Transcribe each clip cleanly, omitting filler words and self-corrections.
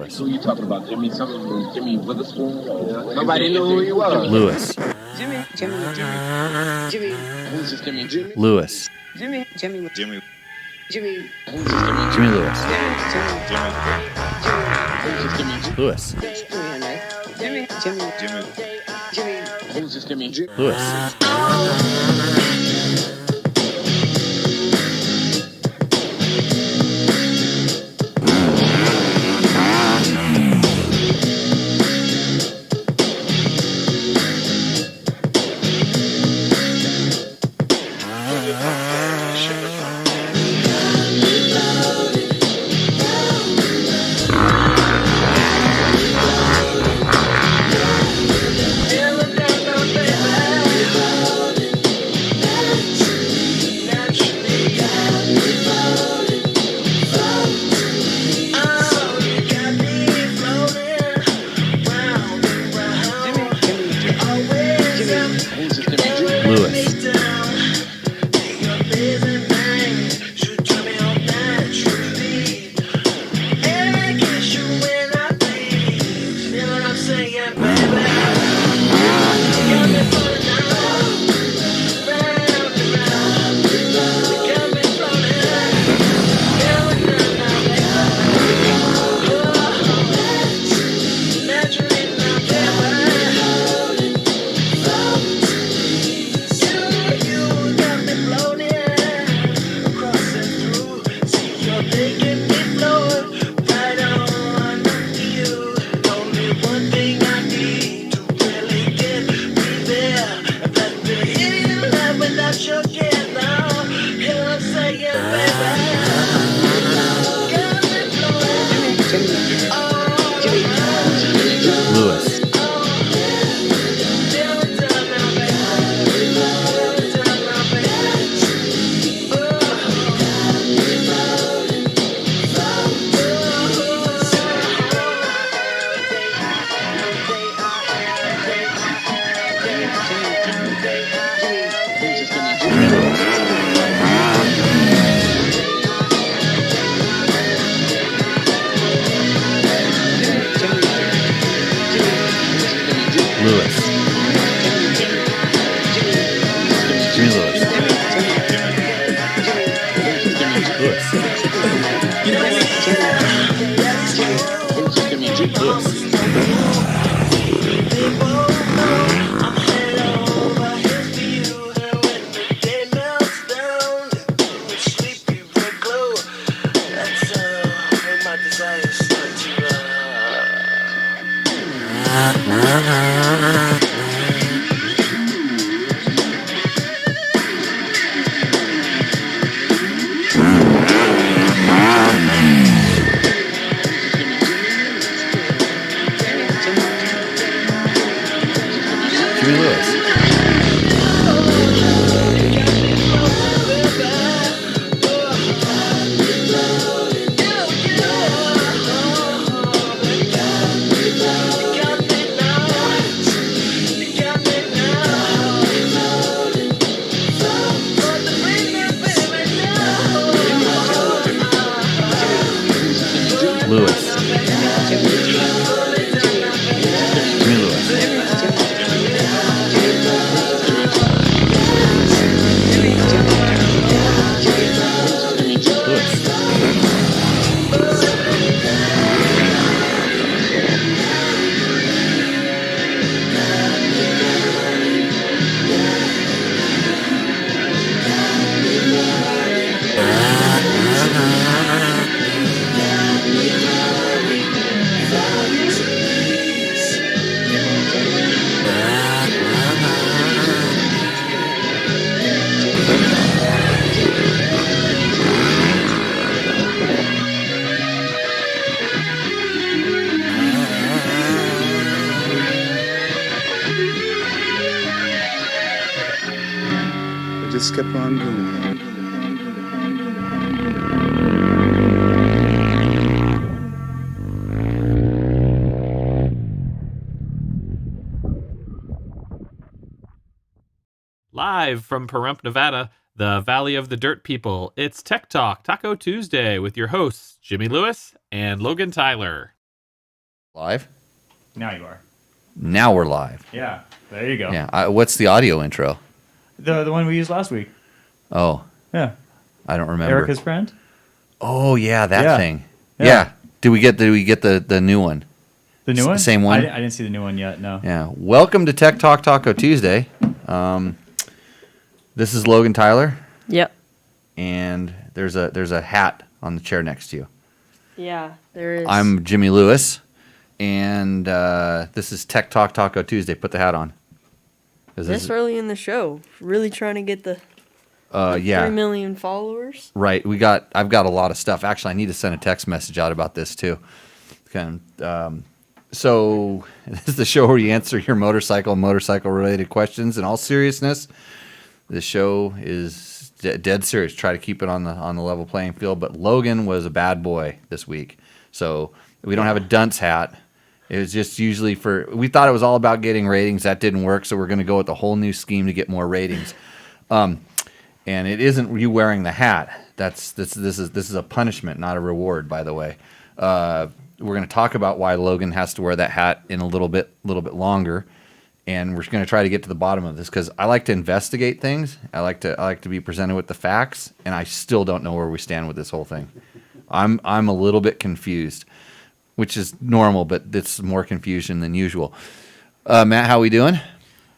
Lewis. Who you talking about? Jimmy Witherspoon? Nobody knew who he was. Lewis. Jimmy. Who's this Jimmy? Lewis. Jimmy. Who's this Jimmy? Jimmy Lewis. Who's this Jimmy? Lewis. Who's this Jimmy? Lewis. Just kept on going. Live from Pahrump, Nevada, the Valley of the Dirt People, it's Tech Talk Taco Tuesday with your hosts, Jimmy Lewis and Logan Tyler. Live? Now you are. Now we're live. Yeah, there you go. Yeah. What's the audio intro? The one we used last week. Oh, Yeah. I don't remember. Erica's friend? Oh, yeah, that thing. Yeah. Yeah. Did we get the new one? The new one? Same one? I didn't see the new one yet, no. Yeah. Welcome to Tech Talk Taco Tuesday. This is Logan Tyler, Yep. and there's a hat on the chair next to you. Yeah, there is. I'm Jimmy Lewis, and this is Tech Talk Taco Tuesday. Put the hat on. this early in the show. Really trying to get the 3 million followers. Right. I've got a lot of stuff. Actually, I need to send a text message out about this too. So this is the show where you answer your motorcycle related questions. In all seriousness, the show is dead serious. Try to keep it on the level playing field. But Logan was a bad boy this week, so we don't have a dunce hat. It was just usually we thought it was all about getting ratings. That didn't work, so we're going to go with a whole new scheme to get more ratings. And it isn't you wearing the hat. This is a punishment, not a reward, by the way. We're going to talk about why Logan has to wear that hat in a little bit longer, and we're going to try to get to the bottom of this because I like to investigate things. I like to be presented with the facts, and I still don't know where we stand with this whole thing. I'm a little bit confused, which is normal, but it's more confusion than usual. Matt, how we doing?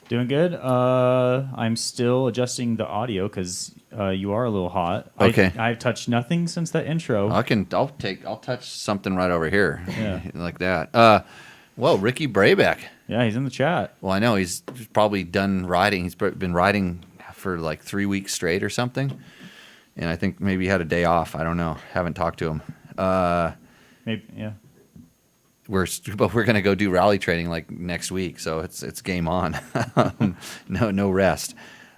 Doing good. I'm still adjusting the audio because you are a little hot. Okay. I've touched nothing since that intro. I'll touch something right over here. Yeah. Like that. Whoa, Ricky Braybeck. Yeah, he's in the chat. Well, I know he's probably done riding. He's been riding for like 3 weeks straight or something. And I think maybe he had a day off. I don't know. Haven't talked to him. Maybe, yeah. We're going to go do rally training like next week, so it's game on. No rest.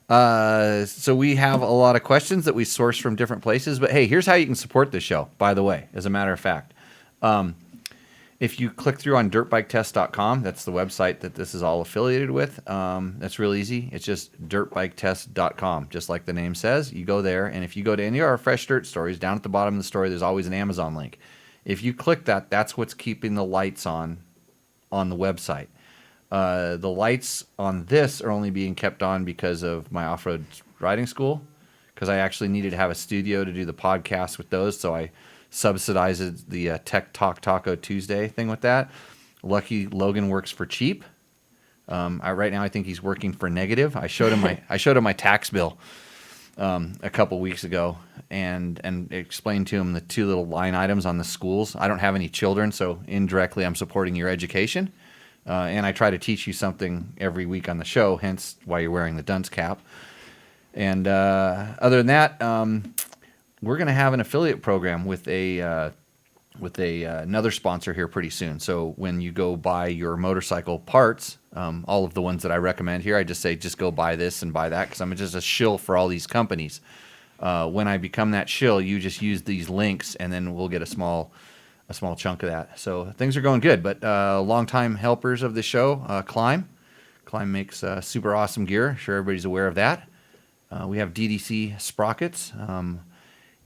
So we have a lot of questions that we source from different places. But hey, here's how you can support this show. By the way, as a matter of fact, if you click through on dirtbiketest.com, that's the website that this is all affiliated with. That's real easy. It's just dirtbiketest.com, just like the name says. You go there, and if you go to any of our Fresh Dirt stories, down at the bottom of the story, there's always an Amazon link. If you click that, that's what's keeping the lights on the website. The lights on this are only being kept on because of my off-road riding school, because I actually needed to have a studio to do the podcast with those, so I subsidized the Tech Talk Taco Tuesday thing with that. Lucky Logan works for cheap. Right now I think he's working for negative. I showed him my tax bill a couple weeks ago and explained to him the 2 little line items on the schools. I don't have any children, so indirectly I'm supporting your education. And I try to teach you something every week on the show, hence why you're wearing the dunce cap. And other than that, we're going to have an affiliate program with another sponsor here pretty soon. So when you go buy your motorcycle parts, all of the ones that I recommend here, I just say just go buy this and buy that because I'm just a shill for all these companies. When I become that shill, you just use these links and then we'll get a small chunk of that. So things are going good. But longtime helpers of the show, Climb makes super awesome gear. I'm sure everybody's aware of that. We have DDC sprockets.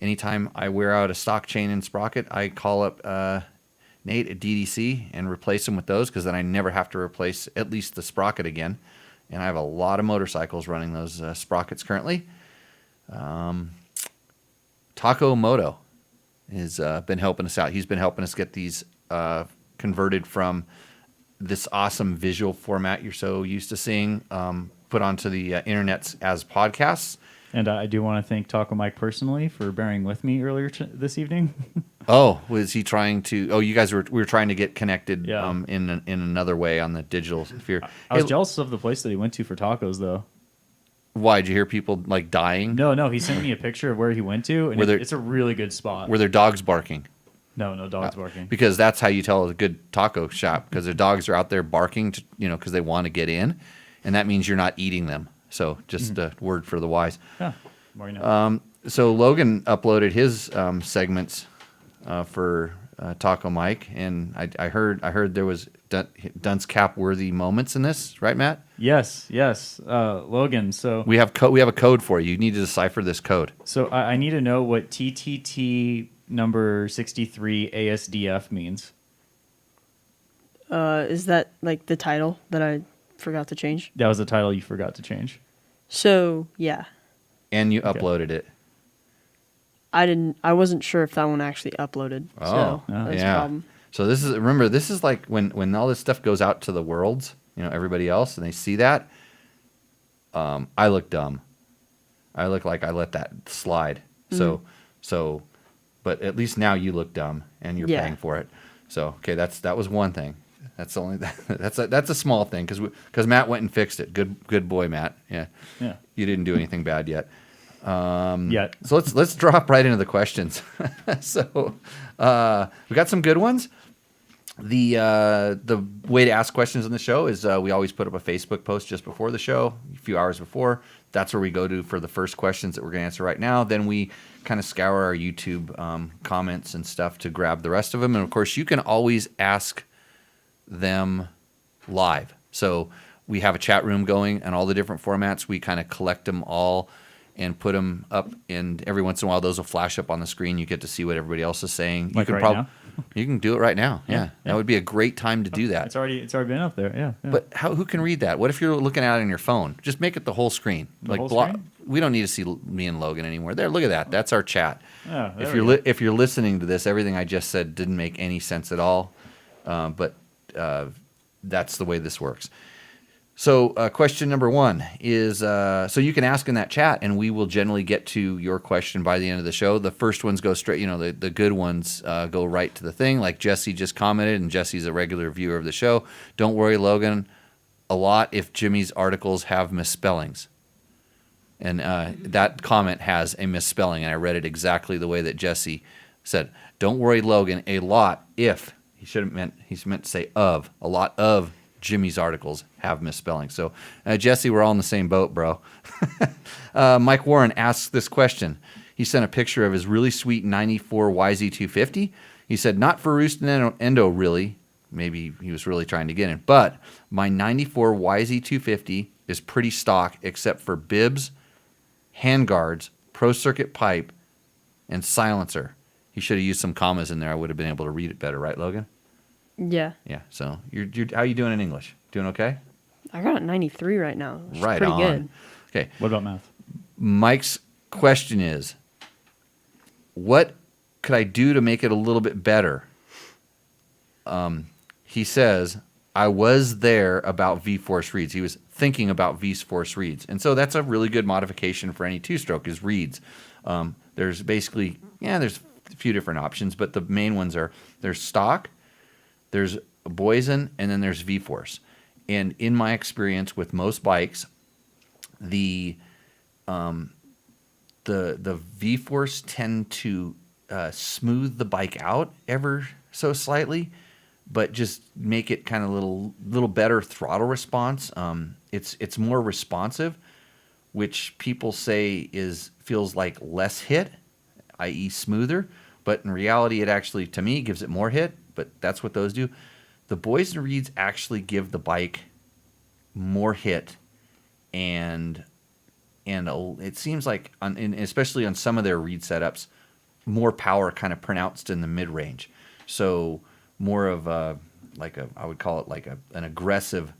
Anytime I wear out a stock chain and sprocket, I call up Nate at DDC and replace them with those because then I never have to replace at least the sprocket again. And I have a lot of motorcycles running those sprockets currently. Taco Moto has been helping us out. He's been helping us get these converted from this awesome visual format you're so used to seeing put onto the internets as podcasts. And I do want to thank Taco Mike personally for bearing with me earlier this evening. Oh, was he trying to? Oh, you guys we were trying to get connected in another way on the digital sphere. I was jealous of the place that he went to for tacos, though. Why, did you hear people like dying? No. He sent me a picture of where he went to, and it's a really good spot. Were there dogs barking? No dogs barking. Because that's how you tell it's a good taco shop, because the dogs are out there barking, because they want to get in, and that means you're not eating them. So just a word for the wise. Yeah, more you know. So Logan uploaded his segments for Taco Mike, and I heard there was dunce cap worthy moments in this, right, Matt? Yes, Logan. So we have a code for you. You need to decipher this code. So I need to know what TTT number 63 ASDF means. Is that like the title that I forgot to change? That was the title you forgot to change. So yeah, And you uploaded it. I wasn't sure if that one actually uploaded. So that's a problem. So this is like when all this stuff goes out to the worlds, everybody else, and they see that. I look dumb. I look like I let that slide. So, but at least now you look dumb and you're paying for it. So okay, that was one thing. That's only that's a small thing because Matt went and fixed it. Good boy, Matt. Yeah. You didn't do anything bad yet. Yet. So let's drop right into the questions. So we got some good ones. The way to ask questions on the show is we always put up a Facebook post just before the show, a few hours before. That's where we go to for the first questions that we're going to answer right now. Then we kind of scour our YouTube comments and stuff to grab the rest of them. And of course, you can always ask them live. So we have a chat room going and all the different formats. We kind of collect them all and put them up, and every once in a while those will flash up on the screen. You get to see what everybody else is saying. Like right now? You can do it right now. Yeah. That would be a great time to do that. It's already been up there. Yeah. But who can read that? What if you're looking at it on your phone? Just make it the whole screen. Whole screen? We don't need to see me and Logan anymore. There, look at that. That's our chat. Oh, If you're listening to this, everything I just said didn't make any sense at all. But that's the way this works. So question number one is, so you can ask in that chat, and we will generally get to your question by the end of the show. The first ones go straight, the good ones go right to the thing. Like Jesse just commented, and Jesse's a regular viewer of the show. Don't worry, Logan, a lot if Jimmy's articles have misspellings. And that comment has a misspelling, and I read it exactly the way that Jesse said. Don't worry, Logan, a lot if, he's meant to say of, a lot of Jimmy's articles have misspelling. So, Jesse, we're all in the same boat, bro. Mike Warren asks this question. He sent a picture of his really sweet 94 YZ250. He said, not for Roost and Endo, really. Maybe he was really trying to get in. But my 94 YZ250 is pretty stock except for bibs, handguards, pro circuit pipe, and silencer. He should have used some commas in there. I would have been able to read it better, right, Logan? Yeah. Yeah. So you're how you doing in English? Doing okay? I got 93 right now. Which Right is pretty on. good. Okay. What about math? Mike's question is, what could I do to make it a little bit better? He says, I was there about V-force reeds. He was thinking about V-force reeds. And so that's a really good modification for any two-stroke is reeds. There's basically, there's a few different options, but the main ones are there's stock, there's Boysen, and then there's V-force. And in my experience with most bikes, the V-force tend to smooth the bike out ever so slightly, but just make it kind of little better throttle response. It's more responsive, which people say feels like less hit, i.e. smoother. But in reality, it actually, to me, gives it more hit. But that's what those do. The Boysen reeds actually give the bike more hit, and it seems like, especially on some of their reed setups, more power kind of pronounced in the mid range. So more of I would call it like an aggressive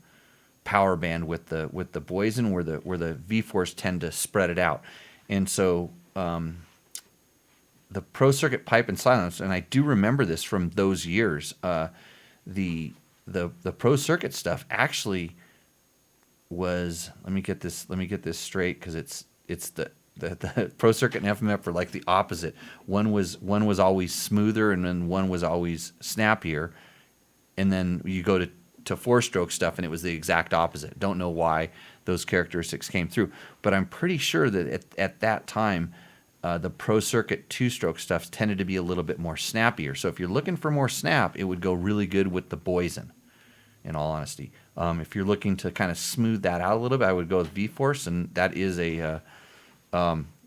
power band with the Boysen, where the V-force tend to spread it out, and so. The pro circuit pipe and silence, and I do remember this from those years. The pro circuit stuff actually was. Let me get this straight, because it's the pro circuit and FMF are like the opposite. One was always smoother, and then one was always snappier. And then you go to four-stroke stuff, and it was the exact opposite. Don't know why those characteristics came through, but I'm pretty sure that at that time. The pro circuit two-stroke stuff tended to be a little bit more snappier. So if you're looking for more snap, it would go really good with the Boysen, in all honesty. If you're looking to kind of smooth that out a little bit, I would go with V-force, and that is a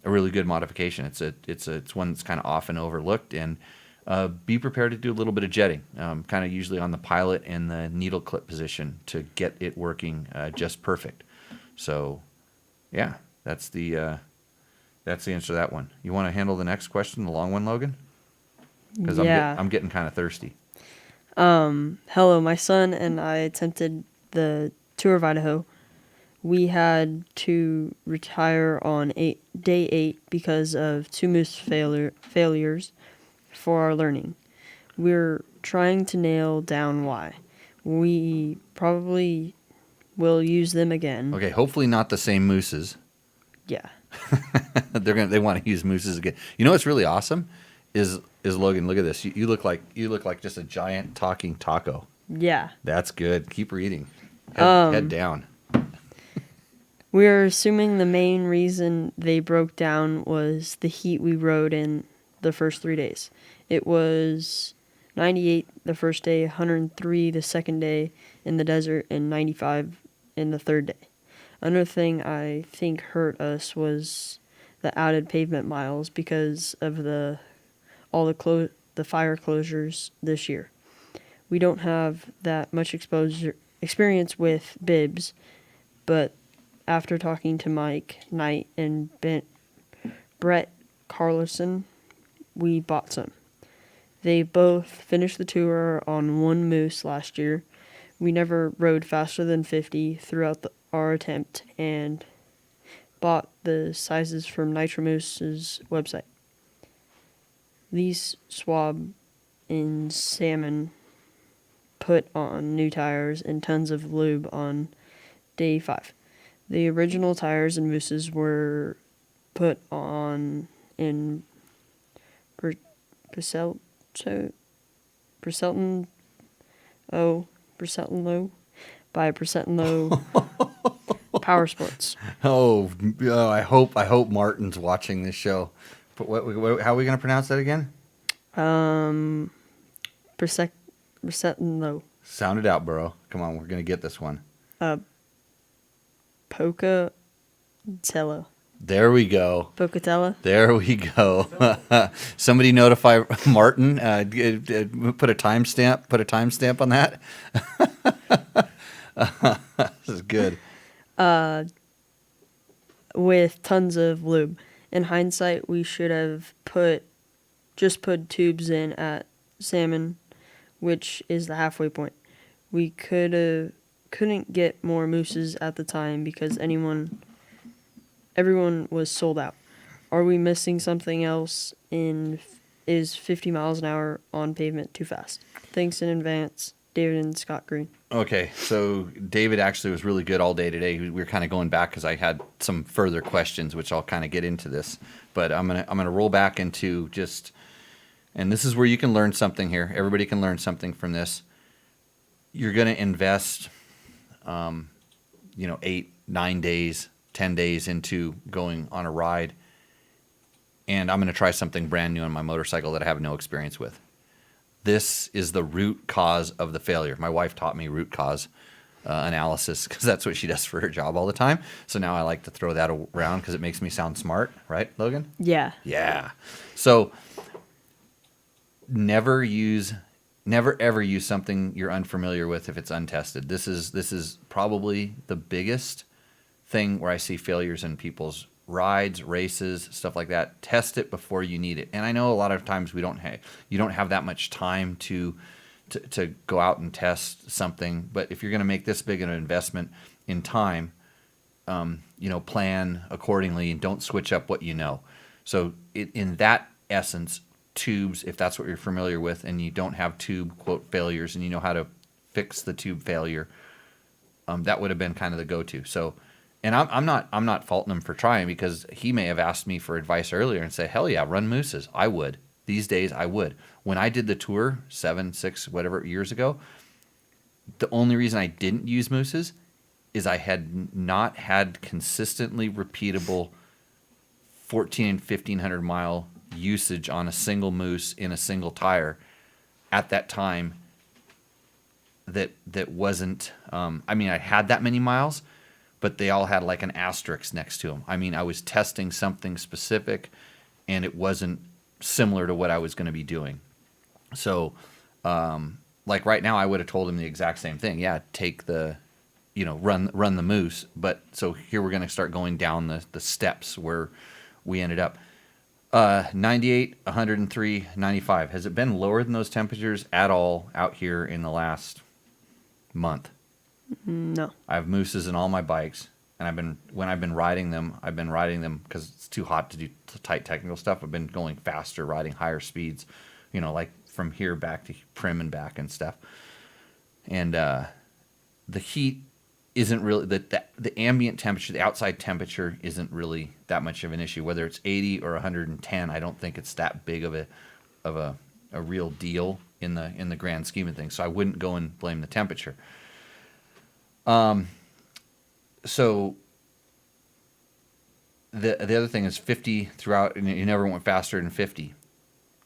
really good modification. It's one that's kind of often overlooked, and be prepared to do a little bit of jetting, kind of usually on the pilot and the needle clip position to get it working just perfect. So, yeah, that's the answer to that one. You want to handle the next question, the long one, Logan? Because I'm getting kind of thirsty. Hello, my son and I attempted the Tour of Idaho. We had to retire on day 8 because of 2 moose failures for our learning. We're trying to nail down why. We probably will use them again. Okay, hopefully not the same mousses. Yeah. They want to use mousses again. You know what's really awesome is Logan. Look at this. You look like just a giant talking taco. Yeah. That's good. Keep reading. Head down. We're assuming the main reason they broke down was the heat we rode in the first 3 days. It was 98 the first day, 103 the second day in the desert, and 95 in the third day. Another thing I think hurt us was the added pavement miles because of the fire closures this year. We don't have that much experience with bibs, but after talking to Mike Knight and Brett Carlson, we bought some. They both finished the tour on 1 moose last year. We never rode faster than 50 throughout our attempt and bought the sizes from Nitro Moose's website. These swab in salmon, put on new tires and tons of lube on day 5. The original tires and mousses were put on in Bristol by Bristol Power Sports. I hope Martin's watching this show. But how are we going to pronounce that again? Bristol. Sound it out, bro. Come on, we're going to get this one. Pocatello. There we go. Pocatello. There we go. Somebody notify Martin. Put a timestamp on that. This is good. With tons of lube. In hindsight, we should have just put tubes in at Salmon, which is the halfway point. We couldn't get more mousses at the time because everyone was sold out. Are we missing something else? Is 50 miles an hour on pavement too fast? Thanks in advance, David and Scott Green. Okay, so David actually was really good all day today. We were kind of going back because I had some further questions, which I'll kind of get into this. But I'm gonna roll back into just, and this is where you can learn something here. Everybody can learn something from this. You're gonna invest, 8, 9 days, 10 days into going on a ride, and I'm gonna try something brand new on my motorcycle that I have no experience with. This is the root cause of the failure. My wife taught me root cause analysis because that's what she does for her job all the time. So now I like to throw that around because it makes me sound smart, right, Logan? Yeah. Yeah. So never ever use something you're unfamiliar with if it's untested. This is probably the biggest thing where I see failures in people's rides, races, stuff like that. Test it before you need it. And I know a lot of times you don't have that much time to go out and test something. But if you're going to make this big an investment in time, plan accordingly and don't switch up what you know. So in that essence, tubes, if that's what you're familiar with, and you don't have tube quote failures, and you know how to fix the tube failure, that would have been kind of the go-to. So. And I'm not faulting him for trying because he may have asked me for advice earlier and said, hell yeah, run mousses. I would. These days I would. When I did the tour 7, 6, whatever years ago, the only reason I didn't use mousses is I had not had consistently repeatable 1,400 and 1,500 mile usage on a single moose in a single tire at that time. That wasn't. I had that many miles, but they all had like an asterisk next to them. I was testing something specific, and it wasn't similar to what I was going to be doing. So, like right now, I would have told him the exact same thing. Yeah, take the, run the moose. But so here we're going to start going down the steps where we ended up. 98, 103, 95. Has it been lower than those temperatures at all out here in the last month? No. I have mousses in all my bikes, and when I've been riding them because it's too hot to do tight technical stuff. I've been going faster, riding higher speeds, like from here back to Prim and back and stuff. And the heat isn't really the ambient temperature, the outside temperature isn't really that much of an issue. Whether it's 80 or 110, I don't think it's that big of a real deal in the grand scheme of things. So I wouldn't go and blame the temperature. So the other thing is 50 throughout, and you never went faster than 50.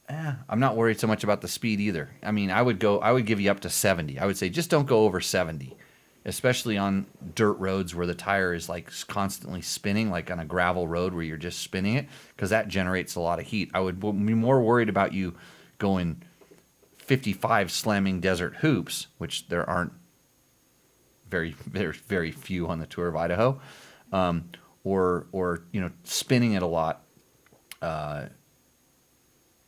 I'm not worried so much about the speed either. I mean, I would give you up to 70. I would say just don't go over 70. Especially on dirt roads where the tire is like constantly spinning, like on a gravel road where you're just spinning it, because that generates a lot of heat. I would be more worried about you going 55 slamming desert hoops, which there aren't very, very, very few on the Tour of Idaho, or spinning it a lot.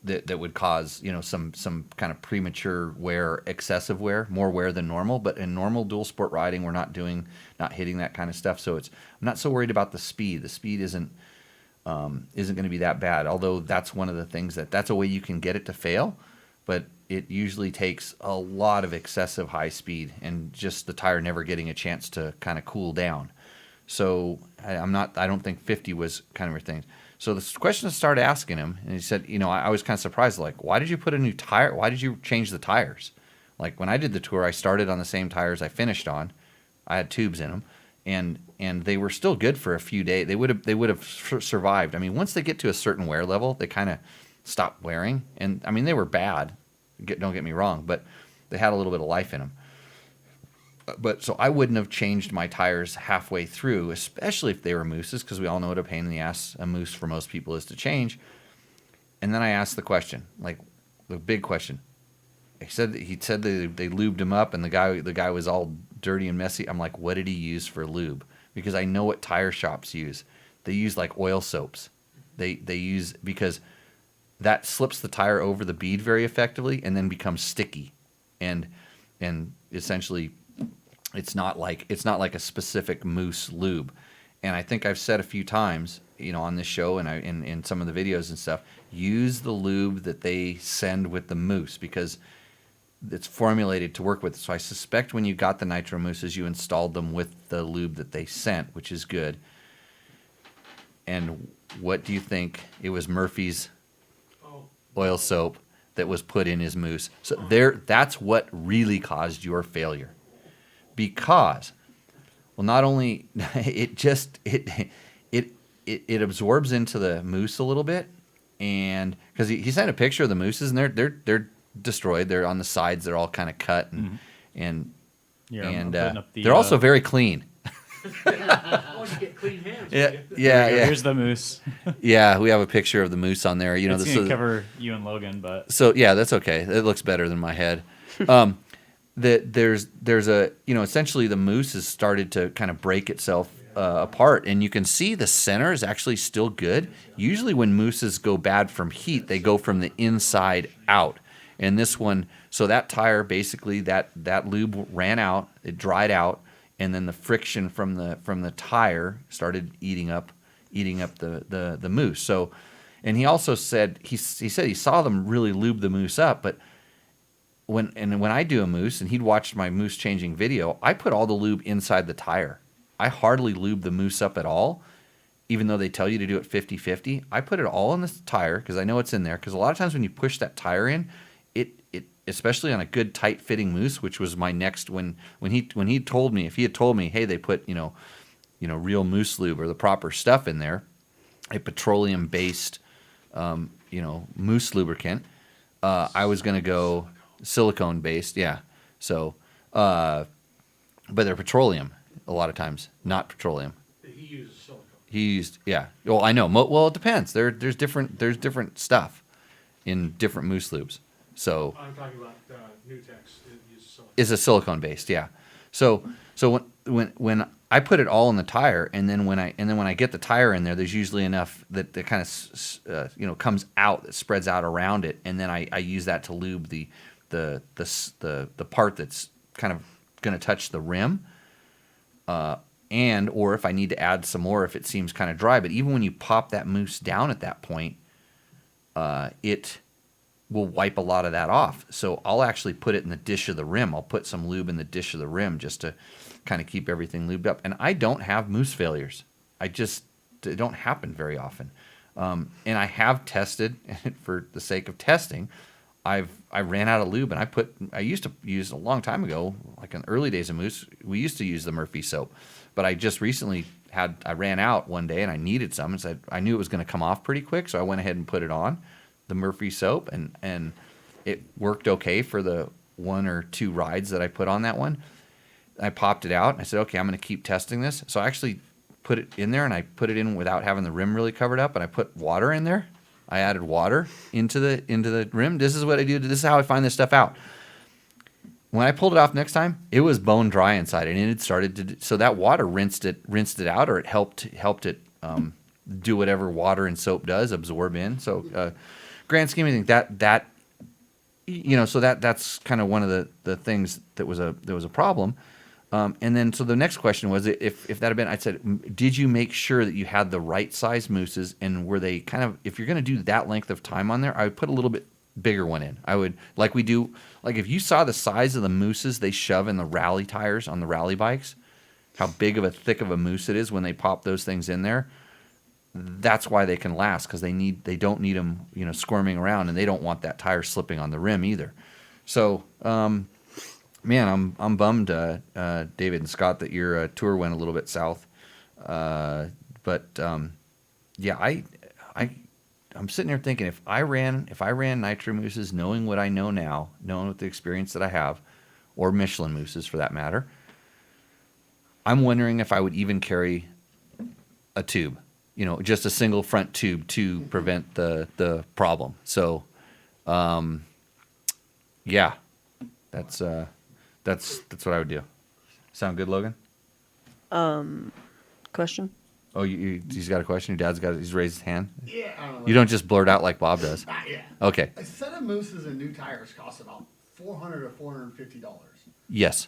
That would cause some kind of premature wear, excessive wear, more wear than normal. But in normal dual sport riding, we're not hitting that kind of stuff. So I'm not so worried about the speed. The speed isn't going to be that bad. Although that's one of the things that's a way you can get it to fail, but it usually takes a lot of excessive high speed and just the tire never getting a chance to kind of cool down. So I don't think 50 was kind of a thing. So the question I started asking him, and he said, I was kind of surprised, like, why did you put a new tire? Why did you change the tires? Like, when I did the tour, I started on the same tires I finished on. I had tubes in them, and they were still good for a few days. They would have survived. I mean, once they get to a certain wear level, they kind of stop wearing. And, I mean, they were bad. Don't get me wrong, but they had a little bit of life in them. But so I wouldn't have changed my tires halfway through, especially if they were mousses, because we all know what a pain in the ass a mousse for most people is to change. And then I asked the question, like the big question. He said they lubed him up, and the guy was all dirty and messy. I'm like, what did he use for lube? Because I know what tire shops use. They use like oil soaps. They use, because that slips the tire over the bead very effectively and then becomes sticky, and essentially. It's not like a specific mousse lube. And I think I've said a few times, on this show and in some of the videos and stuff, use the lube that they send with the mousse, because it's formulated to work with. So I suspect when you got the nitro mousses, you installed them with the lube that they sent, which is good. And what do you think? It was Murphy's oil soap that was put in his mousse. So that's what really caused your failure. Because, well, not only it absorbs into the mousse a little bit, and because he sent a picture of the mousses, and they're destroyed. They're on the sides. They're all kind of cut, and they're also very clean. You get clean hands. Yeah. Here's the mousse. Yeah, we have a picture of the mousse on there. It's this gonna is cover you and Logan, but so yeah, that's okay. It looks better than my head. There's a essentially the mousse has started to kind of break itself apart, and you can see the center is actually still good. Usually when mousses go bad from heat, they go from the inside out. And this one, so that tire basically that lube ran out, it dried out, and then the friction from the tire started eating up the mousse. So, and he also said he said he saw them really lube the mousse up, but when I do a mousse, and he'd watched my mousse changing video, I put all the lube inside the tire. I hardly lube the mousse up at all, even though they tell you to do it 50-50. I put it all in the tire because I know it's in there. Because a lot of times when you push that tire in, it especially on a good tight fitting mousse, which was my next when he told me, if he had told me, hey, they put real mousse lube or the proper stuff in there, a petroleum based mousse lubricant, I was gonna go silicone based, yeah. So, but they're petroleum a lot of times, not petroleum. He uses silicone. He used, yeah. Well, I know. Well, it depends. There's different stuff in different mousse lubes. So I'm talking about Nutex. It uses silicone. Is a silicone based, yeah. So when I put it all in the tire, and then when I get the tire in there, there's usually enough that kind of comes out, that spreads out around it, and then I use that to lube the part that's kind of going to touch the rim, or if I need to add some more if it seems kind of dry. But even when you pop that mousse down at that point, it will wipe a lot of that off. So I'll actually put it in the dish of the rim. I'll put some lube in the dish of the rim just to kind of keep everything lubed up. And I don't have mousse failures. They don't happen very often. And I have tested, for the sake of testing, I ran out of lube, and I used to use a long time ago, like in the early days of mousse, we used to use the Murphy soap. But I just recently I ran out one day and I needed some, and said I knew it was going to come off pretty quick, so I went ahead and put it on, the Murphy soap, and it worked okay for the 1 or 2 rides that I put on that one. I popped it out and I said, okay, I'm going to keep testing this. So I actually put it in there, and I put it in without having the rim really covered up, and I put water in there. I added water into the rim. This is what I do. This is how I find this stuff out. When I pulled it off next time, it was bone dry inside, and it had started to. So that water rinsed it out, or it helped it do whatever water and soap does, absorb in. So, grand scheme of things, so that's kind of one of the things that was a problem. And then, so the next question was, if that had been, I said, did you make sure that you had the right size mousses, and were they kind of, if you're going to do that length of time on there, I would put a little bit bigger one in. I would, like we do, like if you saw the size of the mousses they shove in the rally tires on the rally bikes, how big of a thick of a mousse it is when they pop those things in there. That's why they can last, because they don't need them, squirming around, and they don't want that tire slipping on the rim either. So, man, I'm bummed, David and Scott, that your tour went a little bit south. But yeah, I'm sitting there thinking, if I ran nitro mousses, knowing what I know now, knowing what the experience that I have, or Michelin mousses for that matter, I'm wondering if I would even carry a tube, just a single front tube to prevent the problem. So, yeah, that's what I would do. Sound good, Logan? Question? Oh, he's got a question? Your he's raised his hand? Yeah, I don't know. You don't just blurt out like Bob does? Not yet. Okay. A set of mousses and new tires costs about $400 to $450. Yes.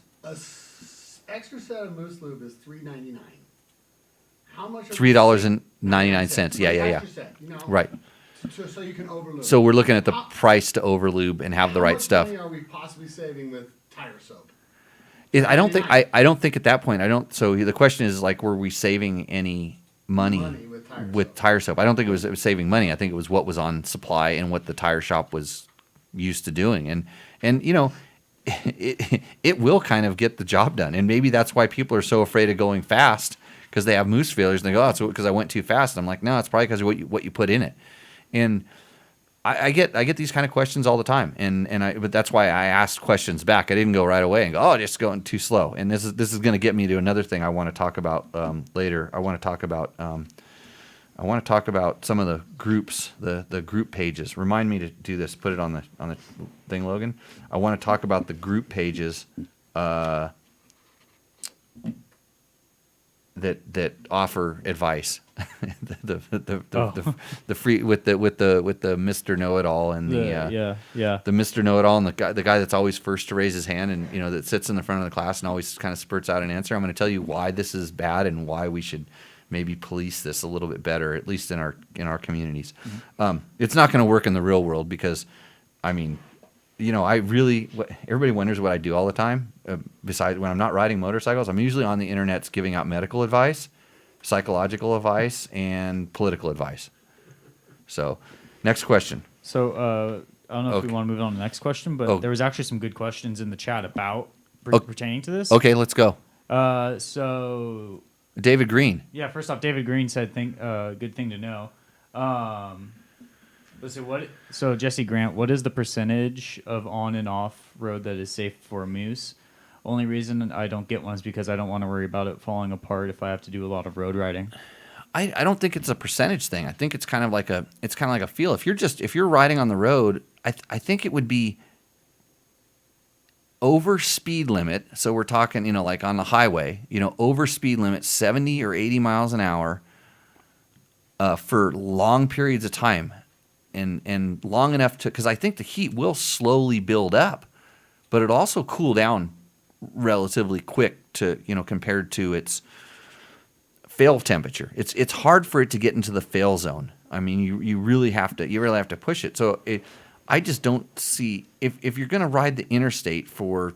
Extra set of mousse lube is $3.99. How much? $3.99. Yeah. Extra set, Right. So you can overlube. So we're looking at the price to overlube and have the right stuff. How much money are we possibly saving with tire soap? I don't think at that point, so the question is, like, were we saving any money with tire soap? I don't think it was saving money. I think it was what was on supply and what the tire shop was used to doing. And it will kind of get the job done. And maybe that's why people are so afraid of going fast, because they have mousse failures and they go, oh, it's because I went too fast. And I'm like, no, it's probably because of what you put in it. And I get these kind of questions all the time, but that's why I asked questions back. I didn't go right away and go, oh, just going too slow. And this is going to get me to another thing I want to talk about later. I want to talk about some of the groups, the group pages. Remind me to do this. Put it on the thing, Logan. I want to talk about the group pages that offer advice. the free with the Mr. Know-It-All and the Mr. Know-It-All and the guy that's always first to raise his hand and that sits in the front of the class and always kind of spurts out an answer. I'm going to tell you why this is bad and why we should maybe police this a little bit better, at least in our communities. Mm-hmm. It's not going to work in the real world because, I mean, everybody wonders what I do all the time. Besides when I'm not riding motorcycles, I'm usually on the internet giving out medical advice, psychological advice, and political advice. So, next question. So, I don't know if we want to move on to the next question, but there was actually some good questions in the chat about pertaining to this. Okay, let's go. So David Green. Yeah, first off, David Green said, good thing to know. So Jesse Grant, what is the percentage of on and off road that is safe for a moose? Only reason I don't get one is because I don't want to worry about it falling apart if I have to do a lot of road riding. I don't think it's a percentage thing. I think it's kind of like a feel. If you're riding on the road, I think it would be over speed limit, so we're talking, like on the highway, over speed limit 70 or 80 miles an hour for long periods of time, and long enough to, because I think the heat will slowly build up, but it also cool down relatively quick to, compared to its fail temperature. It's hard for it to get into the fail zone. I mean, you really have to push it. So I just don't see, if you're going to ride the interstate for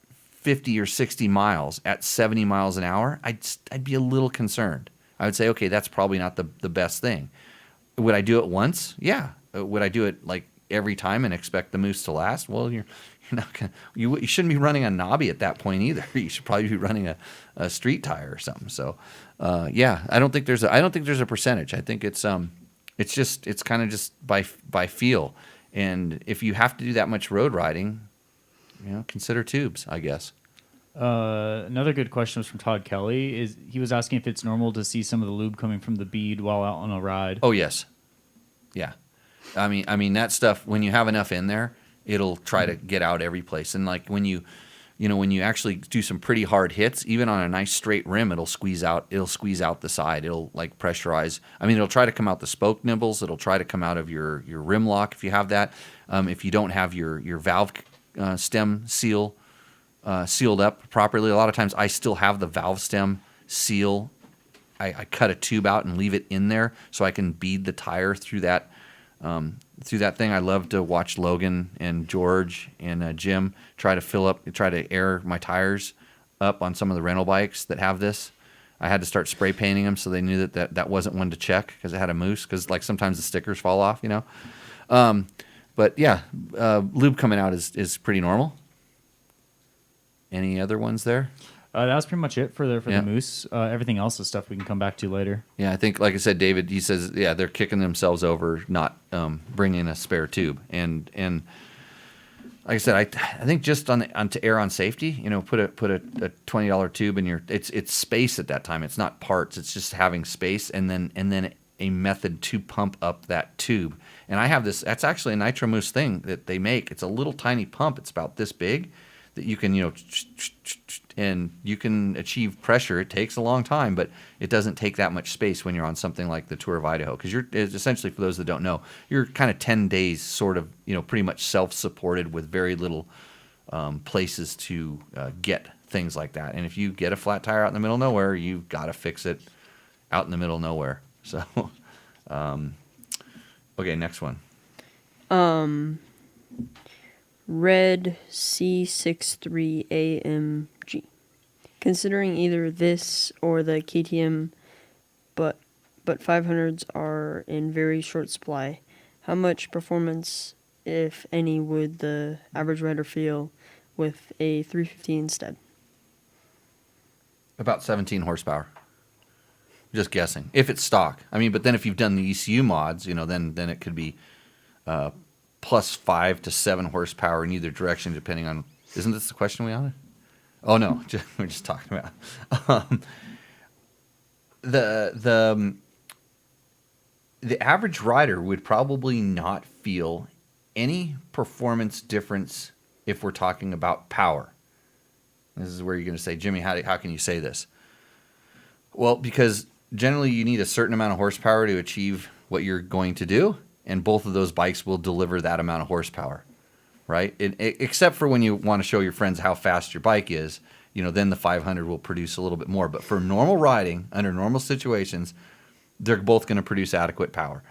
50 or 60 miles at 70 miles an hour, I'd be a little concerned. I would say, okay, that's probably not the best thing. Would I do it once? Yeah. Would I do it like every time and expect the moose to last? Well, you're not gonna, you shouldn't be running a knobby at that point either. You should probably be running a street tire or something. So, yeah, I don't think there's a percentage. I think it's kind of just by feel. And if you have to do that much road riding, consider tubes, I guess. Another good question was from Todd Kelly. He was asking if it's normal to see some of the lube coming from the bead while out on a ride. Oh yes, yeah. I mean that stuff, when you have enough in there, it'll try to get out every place. And like when you actually do some pretty hard hits, even on a nice straight rim, it'll squeeze out the side. It'll like pressurize. I mean, it'll try to come out the spoke nibbles. It'll try to come out of your rim lock if you have that. If you don't have your valve stem sealed up properly, a lot of times I still have the valve stem seal. I cut a tube out and leave it in there so I can bead the tire through that thing. I love to watch Logan and George and Jim try to air my tires up on some of the rental bikes that have this. I had to start spray painting them so they knew that wasn't one to check because it had a moose, because like sometimes the stickers fall off, But yeah, lube coming out is pretty normal. Any other ones there? That was pretty much it for the moose. Everything else is stuff we can come back to later. Yeah, I think, like I said, David, he says, yeah, they're kicking themselves over not bringing a spare tube. And like I said, I think just to err on safety, put a $20 tube in it's space at that time. It's not parts. It's just having space, and then a method to pump up that tube. And I have this. That's actually a Nitro Moose thing that they make. It's a little tiny pump. It's about this big, that you can, and you can achieve pressure. It takes a long time, but it doesn't take that much space when you're on something like the Tour of Idaho, because it's essentially, for those that don't know, you're kind of 10 days sort of, pretty much self-supported with very little places to get things like that. And if you get a flat tire out in the middle of nowhere, you've got to fix it out in the middle of nowhere. So, okay, next one. Red C63 AMG. Considering either this or the KTM, but 500s are in very short supply, how much performance, if any, would the average rider feel with a 350 instead? About 17 horsepower. Just guessing. If it's stock. I mean, but then if you've done the ECU mods, then it could be plus 5 to 7 horsepower in either direction, depending on. Isn't this the question we on? Oh no, we're just talking about the average rider would probably not feel any performance difference if we're talking about power. This is where you're going to say, Jimmy, how can you say this? Well, because generally you need a certain amount of horsepower to achieve what you're going to do, and both of those bikes will deliver that amount of horsepower, right? Except for when you want to show your friends how fast your bike is, then the 500 will produce a little bit more. But for normal riding, under normal situations, they're both going to produce adequate power.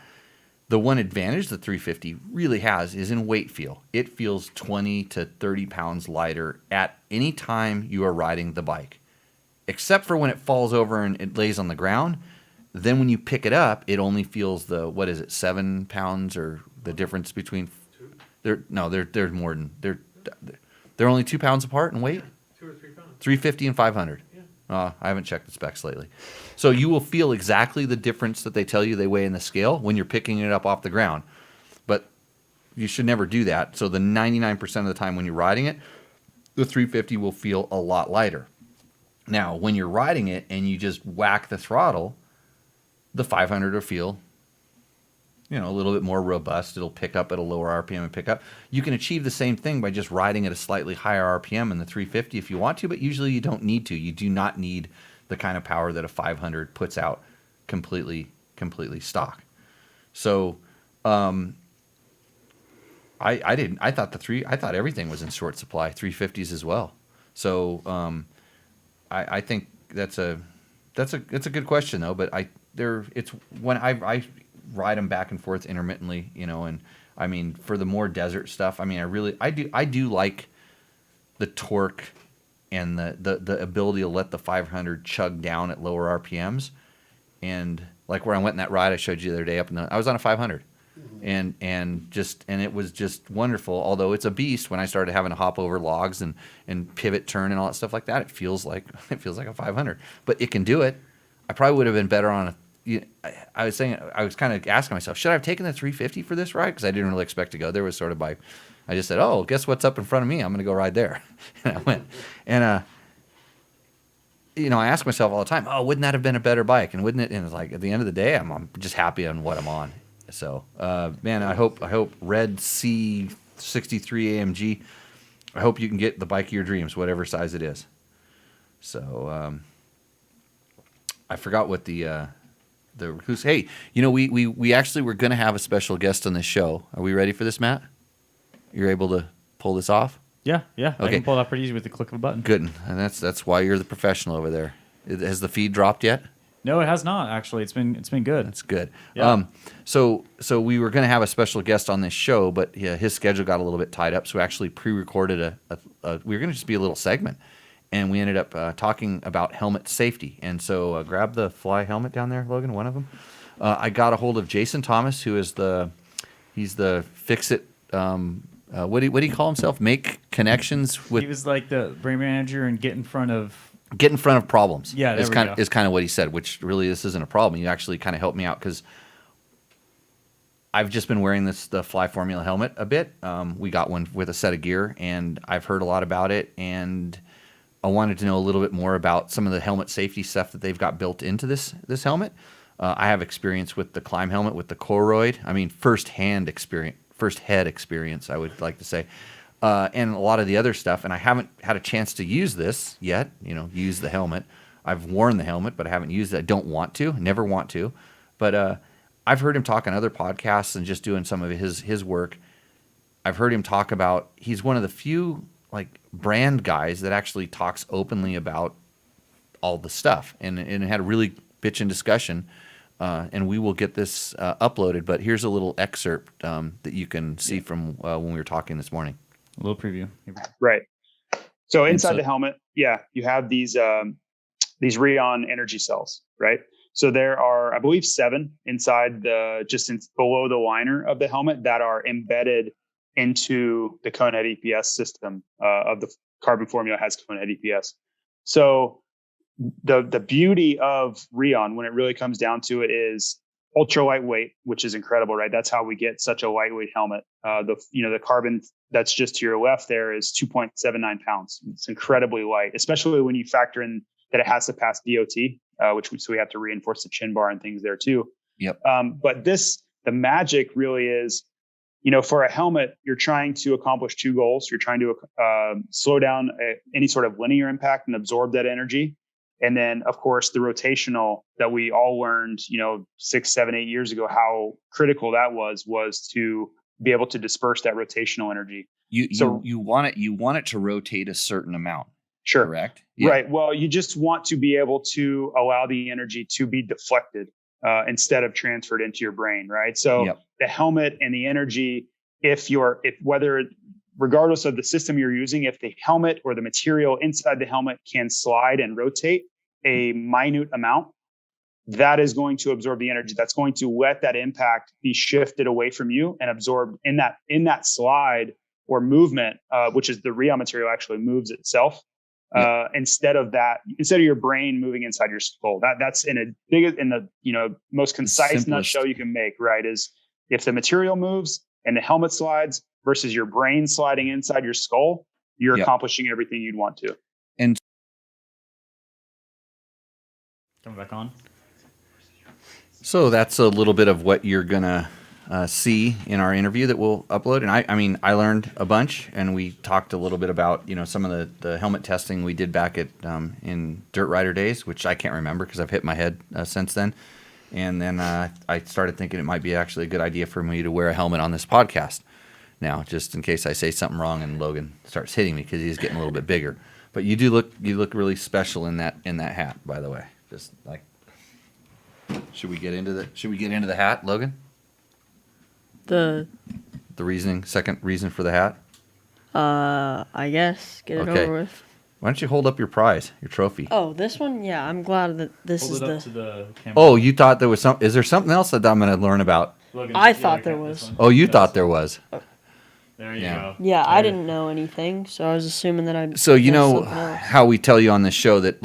The one advantage the 350 really has is in weight feel. It feels 20 to 30 pounds lighter at any time you are riding the bike, except for when it falls over and it lays on the ground. Then when you pick it up, it only feels 7 pounds, or the difference between. They're more than they're only 2 pounds apart in weight. 2 or 3 pounds. 350 and 500. Yeah. I haven't checked the specs lately. So you will feel exactly the difference that they tell you they weigh in the scale when you're picking it up off the ground. But you should never do that. So the 99% of the time when you're riding it, the 350 will feel a lot lighter. Now, when you're riding it and you just whack the throttle, the 500 will feel a little bit more robust. It'll pick up at a lower RPM and pick up. You can achieve the same thing by just riding at a slightly higher RPM in the 350 if you want to, but usually you don't need to. You do not need the kind of power that a 500 puts out completely stock. So I thought everything was in short supply, 350s as well. So I think that's a good question though. But it's when I ride them back and forth intermittently, and I mean for the more desert stuff, I mean I do like the torque and the ability to let the 500 chug down at lower RPMs, and like where I went in that ride I showed you the other day I was on a 500. And it was just wonderful. Although it's a beast when I started having to hop over logs and pivot turn and all that stuff like that. It feels like a 500, but it can do it. I probably would have been better on I was kind of asking myself, should I have taken the 350 for this ride? Because I didn't really expect to go there. Was sort of I just said, oh, guess what's up in front of me? I'm going to go ride there. And I went. And I ask myself all the time, oh, wouldn't that have been a better bike? And wouldn't it? And it's like at the end of the day, I'm just happy on what I'm on. So, man, I hope Red C63 AMG. I hope you can get the bike of your dreams, whatever size it is. So, I forgot what hey, we actually were going to have a special guest on this show. Are we ready for this, Matt? You're able to pull this off? Yeah. I Okay. can pull it off pretty easy with the click of a button. Good, and that's why you're the professional over there. Has the feed dropped yet? No, it has not actually. It's been good. That's good. Yeah. So we were going to have a special guest on this show, but his schedule got a little bit tied up. So we actually pre-recorded we were going to just be a little segment, and we ended up talking about helmet safety. And so grab the Fly helmet down there, Logan, one of them. I got a hold of Jason Thomas, who is he's the Fix-It. What do you call himself? Make connections with. He was like the brand manager and get in front of problems. Yeah, is kind of what he said. Which really, this isn't a problem. You actually kind of helped me out because I've just been wearing the Fly Formula helmet a bit. We got one with a set of gear, and I've heard a lot about it, and I wanted to know a little bit more about some of the helmet safety stuff that they've got built into this helmet. I have experience with the Climb helmet with the Koroyd. I mean, first head experience, I would like to say. And a lot of the other stuff, and I haven't had a chance to use this yet, use the helmet. I've worn the helmet, but I haven't used it. I don't want to, never want to. But I've heard him talk on other podcasts and just doing some of his work. I've heard him talk about, he's one of the few brand guys that actually talks openly about all the stuff and had a really bitchin' discussion. And we will get this uploaded, but here's a little excerpt that you can see from when we were talking this morning. A little preview. Right. So inside the helmet, you have these Rheon energy cells, right? So there are, I believe, 7 inside below the liner of the helmet that are embedded into the cone head EPS system of the carbon formula has cone head EPS. So the beauty of Rheon, when it really comes down to it, is ultra lightweight, which is incredible, right? That's how we get such a lightweight helmet. The carbon that's just to your left there is 2.79 pounds. It's incredibly light, especially when you factor in that it has to pass DOT, so we have to reinforce the chin bar and things there too. Yep. But the magic really is, for a helmet, you're trying to accomplish 2 goals. You're trying to slow down any sort of linear impact and absorb that energy. And then, of course, the rotational that we all learned, 6, 7, 8 years ago, how critical that was to be able to disperse that rotational energy. You want it to rotate a certain amount. Sure. Correct. Yeah. Right. Well, you just want to be able to allow the energy to be deflected instead of transferred into your brain. Right. So the helmet and the energy, regardless of the system you're using, if the helmet or the material inside the helmet can slide and rotate a minute amount, that is going to absorb the energy. That's going to let that impact be shifted away from you and absorbed in that slide or movement, which is the Rheon material actually moves itself. Instead of your brain moving inside your skull. That's in the most concise nutshell you can make, right? Is if the material moves and the helmet slides versus your brain sliding inside your skull, you're accomplishing everything you'd want to. And coming back on. So that's a little bit of what you're gonna C in our interview that we'll upload. And I mean, I learned a bunch, and we talked a little bit about some of the helmet testing we did back at in Dirt Rider days, which I can't remember because I've hit my head since then. And then I started thinking it might be actually a good idea for me to wear a helmet on this podcast now, just in case I say something wrong and Logan starts hitting me because he's getting a little bit bigger. But you look really special in that hat, by the way. Just like, should we get into the hat, Logan? The second reason for the hat. I guess get it over with. Why don't you hold up your prize, your trophy? Oh, this one? Yeah, I'm glad that this Hold is it up the. to the camera. Oh, you thought there was some? Is there something else that I'm going to learn about? Logan, I yeah, thought okay, there this was. one. Oh, you That's- thought there was. There you Yeah. go. Yeah, I There. didn't know anything, so I was assuming that I. So you missed know something else. how we tell you on this show that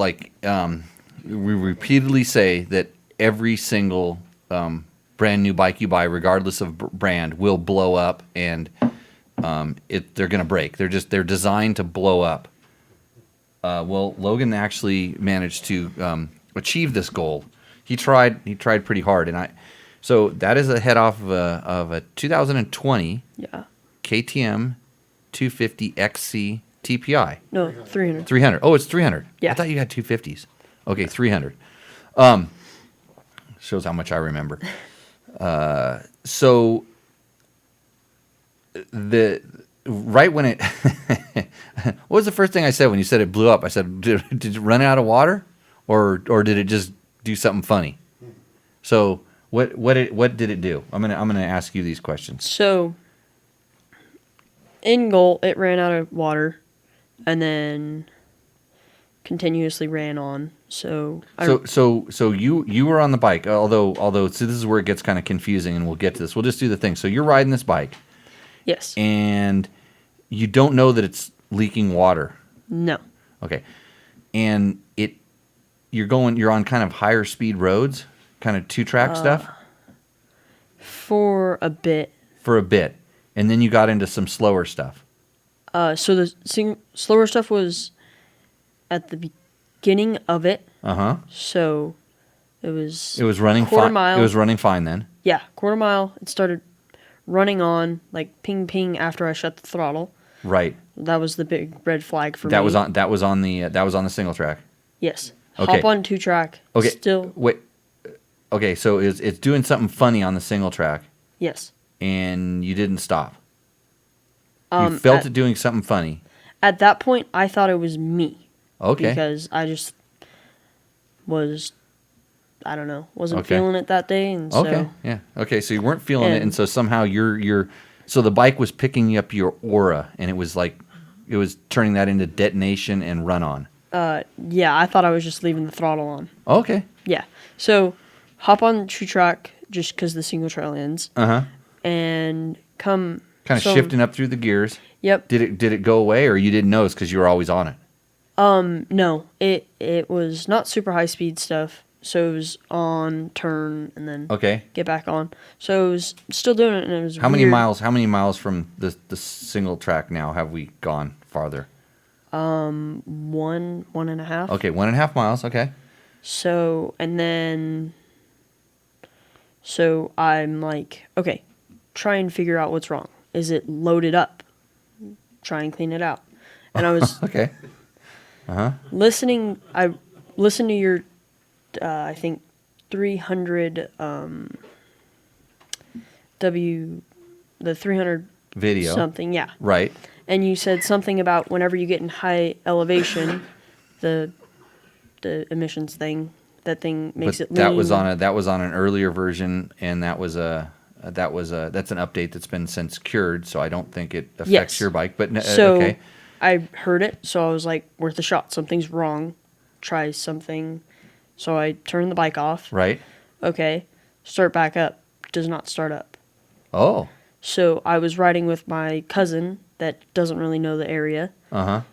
we repeatedly say that every single brand new bike you buy, regardless of brand, will blow up, and they're going to break. They're designed to blow up. Well, Logan actually managed to achieve this goal. He tried pretty hard, so that is a head off of a 2020 Yeah. KTM 250 XC TPI. No, 300. 300. Oh, it's 300. Yeah. I thought you had 250s. Okay, 300. Shows how much I remember. So right when it what was the first thing I said when you said it blew up? I said, did it run out of water, or did it just do something funny? So what did it do? I'm gonna ask you these questions. So, in goal, it ran out of water, and then continuously ran on. So you were on the bike, although so this is where it gets kind of confusing, and we'll get to this. We'll just do the thing. So you're riding this bike, yes, and you don't know that it's leaking water. no, Okay, and you're on kind of higher speed roads, kind of 2-track stuff for a bit. for a bit, and then you got into some slower stuff. So the slower stuff was at the beginning of it. So it was. It was running quarter fine. mile. It was running fine then. Yeah, quarter mile. It started running on like ping ping after I shut the throttle. Right. That was the big red flag for me. That was on the single track. Yes. Okay. Hop on 2-track. Okay. Still. Wait. Okay, so it's doing something funny on the single track, Yes. and you didn't stop. You felt it doing something funny. At that point, I thought it was me. Okay. Because I just was, I don't know, wasn't Okay. feeling it that day, and so Okay. Yeah. Okay. So you weren't feeling it, And- and so somehow so the bike was picking up your aura, and it was turning that into detonation and run on. yeah, I thought I was just leaving the throttle on. Okay. Yeah. So hop on 2-track just because the single trail ends, and come Kind of some- shifting up through the gears. Yep. Did it go away, or you didn't notice because you were always on it? No, it was not super high speed stuff. So it was on, turn, and then Okay. get back on. So it was still doing it, and it was How many weird. miles? How many miles from the single track now have we gone farther? 1.5. Okay, 1.5 miles. Okay. So, and then, so I'm like, okay, try and figure out what's wrong. Is it loaded up? Try and clean it out. And I was Okay. listening. I listened to your, I think, 300 the 300 Video. something, yeah. Right. And you said something about whenever you get in high elevation, the emissions thing, that thing makes But it lean. that was on an earlier version, and that's an update that's been since cured. So I don't think it affects Yes. your bike. But So okay. I heard it, so I was like, worth a shot. Something's wrong. Try something. So I turned the bike off. Right. Okay. Start back up. Does not start up. Oh. So I was riding with my cousin that doesn't really know the area.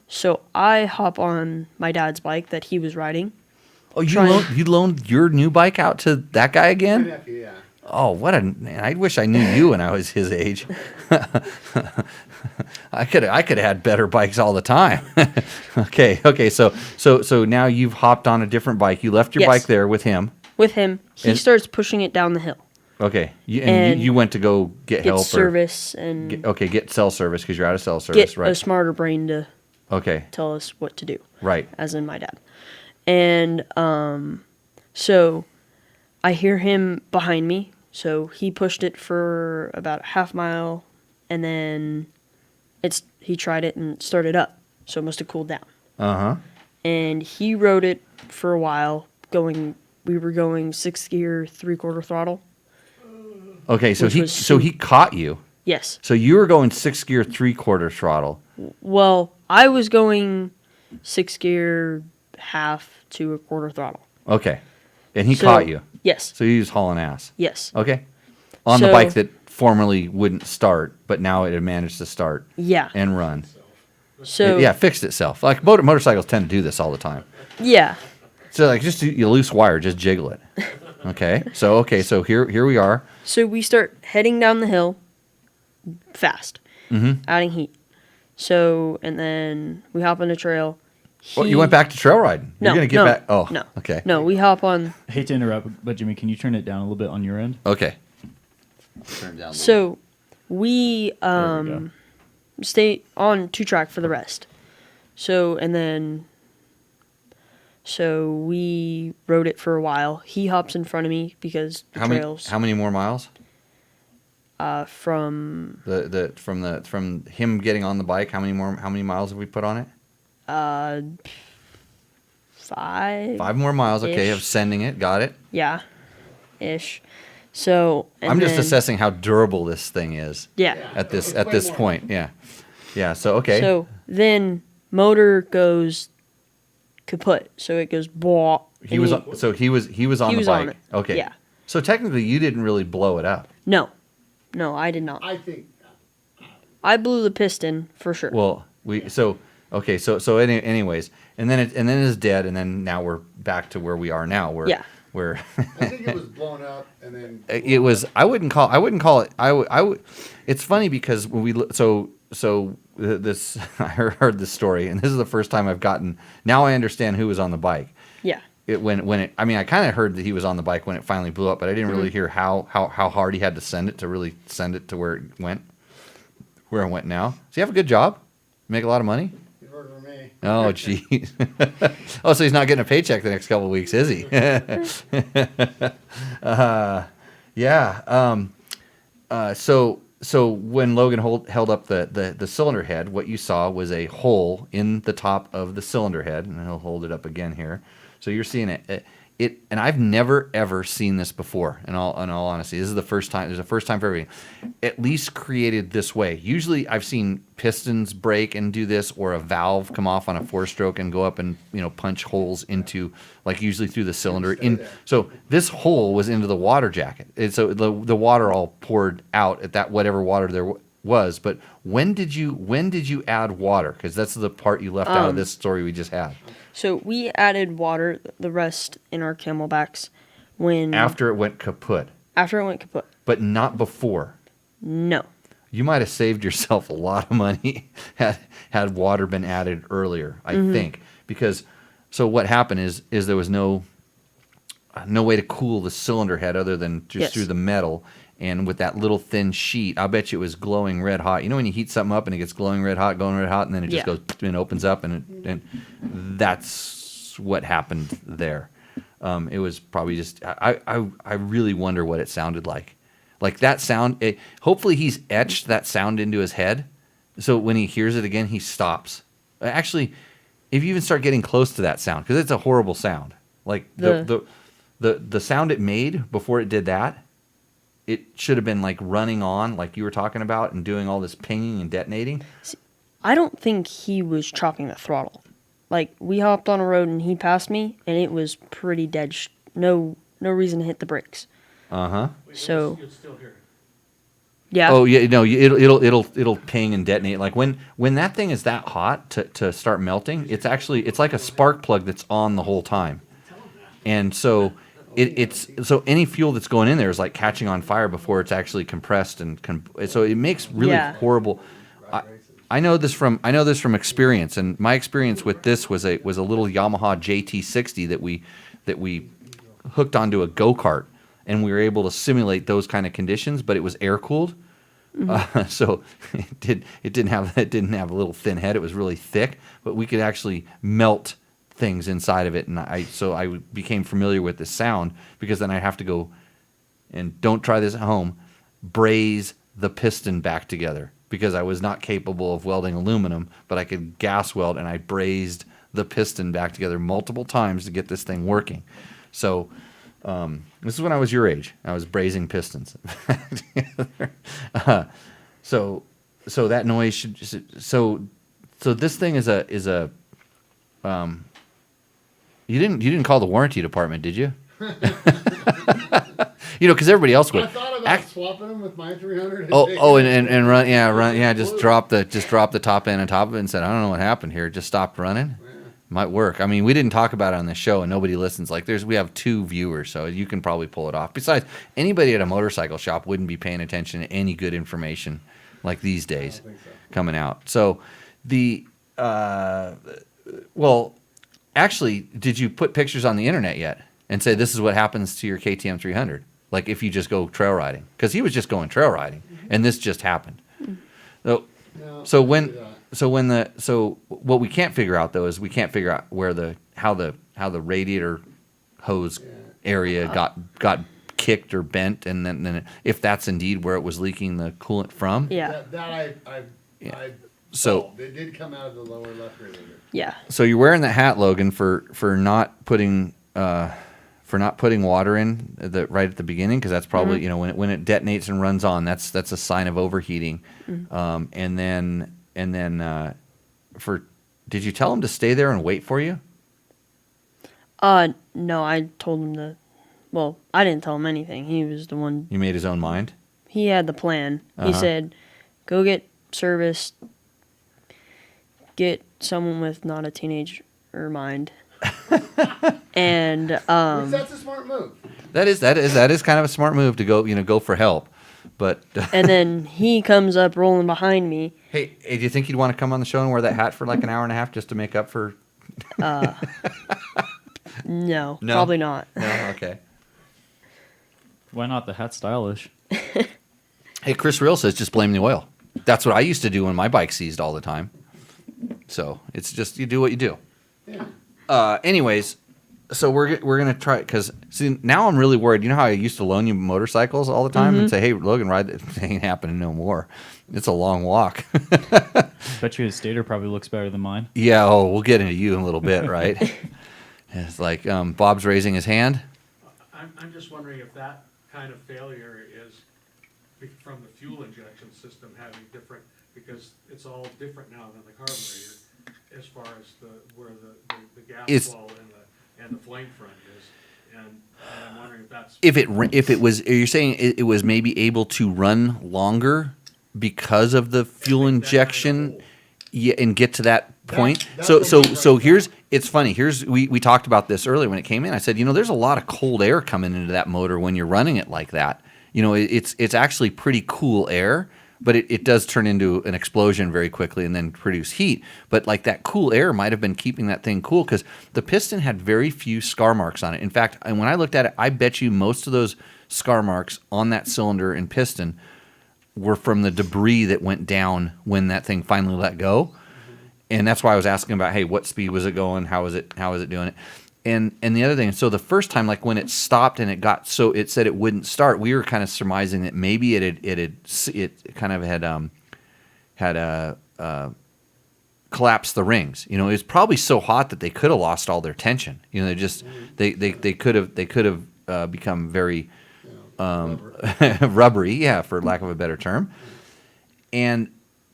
So I hop on my dad's bike that he was riding. Oh, Trying- you loaned your new bike out to that guy again? Nephew, yeah. Oh, man, I wish I knew you when I was his age. I could have had better bikes all the time. Okay. So now you've hopped on a different bike. You left your Yes. bike there with him. With him, he And- starts pushing it down the hill. Okay. And You went to go get Get help service and get cell service because you're out of cell service, get right? a smarter brain to Okay. tell us what to do. Right. As in my dad. And so I hear him behind me. So he pushed it for about a half mile, and then he tried it and started up. So it must have cooled down. Uh-huh. And he rode it for a while. We were going 6th gear, 3/4 throttle. Okay, so Which was he caught you. Yes. So you were going 6th gear 3/4 throttle. Well, I was going 6th gear, half to 1/4 throttle. Okay. And he So- caught you. Yes. So he was hauling ass. Yes. Okay. On the So- bike that formerly wouldn't start, but now it had managed to start Yeah. and run. So Yeah, it fixed itself. Like motorcycles tend to do this all the time. yeah. So like just you loose wire, just jiggle it. Okay. So here we are. So we start heading down the hill fast, adding heat. So, and then we hop on the trail. Well, you went back to trail riding. No, You're gonna get no, back. Oh, no. Okay. No, we hop on. I hate to interrupt, but Jimmy, can you turn it down a little bit on your end? Okay. Turn it down a little. So we There we go. stay on 2-track for the rest. So, and then we rode it for a while. He hops in front of me because the trails How many more miles? from From him getting on the bike, how many miles have we put on it? 5. 5 more miles, okay, Ish. of sending it, got it. Yeah, ish. So and I'm just then- assessing how durable this thing is Yeah. at this point. Yeah. Yeah, so okay. So then motor goes kaput. So it goes blah. he and was on he the was bike. on it. Okay. Yeah. So technically you didn't really blow it up. No, I did not. I think I blew the piston for sure. Well, anyways, and then it's dead, and then now we're back to where we are now. Yeah. Where I think it was blown up and then it was. I wouldn't call it. I would. It's funny because when we this I heard this story, and this is the first time I've gotten. Now I understand who was on the bike. Yeah. I mean, I kind of heard that he was on the bike when it finally blew up, but I didn't really hear how hard he had to send it to really send it to where it went now. Does he have a good job? Make a lot of money? it worked for me. Oh, geez. Oh, so he's not getting a paycheck the next couple of weeks, is he? Yeah. So when Logan held up the cylinder head, what you saw was a hole in the top of the cylinder head, and he'll hold it up again here. So you're seeing it, and I've never ever seen this before. In all honesty, this is the first time. There's a first time for everything. At least created this way. Usually, I've seen pistons break and do this, or a valve come off on a 4-stroke and go up and punch holes into, like usually through the cylinder. So this hole was into the water jacket, and so the water all poured out at that whatever water there was. But when did you add water? Because that's the part you left out of this story we just had. So we added water, the rest in our camelbacks when After it went kaput, after it went kaput. but not before. No. You might have saved yourself a lot of money had water been added earlier, I think. Because so what happened is there was no way to cool the cylinder head other than just Yes. through the metal. And with that little thin sheet, I bet you it was glowing red hot. You know when you heat something up and it gets glowing red hot, and then it just Yeah. goes and opens up, and that's what happened there. It was probably just I really wonder what it sounded like. Like that sound. Hopefully he's etched that sound into his head, so when he hears it again, he stops. Actually, if you even start getting close to that sound, because it's a horrible sound. Like the sound it made before it did that. It should have been like running on, like you were talking about, and doing all this pinging and detonating. I don't think he was chopping the throttle. Like we hopped on a road and he passed me and it was pretty dead. No reason to hit the brakes. So You'd still hear it. yeah. Oh yeah, no, it'll ping and detonate. Like when that thing is that hot to start melting, it's like a spark plug that's on the whole time, and so. It's so any fuel that's going in there is like catching on fire before it's actually compressed so it makes really horrible. I know this from experience, and my experience with this was a little Yamaha JT60 that we hooked onto a go-kart, and we were able to simulate those kind of conditions, but it was air cooled. So it didn't have a little thin head. It was really thick, but we could actually melt things inside of it. And I became familiar with this sound, because then I have to go, and don't try this at home, braze the piston back together, because I was not capable of welding aluminum, but I could gas weld, and I brazed the piston back together multiple times to get this thing working. So this is when I was your age. I was brazing pistons. So that noise should. So this thing is a. You didn't call the warranty department, did you? Because everybody else would. I thought about swapping them with my 300. And run. Just drop the top end on top of it and said, I don't know what happened here. It just stopped running. Yeah. Might work. I mean, we didn't talk about it on the show, and nobody listens. Like, we have 2 viewers, so you can probably pull it off. Besides, anybody at a motorcycle shop wouldn't be paying attention to any good information like these days coming out. So actually, did you put pictures on the internet yet and say this is what happens to your KTM 300? Like if you just go trail riding, because he was just going trail riding, and this just happened. So what we can't figure out though is we can't figure out where how the radiator hose area got kicked or bent, and then if that's indeed where it was leaking the coolant from. Yeah. I So it did come out of the lower left radiator. Yeah. So you're wearing the hat, Logan, for not putting water in right at the beginning, because that's probably when it detonates and runs on, that's a sign of overheating. And then did you tell him to stay there and wait for you? No, I told him to. Well, I didn't tell him anything. He was the one. You made his own mind? He had the plan. He said, "Go get serviced. Get someone with not a teenager mind." And that's a smart move. That is kind of a smart move to go for help. But and then he comes up rolling behind me. Hey, do you think you'd want to come on the show and wear that hat for like an hour and a half just to make up for? No, probably not. No, okay. Why not? The hat's stylish. Hey, Chris Real says just blame the oil. That's what I used to do when my bike seized all the time. So it's just you do what you do. Yeah. Anyways, so we're gonna try, because see, now I'm really worried. You know how I used to loan you motorcycles all the time and say, "Hey, Logan, ride." It ain't happening no more. It's a long walk. Bet you his stator probably looks better than mine. Yeah. Oh, we'll get into you in a little bit, right? It's like Bob's raising his hand. I'm just wondering if that kind of failure is from the fuel injection system having different, because it's all different now than the carburetor as far as where the gas flow and the flame front is, and I'm wondering if that's if it was. You're saying it was maybe able to run longer because of the fuel injection, and get to that point. So here's, it's funny. We talked about this earlier when it came in. I said, there's a lot of cold air coming into that motor when you're running it like that. It's actually pretty cool air, but it does turn into an explosion very quickly and then produce heat. But like that cool air might have been keeping that thing cool, because the piston had very few scar marks on it. In fact, when I looked at it, I bet you most of those scar marks on that cylinder and piston were from the debris that went down when that thing finally let go. And that's why I was asking about, hey, what speed was it going? How was it doing it? And the other thing, so the first time, like when it stopped and it said it wouldn't start, we were kind of surmising that maybe it kind of had collapsed the rings. It was probably so hot that they could have lost all their tension. They could have become very rubbery, for lack of a better term.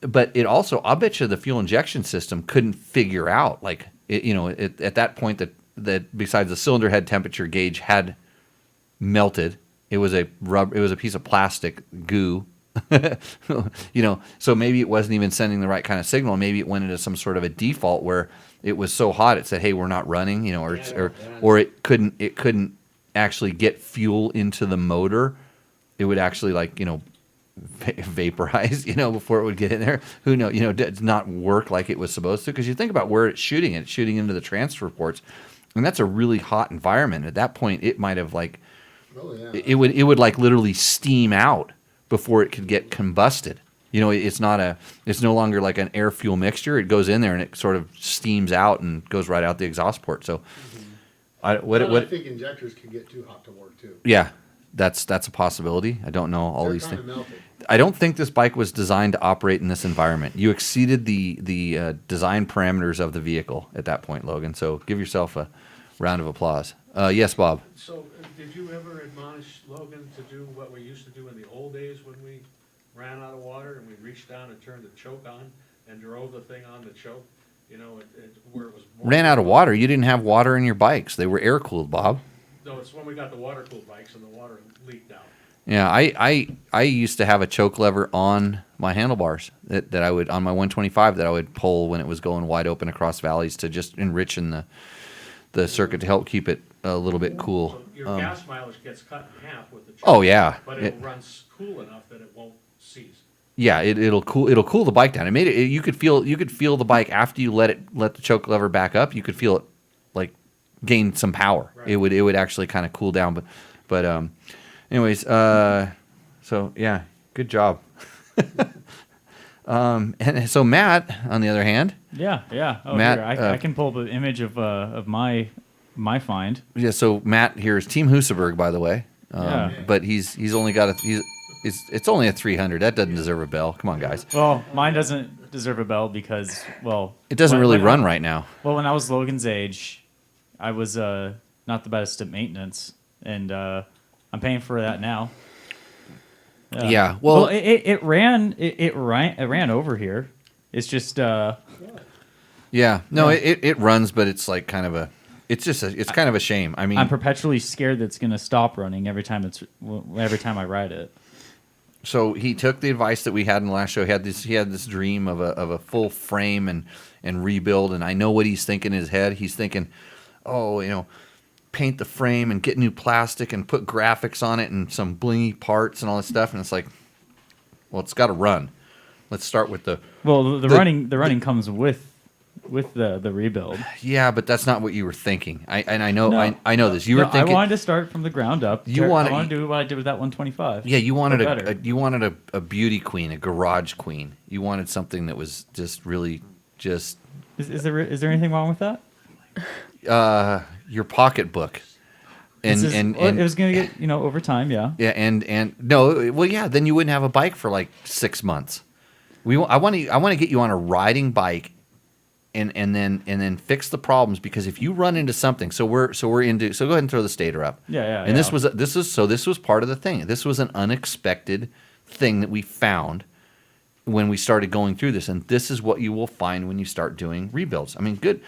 But it also, I'll bet you the fuel injection system couldn't figure out, like, at that point that besides the cylinder head temperature gauge had melted. It was a piece of plastic goo, so maybe it wasn't even sending the right kind of signal. Maybe it went into some sort of a default where it was so hot it said, hey, we're not running, or it couldn't actually get fuel into the motor. It would actually vaporize, before it would get in there. Who knows? Does not work like it was supposed to, because you think about where it's shooting it. It's shooting into the transfer ports, and that's a really hot environment. At that point, it might have Oh yeah. It would like literally steam out before it could get combusted. You know, it's no longer like an air fuel mixture. It goes in there and it sort of steams out and goes right out the exhaust port. So, I think injectors can get too hot to work too. Yeah, that's a possibility. I don't know all They're these kind things. of melted. I don't think this bike was designed to operate in this environment. You exceeded the design parameters of the vehicle at that point, Logan. So give yourself a round of applause. Yes, Bob. So, did you ever admonish Logan to do what we used to do in the old days when we ran out of water and we reached down and turned the choke on and drove the thing on the choke? You know, where it was more Ran out of water. You didn't have water in your bikes. They were air cooled, Bob. No, it's when we got the water cooled bikes and the water leaked out. Yeah, I used to have a choke lever on my handlebars that I would on my 125 that I would pull when it was going wide open across valleys to just enrich in the circuit to help keep it a little bit cool. So your gas mileage gets cut in half with the choke. Oh yeah, But it runs cool enough that it won't seize. yeah. It'll cool the bike down. It made it. You could feel the bike after you let the choke lever back up. You could feel it like gain some power. Right. It would actually kind of cool down. But anyways, so yeah, good job. And so Matt, on the other hand, Yeah. Oh, Matt, here, I can pull up an image of my find. yeah. So Matt here is Team Husaberg, by the way. Yeah. But he's only got it's only a 300. That doesn't deserve a bell. Come on, guys. Well, mine doesn't deserve a bell because, well, It doesn't when- really when run I- right now. Well, when I was Logan's age, I was not the best at maintenance, and I'm paying for that now. Yeah, well- it ran over here. It's just Yeah. No, it runs, but it's like kind of it's kind of a shame. I mean, I'm perpetually scared that it's going to stop running every time I ride it. so he took the advice that we had in the last show. He had this dream of a full frame and rebuild, and I know what he's thinking in his head. He's thinking, oh, paint the frame and get new plastic and put graphics on it and some blingy parts and all this stuff. And it's like, well, it's got to run. Let's start with the running comes with the rebuild. yeah, but that's not what you were thinking. I know No. I know this. You were thinking I wanted to start from the ground up. You I wanted- want to do what I did with that 125. yeah, you wanted Better. you wanted a beauty queen, a garage queen. You wanted something that was just really just Is there anything wrong with that? your pocketbook. And it was going to get over time, yeah. yeah, and no, well, yeah, then you wouldn't have a bike for like 6 months. I want to get you on a riding bike, and then fix the problems, because if you run into something, so go ahead and throw the stator up. Yeah. And this was part of the thing. This was an unexpected thing that we found when we started going through this, and this is what you will find when you start doing rebuilds. I mean, good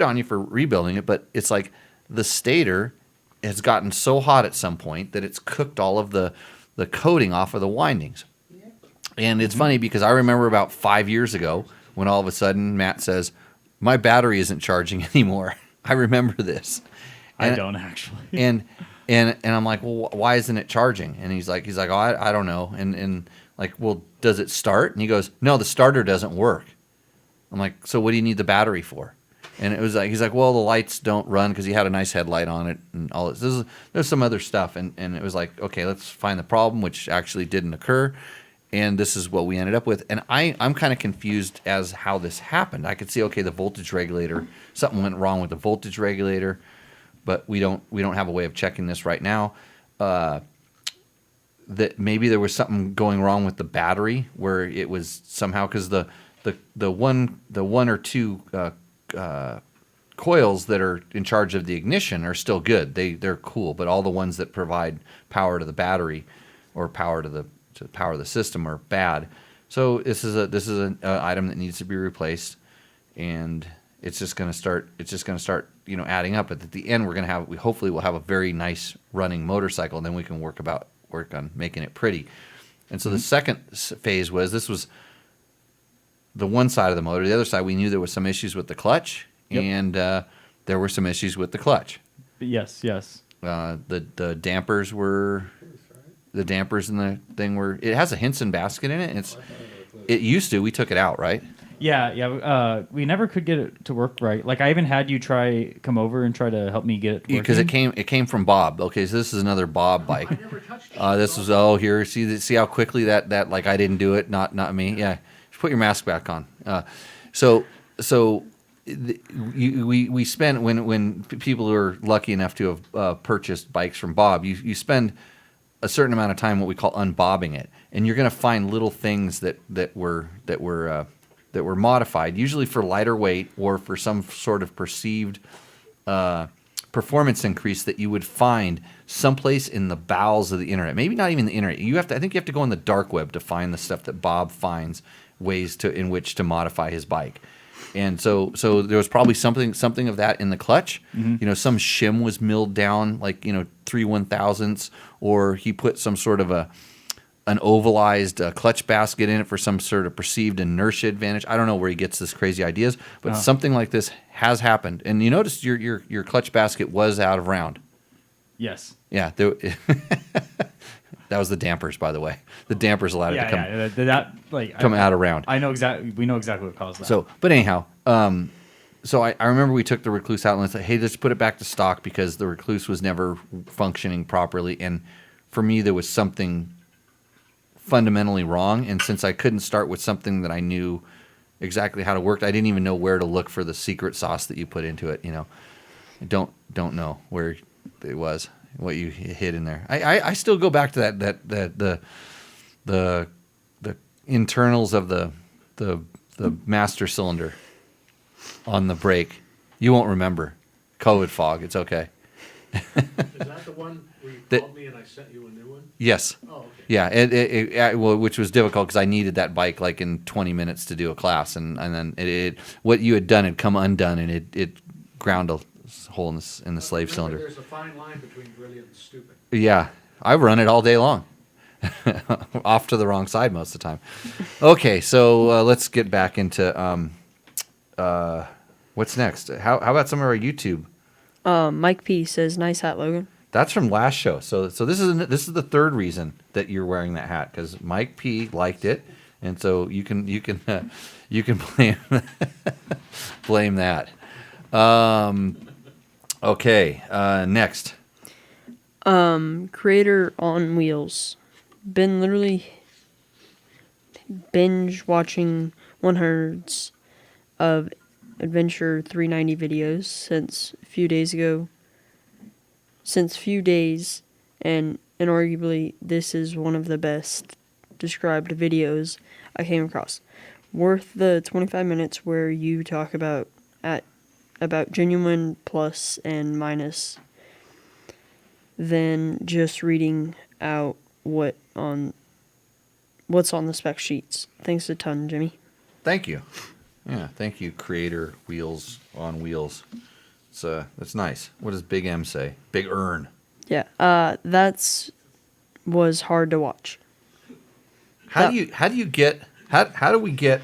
on you for rebuilding it, but it's like the stator has gotten so hot at some point that it's cooked all of the coating off of the windings. And it's funny because I remember about 5 years ago when all of a sudden Matt says, my battery isn't charging anymore. I remember this. I don't actually. And I'm like, well, why isn't it charging? And he's like, oh, I don't know. And like, well, does it start? And he goes, no, the starter doesn't work. I'm like, so what do you need the battery for? And it was like, he's like, well, the lights don't run, because he had a nice headlight on it and all this. There's some other stuff. And it was like, okay, let's find the problem, which actually didn't occur. And this is what we ended up with. And I'm kind of confused as how this happened. I could see, okay, the voltage regulator, something went wrong with the voltage regulator, but we don't have a way of checking this right now. That maybe there was something going wrong with the battery, where it was somehow, because the one or two coils that are in charge of the ignition are still good. They're cool, but all the ones that provide power to the battery or power to power the system are bad. So this is an item that needs to be replaced, and it's just going to start adding up. But at the end, hopefully we'll have a very nice running motorcycle, and then we can work on making it pretty. And so the second phase was the one side of the motor. The other side, we knew there was some issues with the clutch, and there were some issues with the clutch. Yes. The dampers were. The dampers in the thing it has a Hinson basket in it. It used to. We took it out, right? Yeah. We never could get it to work right. Like I even had you come over and try to help me get it working. Because it came from Bob. Okay, so this is another Bob bike. I never touched it. This was here. See how quickly that like I didn't do it. Not me. Yeah, put your mask back on. We spend when people are lucky enough to have purchased bikes from Bob, you spend a certain amount of time what we call unbobbing it, and you're going to find little things that were modified, usually for lighter weight or for some sort of perceived performance increase that you would find someplace in the bowels of the internet. Maybe not even the internet. I think you have to go on the dark web to find the stuff that Bob finds ways in which to modify his bike. And so there was probably something of that in the clutch. Mm-hmm. Some shim was milled down, like 3/1000ths, or he put some sort of an ovalized clutch basket in it for some sort of perceived inertia advantage. I don't know where he gets this crazy ideas, but something like this has happened. And you noticed your clutch basket was out of round. Yes. Yeah. That was the dampers, by the way. The dampers allowed it to come out of round. I know exactly. We know exactly what caused that. So, but anyhow, so I remember we took the Recluse out and said, "Hey, let's put it back to stock," because the Recluse was never functioning properly, and for me, there was something fundamentally wrong. And since I couldn't start with something that I knew exactly how to work, I didn't even know where to look for the secret sauce that you put into it. I don't know where it was. What you hid in there. I still go back to that the internals of the master cylinder on the brake. You won't remember. COVID fog. It's okay. Is that the one where you called me and I sent you a new one? Yes. Oh, okay. Yeah. Which was difficult because I needed that bike like in 20 minutes to do a class, and then what you had done had come undone, and it ground a hole in the slave cylinder. There's a fine line between brilliant and stupid. Yeah, I run it all day long. Off to the wrong side most of the time. Okay, so let's get back into what's next. How about some of our YouTube? Mike P says, "Nice hat, Logan." That's from last show. So this is the third reason that you're wearing that hat, because Mike P liked it, and so you can blame that. Okay, next. Creator on Wheels. Been literally binge watching 100s of Adventure 390 videos since a few days, and inarguably this is one of the best described videos I came across. Worth the 25 minutes where you talk about genuine plus and minus than just reading out what's on the spec sheets. Thanks a ton, Jimmy. Thank you. Yeah, thank you, Creator Wheels on Wheels. That's nice. What does Big M say? Big Earn. Yeah, was hard to watch. How do we get?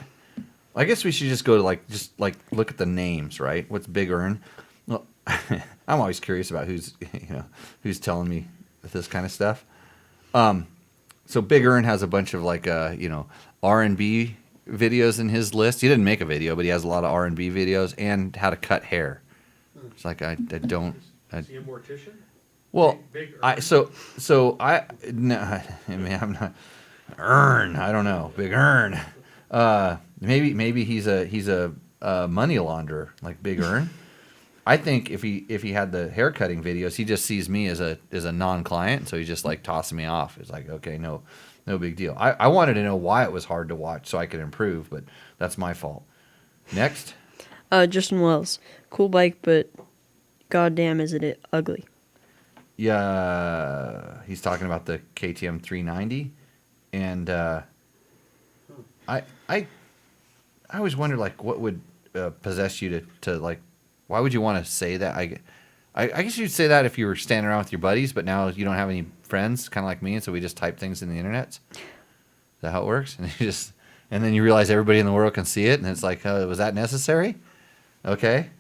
I guess we should just go to look at the names, right? What's Big Earn? Well, I'm always curious about who's telling me this kind of stuff. So Big Earn has a bunch of R&B videos in his list. He didn't make a video, but he has a lot of R&B videos and how to cut hair. It's like I don't. Is he a mortician? Well, Big I'm not. Earn. I don't know. Big Earn. Maybe he's a money launderer like Big Earn. I think if he had the haircutting videos, he just sees me as a non-client, so he's just like tossing me off. It's like, okay, no big deal. I wanted to know why it was hard to watch so I could improve, but that's my fault. Next. Justin Wells. Cool bike, but goddamn is it ugly. Yeah, he's talking about the KTM 390, and I always wondered what would possess you to why would you want to say that? I guess you'd say that if you were standing around with your buddies, but now you don't have any friends, kind of like me, and so we just type things in the internet. Is that how it works? And then you realize everybody in the world can see it, and it's like, was that necessary? Okay.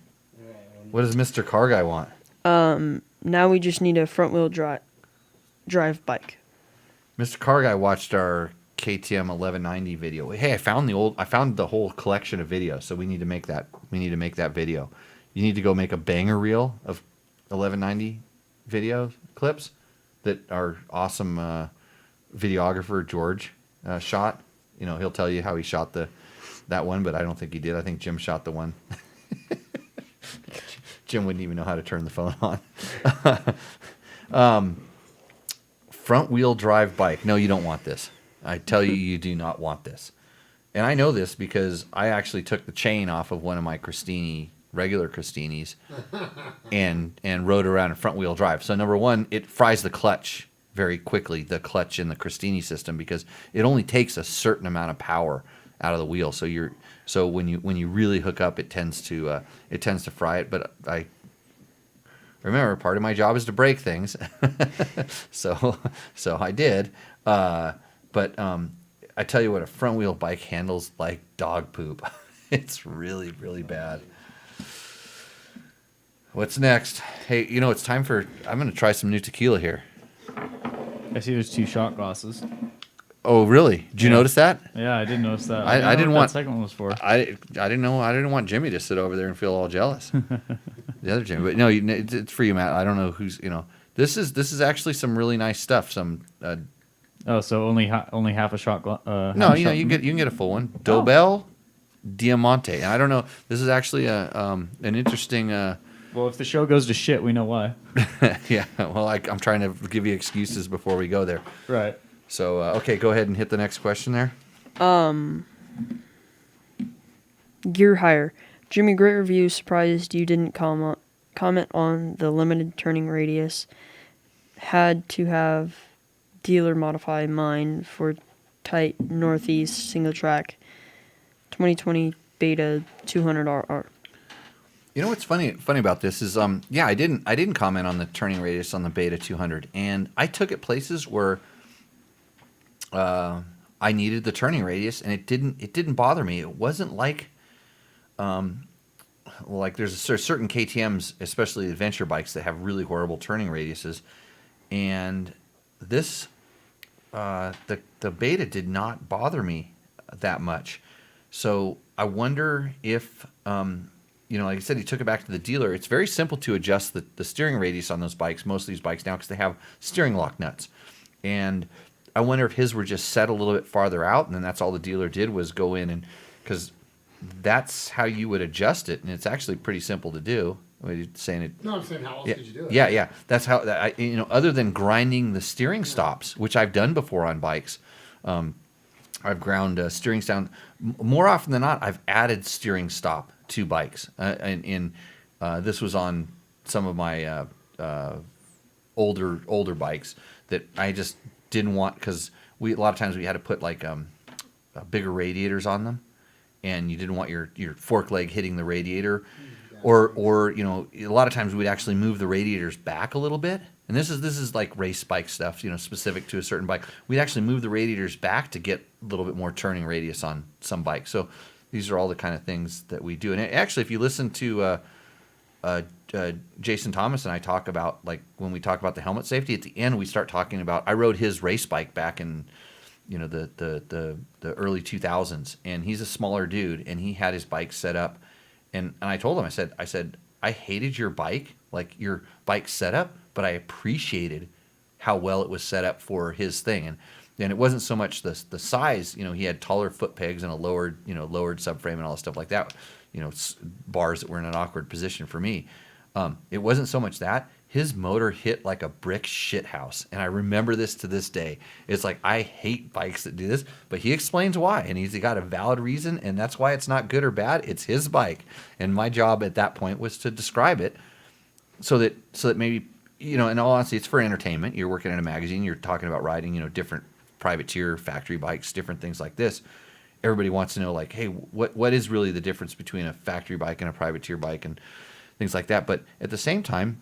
What does Mr. Car Guy want? Now we just need a front wheel drive bike. Mr. Car Guy watched our KTM 1190 video. Hey, I found the whole collection of videos. So we need to make that video. You need to go make a banger reel of 1190 video clips that our awesome videographer George shot. You know, he'll tell you how he shot that one, but I don't think he did. I think Jim shot the one. Jim wouldn't even know how to turn the phone on. Front wheel drive bike. No, you don't want this. I tell you, you do not want this. And I know this because I actually took the chain off of one of my regular Cristinis and rode around in front wheel drive. So number one, it fries the clutch very quickly, the clutch in the Cristini system, because it only takes a certain amount of power out of the wheel. So when you really hook up, it tends to fry it. But I remember, part of my job is to break things, so I did. But I tell you what, a front wheel bike handles like dog poop. It's really, really bad. What's next? Hey, it's time for. I'm going to try some new tequila here. I see there's 2 shot glasses. Oh, really? Did you notice that? Yeah, I did notice that. I didn't want that second one was for. I didn't know. I didn't want Jimmy to sit over there and feel all jealous. The other Jimmy, but no, it's for you, Matt. I don't know who's. This is actually some really nice stuff. Some. So only half a shot. No, you can get a full one. Dobel Diamante, and I don't know. This is actually an interesting. Well, if the show goes to shit, we know why. Yeah. Well, I'm trying to give you excuses before we go there. Right. So okay, go ahead and hit the next question there. Gear hire. Jimmy, great review. Surprised you didn't comment on the limited turning radius. Had to have dealer modify mine for tight northeast single track 2020 beta 200RR. You know what's funny about this is I didn't comment on the turning radius on the Beta 200, and I took it places where I needed the turning radius, and it didn't bother me. It wasn't like there's certain KTMs, especially adventure bikes, that have really horrible turning radiuses, and this the Beta did not bother me that much. So I wonder if like I said, he took it back to the dealer. It's very simple to adjust the steering radius on those bikes, most of these bikes now, because they have steering lock nuts. And I wonder if his were just set a little bit farther out, and then that's all the dealer did was go in, and because that's how you would adjust it, and it's actually pretty simple to do. What are you saying? No, I'm saying how else Yeah, did you do it? yeah. That's how other than grinding the steering stops, which I've done before on bikes. I've ground steerings down. More often than not, I've added steering stop to bikes. This was on some of my older bikes that I just didn't want, because a lot of times we had to put like bigger radiators on them, and you didn't want your fork leg hitting the radiator, or a lot of times we'd actually move the radiators back a little bit. And this is like race bike stuff, specific to a certain bike. We'd actually move the radiators back to get a little bit more turning radius on some bikes. So these are all the kind of things that we do. And actually, if you listen to Jason Thomas and I talk about, like when we talk about the helmet safety, at the end we start talking about. I rode his race bike back in the early 2000s, and he's a smaller dude, and he had his bike set up, and I told him, I said I hated your bike, like your bike setup, but I appreciated how well it was set up for his thing. And it wasn't so much the size, he had taller foot pegs and a lowered subframe and all that stuff like that, bars that were in an awkward position for me. It wasn't so much that. His motor hit like a brick shit house. And I remember this to this day. It's like, I hate bikes that do this, but he explains why. And he's got a valid reason, and that's why it's not good or bad. It's his bike. And my job at that point was to describe it so that maybe, in all honesty, it's for entertainment. You're working in a magazine, you're talking about riding, different privateer factory bikes, different things like this. Everybody wants to know, like, hey, what is really the difference between a factory bike and a privateer bike and things like that. But at the same time,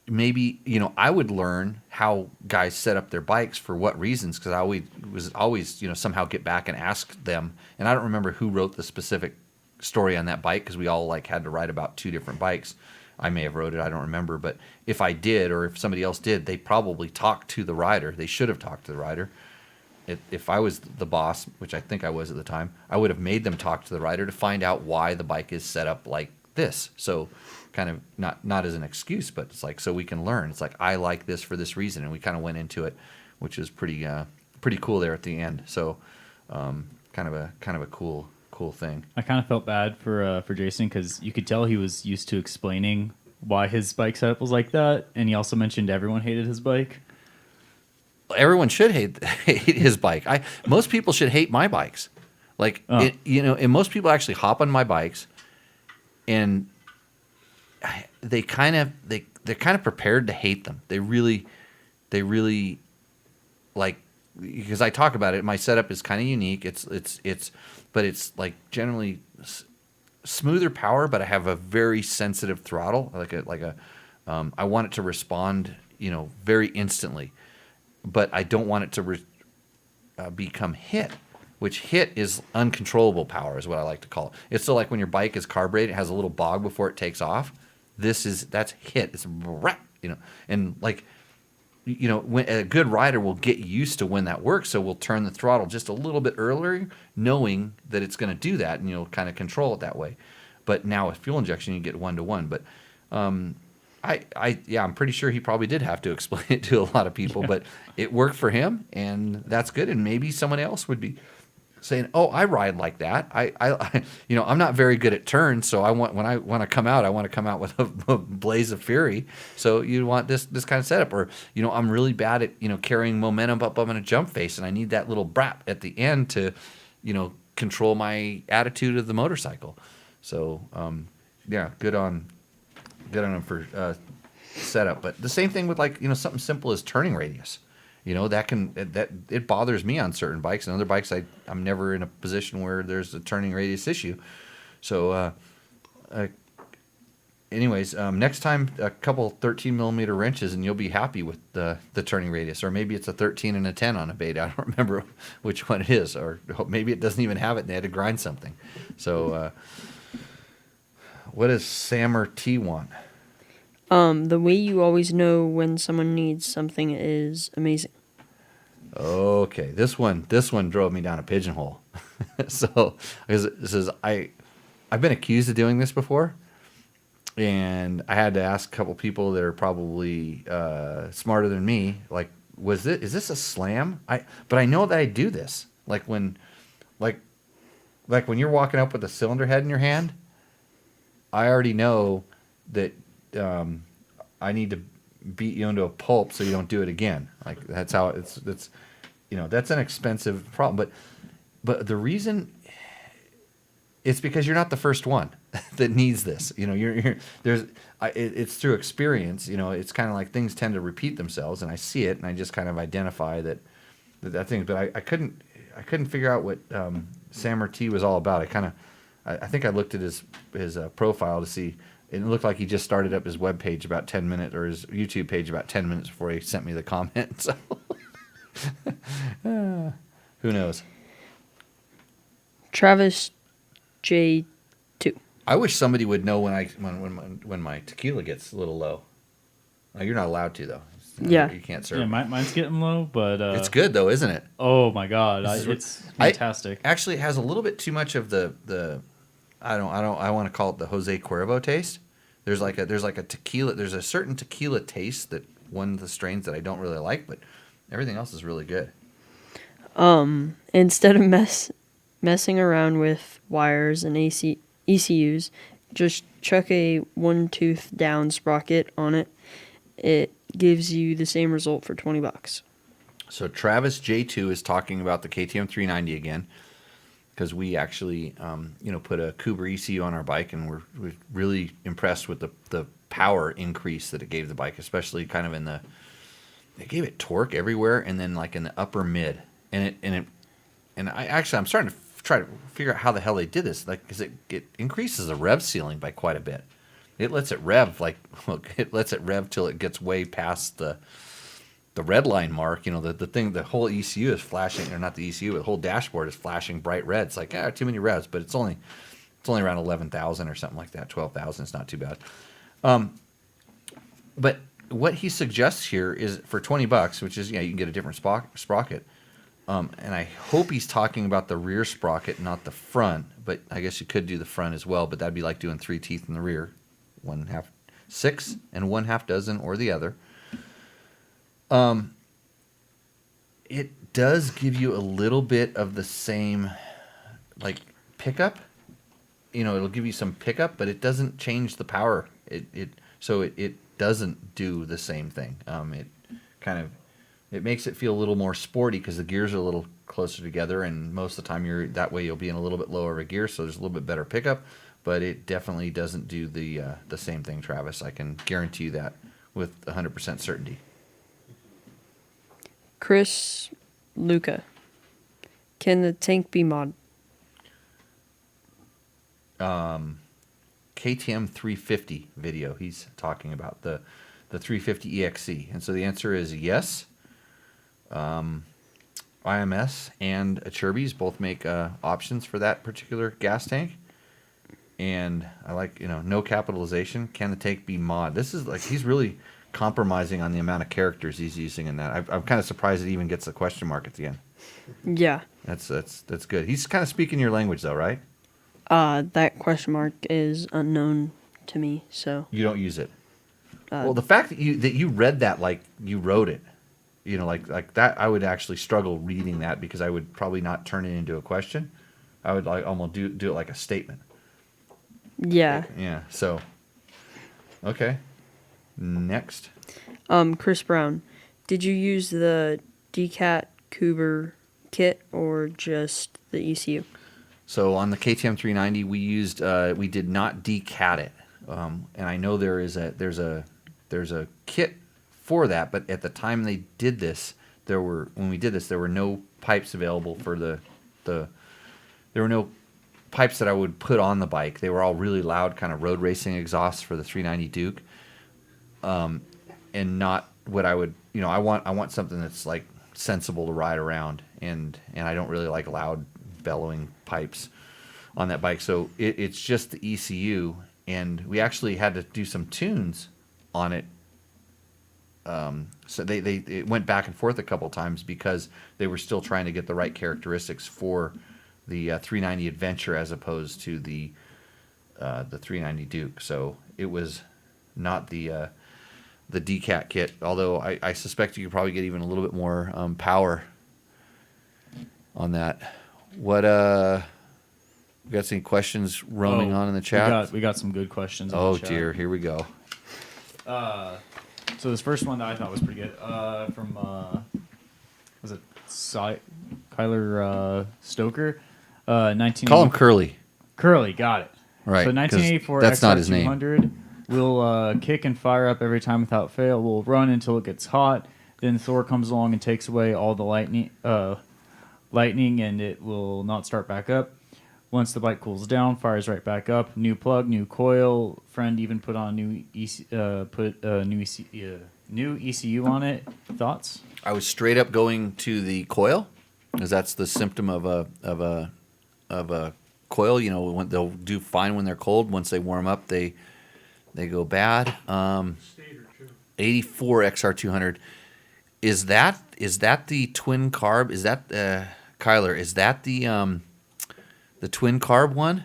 maybe, I would learn how guys set up their bikes for what reasons, because I was always, somehow get back and ask them. And I don't remember who wrote the specific story on that bike, because we all had to write about 2 different bikes. I may have wrote it, I don't remember. But if I did, or if somebody else did, they probably talked to the rider. They should have talked to the rider. if I was the boss, which I think I was at the time, I would have made them talk to the rider to find out why the bike is set up like this. So kind of not as an excuse, but it's like, so we can learn. It's like, I like this for this reason. And we kind of went into it, which is pretty cool there at the end. So kind of a cool thing. I kind of felt bad for Jason because you could tell he was used to explaining why his bike setup was like that, and he also mentioned everyone hated his bike. Everyone should hate his bike. Most people should hate my bikes. Like and most people actually hop on my bikes, and they're kind of prepared to hate them. They really like, because I talk about it. My setup is kind of unique. But it's like generally smoother power, but I have a very sensitive throttle. I want it to respond, very instantly, but I don't want it to become hit, which hit is uncontrollable power is what I like to call it. It's so like when your bike is carbureted, it has a little bog before it takes off. That's hit. It's and like, when a good rider will get used to when that works, so we'll turn the throttle just a little bit earlier, knowing that it's going to do that, and you'll kind of control it that way. But now with fuel injection, you get 1-to-1. But I'm pretty sure he probably did have to explain it to a lot of people, but it worked for him, and that's good. And maybe someone else would be saying, "Oh, I ride like that. I'm not very good at turns, so when I want to come out with a blaze of fury. So you want this kind of setup, or I'm really bad at carrying momentum up in a jump face, and I need that little brap at the end to control my attitude of the motorcycle." So good on him for setup. But the same thing with something simple as turning radius. That it bothers me on certain bikes, and other bikes I'm never in a position where there's a turning radius issue. So, next time a couple 13 millimeter wrenches, and you'll be happy with the turning radius. Or maybe it's a 13 and a 10 on a bait. I don't remember which one it is, or maybe it doesn't even have it, and they had to grind something. So, what does Sam or T want? The way you always know when someone needs something is amazing. Okay, this one drove me down a pigeonhole. So, because this is I've been accused of doing this before, and I had to ask a couple people that are probably smarter than me. Like, is this a slam? But I know that I do this. Like when you're walking up with a cylinder head in your hand, I already know that. I need to beat you into a pulp so you don't do it again. Like that's how that's an expensive problem. But the reason it's because you're not the first one that needs this. It's through experience. It's kind of like things tend to repeat themselves, and I see it, and I just kind of identify that thing. But I couldn't figure out what Sam or T was all about. I think I looked at his profile to see. It looked like he just started up his web page about 10 minutes, or his YouTube page about 10 minutes before he sent me the comment. So, who knows? Travis J2. I wish somebody would know when my tequila gets a little low. You're not allowed to though. Yeah, you can't serve. Yeah, mine's getting low, but it's good though, isn't it? Oh my god, it's fantastic. Actually, it has a little bit too much of the. I want to call it the Jose Cuervo taste. There's like a tequila. There's a certain tequila taste that one of the strains that I don't really like, but everything else is really good. Instead of messing around with wires and ECUs, just chuck a 1-tooth down sprocket on it. It gives you the same result for $20. So Travis J2 is talking about the KTM 390 again. Because we actually, put a Cooper ECU on our bike, and we're really impressed with the power increase that it gave the bike, especially kind of it gave it torque everywhere, and then like in the upper mid, I'm starting to try to figure out how the hell they did this, like because it increases the rev ceiling by quite a bit. It lets it rev till it gets way past the red line mark. The whole ECU is flashing, or not the ECU, but the whole dashboard is flashing bright red. It's like, too many revs, but it's only around 11,000 or something like that, 12,000. It's not too bad. But what he suggests here is for $20, which is, you can get a different sprocket. And I hope he's talking about the rear sprocket, not the front. But I guess you could do the front as well. But that'd be like doing 3 teeth in the rear, 6 and 1/2 dozen, or the other. It does give you a little bit of the same, like, pickup. It'll give you some pickup, but it doesn't change the power. So it doesn't do the same thing. It makes it feel a little more sporty because the gears are a little closer together, and most of the time you'll be in a little bit lower of a gear, so there's a little bit better pickup. But it definitely doesn't do the same thing, Travis. I can guarantee you that with 100% certainty. Chris Luca. Can the tank be mod? KTM 350 video. He's talking about the 350 EXC. And so the answer is yes. IMS and Acerbis both make options for that particular gas tank. And I like, no capitalization. Can the tank be mod? This is like, he's really compromising on the amount of characters he's using in that. I'm kind of surprised it even gets the question mark at the end. Yeah. That's good. He's kind of speaking your language though, right? That question mark is unknown to me, so. You don't use it. Well, the fact that you read that like you wrote it, like that, I would actually struggle reading that because I would probably not turn it into a question. I would like almost do it like a statement. Yeah. Yeah. So. Okay. Next. Chris Brown, did you use the Decat Cougar kit or just the ECU? So on the KTM 390, we did not decat it, and I know there's a kit for that. But at the time they did this, there were no pipes available for there were no pipes that I would put on the bike. They were all really loud, kind of road racing exhausts for the 390 Duke, and not what I would I want something that's like sensible to ride around, and I don't really like loud bellowing pipes on that bike. So it's just the ECU, and we actually had to do some tunes on it. So it went back and forth a couple times because they were still trying to get the right characteristics for the 390 Adventure as opposed to the 390 Duke. So it was not the Decat kit, although I suspect you could probably get even a little bit more power on that. What we got any questions roaming on in the chat? We got some good questions. Oh dear, here we go. So this first one that I thought was pretty good, from was it Kyler Stoker? 19. Call him Curly. Curly, got it. Right. So 1984 that's not his name. XR200 will kick and fire up every time without fail. Will run until it gets hot. Then Thor comes along and takes away all the lightning, and it will not start back up. Once the bike cools down, fires right back up. New plug, new coil. Friend even put on new ECU on it. Thoughts? I was straight up going to the coil, because that's the symptom of a coil. When they'll do fine when they're cold. Once they warm up, they go bad. 84 XR200. Is that the twin carb? Is that Kyler? Is that the twin carb one?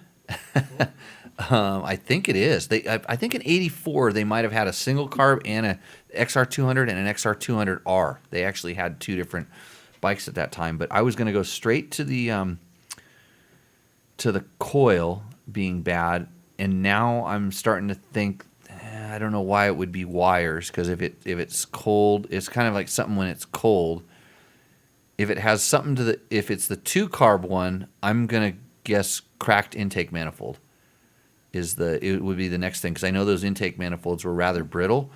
I think it is. I think in 84 they might have had a single carb and a XR200 and an XR200R. They actually had two different bikes at that time. But I was going to go straight to the coil being bad, and now I'm starting to think I don't know why it would be wires, because if it's cold, it's kind of like something when it's cold. If it has something if it's the 2 carb one, I'm gonna guess cracked intake manifold it would be the next thing, because I know those intake manifolds were rather brittle,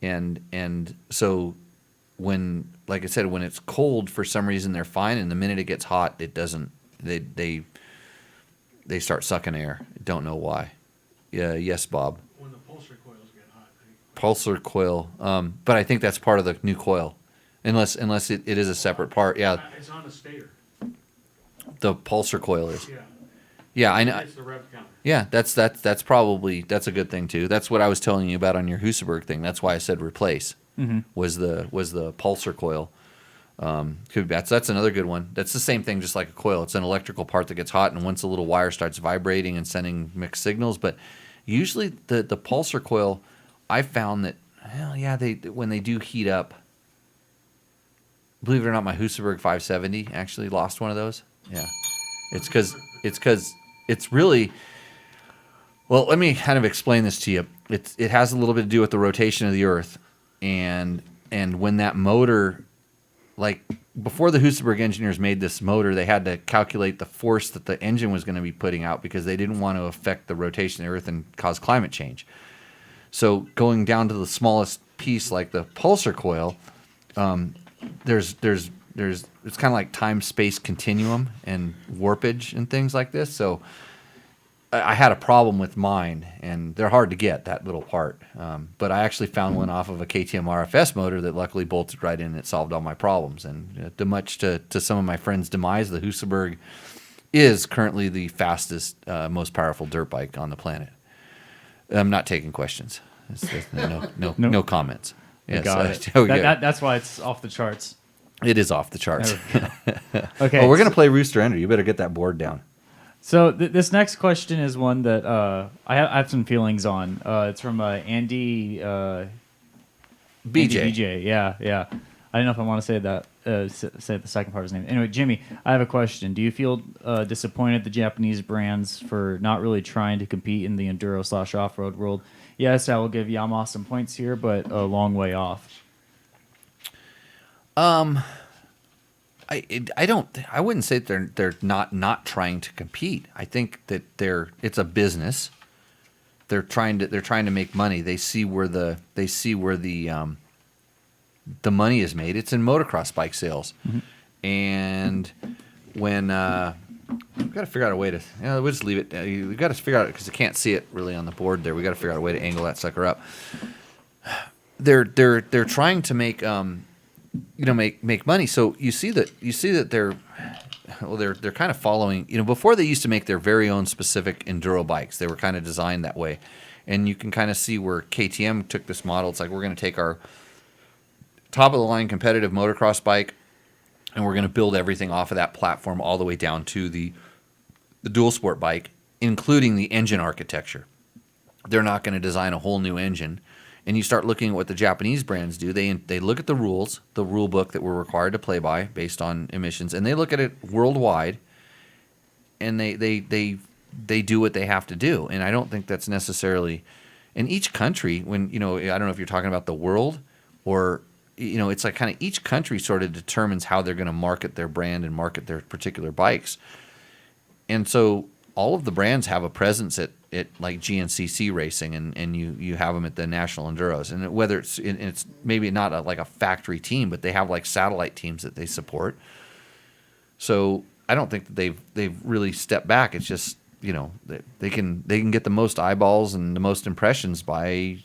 and so when, like I said, when it's cold for some reason they're fine, and the minute it gets hot it doesn't. They start sucking air. Don't know why. Yeah, yes, Bob. When the pulsar coils get hot. Pulsar coil, but I think that's part of the new coil, unless it is a separate part. Yeah, It's on a stator. the pulsar coil is. Yeah. Yeah, I know. It's the rev counter. Yeah, that's probably a good thing too. That's what I was telling you about on your Husaberg thing. That's why I said replace. Mm-hmm. Was the pulsar coil. Could be bad. So that's another good one. That's the same thing, just like a coil. It's an electrical part that gets hot, and once a little wire starts vibrating and sending mixed signals. But usually the pulsar coil, I found that, well, yeah, when they do heat up. Believe it or not, my Husaberg 570 actually lost one of those. Yeah, it's because it's really. Well, let me kind of explain this to you. It has a little bit to do with the rotation of the Earth, and when that motor, like before the Husaberg engineers made this motor, they had to calculate the force that the engine was going to be putting out because they didn't want to affect the rotation of the Earth and cause climate change. So going down to the smallest piece, like the pulsar coil, there's it's kind of like time-space continuum and warpage and things like this. So I had a problem with mine, and they're hard to get, that little part. But I actually found one off of a KTM RFS motor that luckily bolted right in and it solved all my problems. And much to some of my friends' demise, the Husaberg is currently the fastest, most powerful dirt bike on the planet. I'm not taking questions. No comments. Yes, Got it. That's why it's off the charts. It is off the charts. Okay. Well, we're going to play Rooster Ender. You better get that board down. So this next question is one that I have some feelings on. It's from Andy BJ. Andy BJ. Yeah. I don't know if I want to say that. Say the second part of his name. Anyway, Jimmy, I have a question. Do you feel disappointed the Japanese brands for not really trying to compete in the enduro/off-road world? Yes, I will give Yamaha some points here, but a long way off. I wouldn't say they're not trying to compete. I think that it's a business. They're trying to make money. They see where the money is made. It's in motocross bike sales. Mm-hmm. And when we've got to figure out a way to, we'll just leave it. We've got to figure out, because I can't see it really on the board there. We got to figure out a way to angle that sucker up. They're trying to make make money. So you see that they're kind of following. Before they used to make their very own specific enduro bikes. They were kind of designed that way, and you can kind of see where KTM took this model. It's like, we're going to take our top of the line competitive motocross bike, and we're going to build everything off of that platform all the way down to the dual sport bike, including the engine architecture. They're not going to design a whole new engine. And you start looking at what the Japanese brands do. They look at the rules, the rule book that we're required to play by based on emissions, and they look at it worldwide, and they do what they have to do. And I don't think that's necessarily in each country. When I don't know if you're talking about the world or it's like kind of each country sort of determines how they're going to market their brand and market their particular bikes. And so all of the brands have a presence at like GNCC racing, and you have them at the National Enduros. And whether it's maybe not like a factory team, but they have like satellite teams that they support. So I don't think that they've really stepped back. It's just they can get the most eyeballs and the most impressions by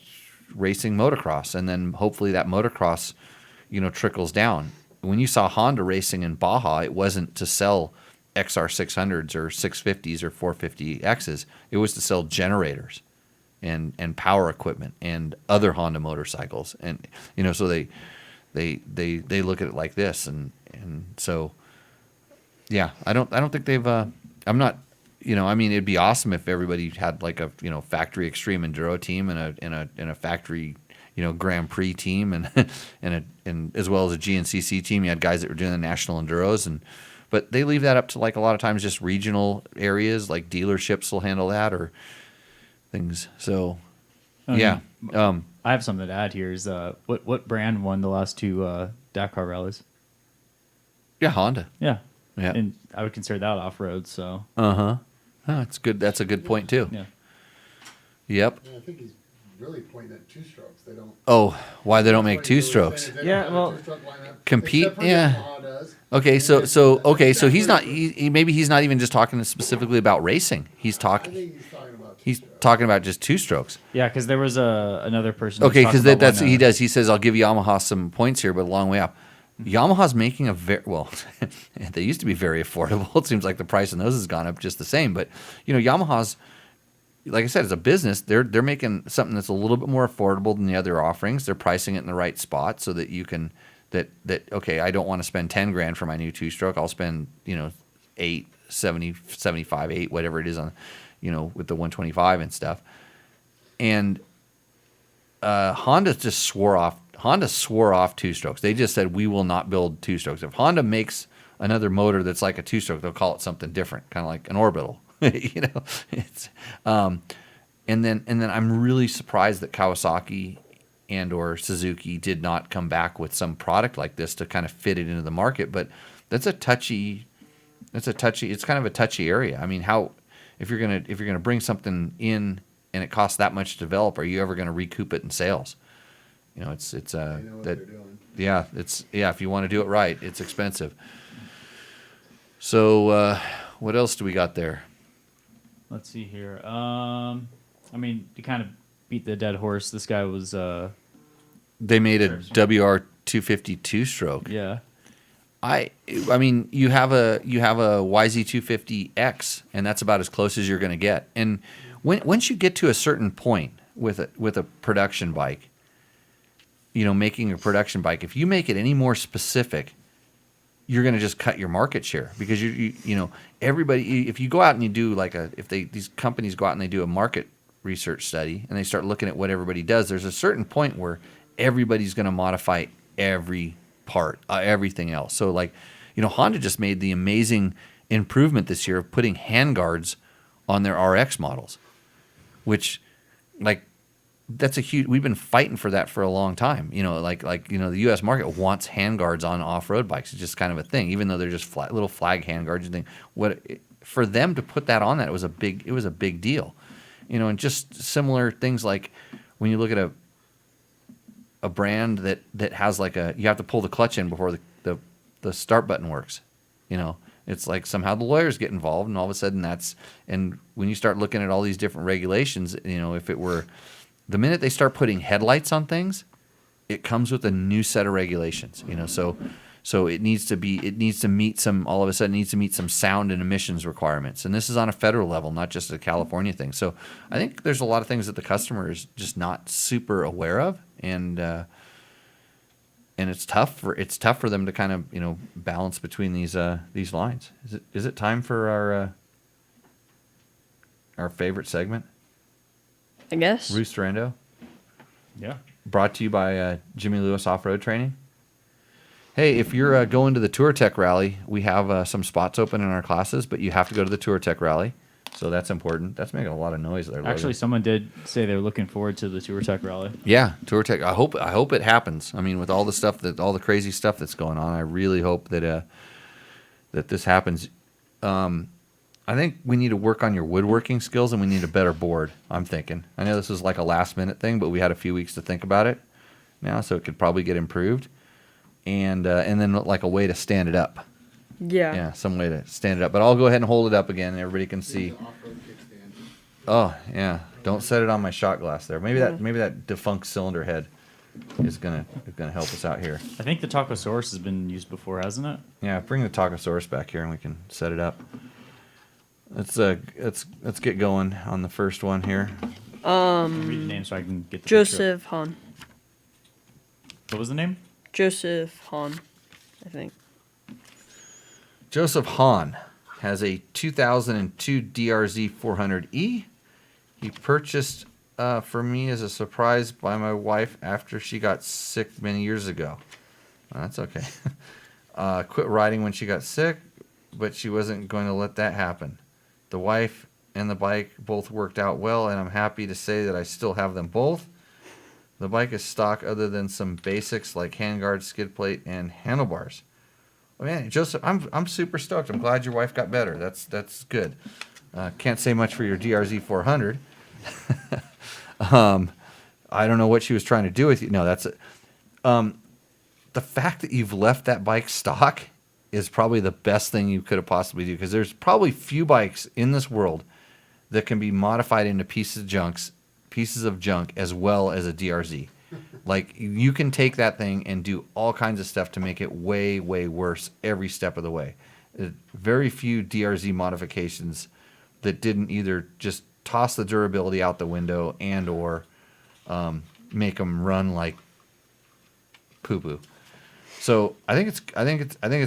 racing motocross, and then hopefully that motocross trickles down. When you saw Honda racing in Baja, it wasn't to sell XR 600s or 650s or 450Xs. It was to sell generators and power equipment and other Honda motorcycles. And so they look at it like this, and so yeah, I don't think they've I'm not it'd be awesome if everybody had like a factory extreme enduro team and a factory Grand Prix team and as well as a GNCC team. You had guys that were doing the national enduros, but they leave that up to like a lot of times just regional areas, like dealerships will handle that or things. So yeah. I have something to add here. Is what brand won the last two Dakar rallies? Yeah, Honda. Yeah. Yeah. And I would consider that off road. So. Oh, that's good. That's a good point too. Yeah. Yep. Yeah, I think he's really pointing at two strokes. They don't. Oh, why they don't make two strokes? Yeah, well, compete. Yeah. Okay, so he's not. Maybe he's not even just talking specifically about racing. He's talking about just two strokes. Yeah, because there was another person. Okay, because that's he does. He says, "I'll give Yamaha some points here, but a long way up." Yamaha's making a they used to be very affordable. It seems like the price on those has gone up just the same. But Yamaha's, like I said, as a business, they're making something that's a little bit more affordable than the other offerings. They're pricing it in the right spot so that that okay, I don't want to spend 10 grand for my new 2-stroke. I'll spend 8, 70, 75, 8, whatever it is on with the 125 and stuff. And Honda swore off 2-strokes. They just said, we will not build 2-strokes. If Honda makes another motor that's like a 2-stroke, they'll call it something different, kind of like an orbital. It's and then I'm really surprised that Kawasaki and or Suzuki did not come back with some product like this to kind of fit it into the market. But it's kind of a touchy area. I mean, if you're gonna bring something in and it costs that much to develop, are you ever going to recoup it in sales? It's They know what they're doing. if you want to do it right, it's expensive. So what else do we got there? Let's see here. I mean, to kind of beat the dead horse, this guy was. They made a WR250 2-stroke. Yeah. I mean, you have a YZ250X, and that's about as close as you're going to get. And once you get to a certain point with a production bike, making a production bike, if you make it any more specific, you're going to just cut your market share, because everybody, if you go out and you do these companies go out and they do a market research study and they start looking at what everybody does, there's a certain point where everybody's going to modify every part, everything else. So Honda just made the amazing improvement this year of putting handguards on their RX models, which that's a huge. We've been fighting for that for a long time. The U.S. market wants handguards on off-road bikes. It's just kind of a thing, even though they're just little flag handguards and things. For them to put that on, it was a big deal. And just similar things like when you look at a brand that has you have to pull the clutch in before the start button works. It's like somehow the lawyers get involved, and all of a sudden and when you start looking at all these different regulations, if it were the minute they start putting headlights on things, it comes with a new set of regulations. So it needs to meet some sound and emissions requirements. And this is on a federal level, not just a California thing. So I think there's a lot of things that the customer is just not super aware of, and it's tough for them to kind of balance between these lines. Is it time for our favorite segment? I guess. Rooster Endo, Yeah. brought to you by Jimmy Lewis Off-Road Training. Hey, if you're going to the Tour Tech Rally, we have some spots open in our classes, but you have to go to the Tour Tech Rally, so that's important. That's making a lot of noise there. Actually, Logan. someone did say they were looking forward to the Tour Tech Rally. Yeah, Tour Tech. I hope it happens. I mean, with all the crazy stuff that's going on, I really hope that this happens. I think we need to work on your woodworking skills, and we need a better board, I'm thinking. I know this is like a last-minute thing, but we had a few weeks to think about it now, so it could probably get improved. And then like a way to stand it up. Yeah. Yeah, some way to stand it up. But I'll go ahead and hold it up again, and everybody can see. Off-road kickstand. Oh, yeah. Don't set it on my shot glass there. Maybe that defunct cylinder head is gonna help us out here. I think the Tacosaurus has been used before, hasn't it? Yeah, bring the Tacosaurus back here, and we can set it up. Let's get going on the first one here. Read the name so I can get the picture up. Joseph Hahn. What was the name? Joseph Hahn, I think. Joseph Hahn has a 2002 DRZ 400E. He purchased for me as a surprise by my wife after she got sick many years ago. Well, that's okay. Quit riding when she got sick, but she wasn't going to let that happen. The wife and the bike both worked out well, and I'm happy to say that I still have them both. The bike is stock other than some basics like handguard, skid plate, and handlebars. Oh, man, Joseph, I'm super stoked. I'm glad your wife got better. That's good. Can't say much for your DRZ 400. I don't know what she was trying to do with you. No, that's it. The fact that you've left that bike stock is probably the best thing you could have possibly do, because there's probably few bikes in this world that can be modified into pieces of junk as well as a DRZ. Like, you can take that thing and do all kinds of stuff to make it way, way worse every step of the way. Very few DRZ modifications that didn't either just toss the durability out the window and or make them run like poo-poo. So I think it's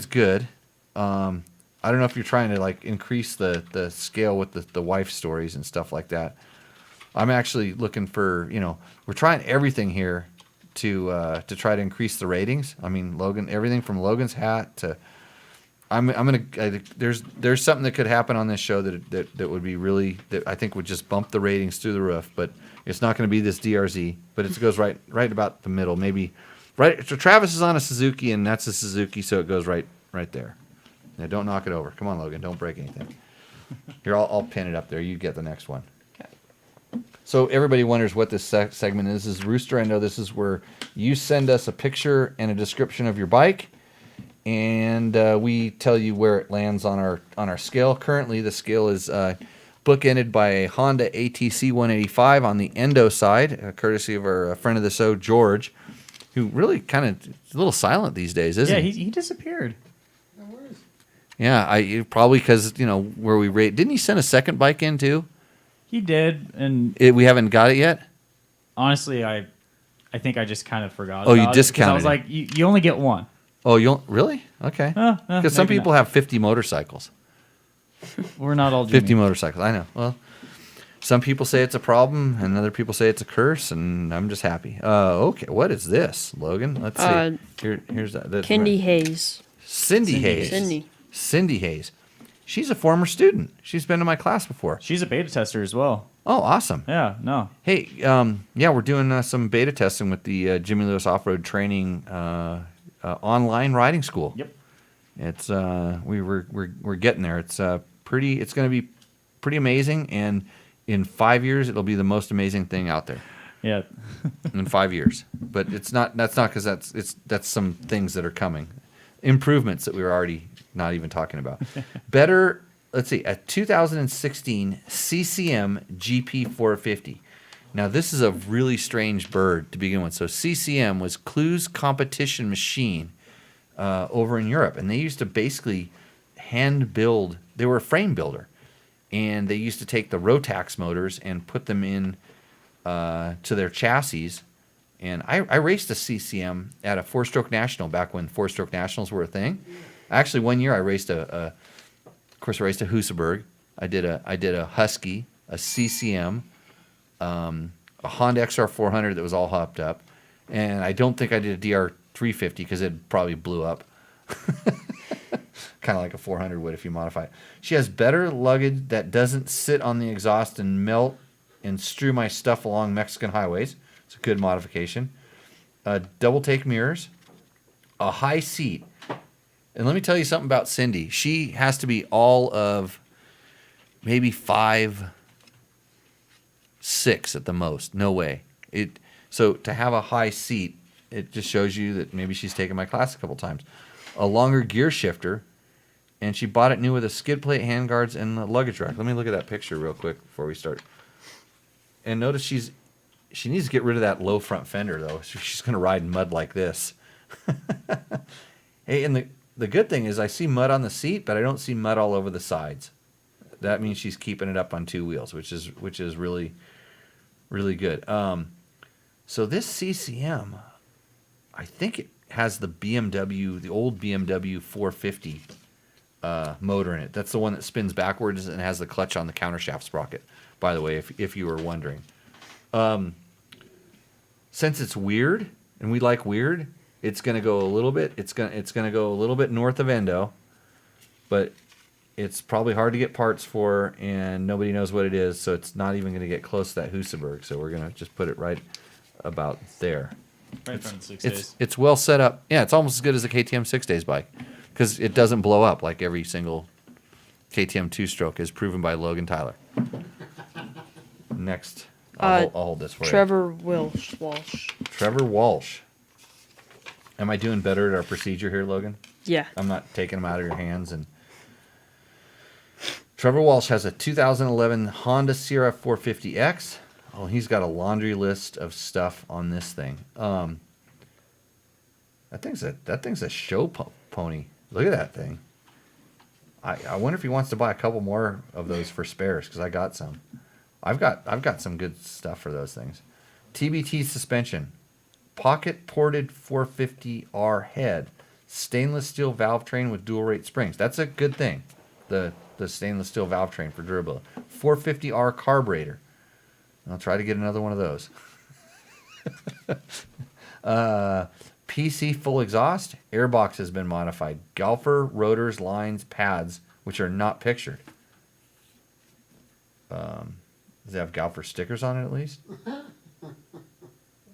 good. I don't know if you're trying to like increase the scale with the wife stories and stuff like that. I'm actually looking for, we're trying everything here to try to increase the ratings. I mean, everything from Logan's Hat to there's something that could happen on this show that would be really, that I think would just bump the ratings through the roof, but it's not going to be this DRZ, but it goes right about the middle, maybe right. So Travis is on a Suzuki and that's a Suzuki. So it goes right there. Now don't knock it over. Come on, Logan. Don't break anything. Here, I'll pin it up there. You get the next one. Okay. So everybody wonders what this segment is. This is Rooster Endo. This is where you send us a picture and a description of your bike, and we tell you where it lands on our scale. Currently, the scale is bookended by a Honda ATC 185 on the Endo side, courtesy of our friend of the show, George, who really kind of a little silent these days, isn't he? Yeah, he disappeared. Yeah, probably because where we rate. Didn't he send a second bike in too? He did, and we haven't got it yet. Honestly, I think I just kind of forgot. Oh, about you discounted. I was like, you only get one. Oh, you really? Okay. Because some people have 50 motorcycles. We're not all 50 motorcycles. I know. Well, some people say it's a problem, and other people say it's a curse, and I'm just happy. Okay, what is this, Logan? Let's see. Here's that. Cindy Hayes. Cindy Hayes. Cindy Hayes. She's a former student. She's been to my class before. She's a beta tester as well. Oh, awesome. Yeah, no. Hey, we're doing some beta testing with the Jimmy Lewis Off-Road Training online riding school. Yep. It's we're getting there. It's it's going to be pretty amazing, and in 5 years it'll be the most amazing thing out there. Yeah. In 5 years. But it's not because that's some things that are coming. Improvements that we were already not even talking about. Better, let's see, a 2016 CCM GP 450. Now, this is a really strange bird to begin with. So CCM was Clue's competition machine over in Europe. And they used to basically hand build, they were a frame builder. And they used to take the Rotax motors and put them in to their chassis. And I raced a CCM at a four-stroke national back when four-stroke nationals were a thing. Actually, one year I raced a Husaberg. I did a Husky, a CCM, a Honda XR400 that was all hopped up, and I don't think I did a DR350 because it probably blew up. Kind of like a 400 would if you modify it. She has better luggage that doesn't sit on the exhaust and melt and strew my stuff along Mexican highways. It's a good modification. Double take mirrors, a high seat. And let me tell you something about Cindy. She has to be all of maybe 5'6" at the most. No way. So to have a high seat, it just shows you that maybe she's taken my class a couple times. A longer gear shifter, and she bought it new with a skid plate, handguards, and the luggage rack. Let me look at that picture real quick before we start. And notice she needs to get rid of that low front fender, though. She's going to ride in mud like this. Hey, and the good thing is I see mud on the seat, but I don't see mud all over the sides. That means she's keeping it up on two wheels, which is really, really good. So this CCM, I think it has the old BMW 450 motor in it. That's the one that spins backwards and has the clutch on the countershaft sprocket, by the way, if you were wondering. Since it's weird, and we like weird, it's going to go a little bit. It's going to go a little bit north of Endo, but it's probably hard to get parts for, and nobody knows what it is, so it's not even going to get close to that Husaberg. So we're going to just put it right about there. Right from 6 days. It's well set up. Yeah, it's almost as good as a KTM 6 days bike because it doesn't blow up like every single KTM 2-stroke, is proven by Logan Tyler. Next, I'll hold this for Trevor you. Trevor Walsh. Am I doing better at our procedure here, Logan? Yeah. I'm not taking them out of your hands. And Trevor Walsh has a 2011 Honda CRF 450X. Oh, he's got a laundry list of stuff on this thing. That thing's a show pony. Look at that thing. I wonder if he wants to buy a couple more of those for spares, because I got some. I've got some good stuff for those things. TBT suspension, pocket ported 450R head. stainless steel valve train with dual rate springs. That's a good thing. The stainless steel valve train for durability. 450R carburetor. I'll try to get another one of those. PC full exhaust. Airbox has been modified. Golfer, rotors, lines, pads, which are not pictured. Does it have golfer stickers on it at least?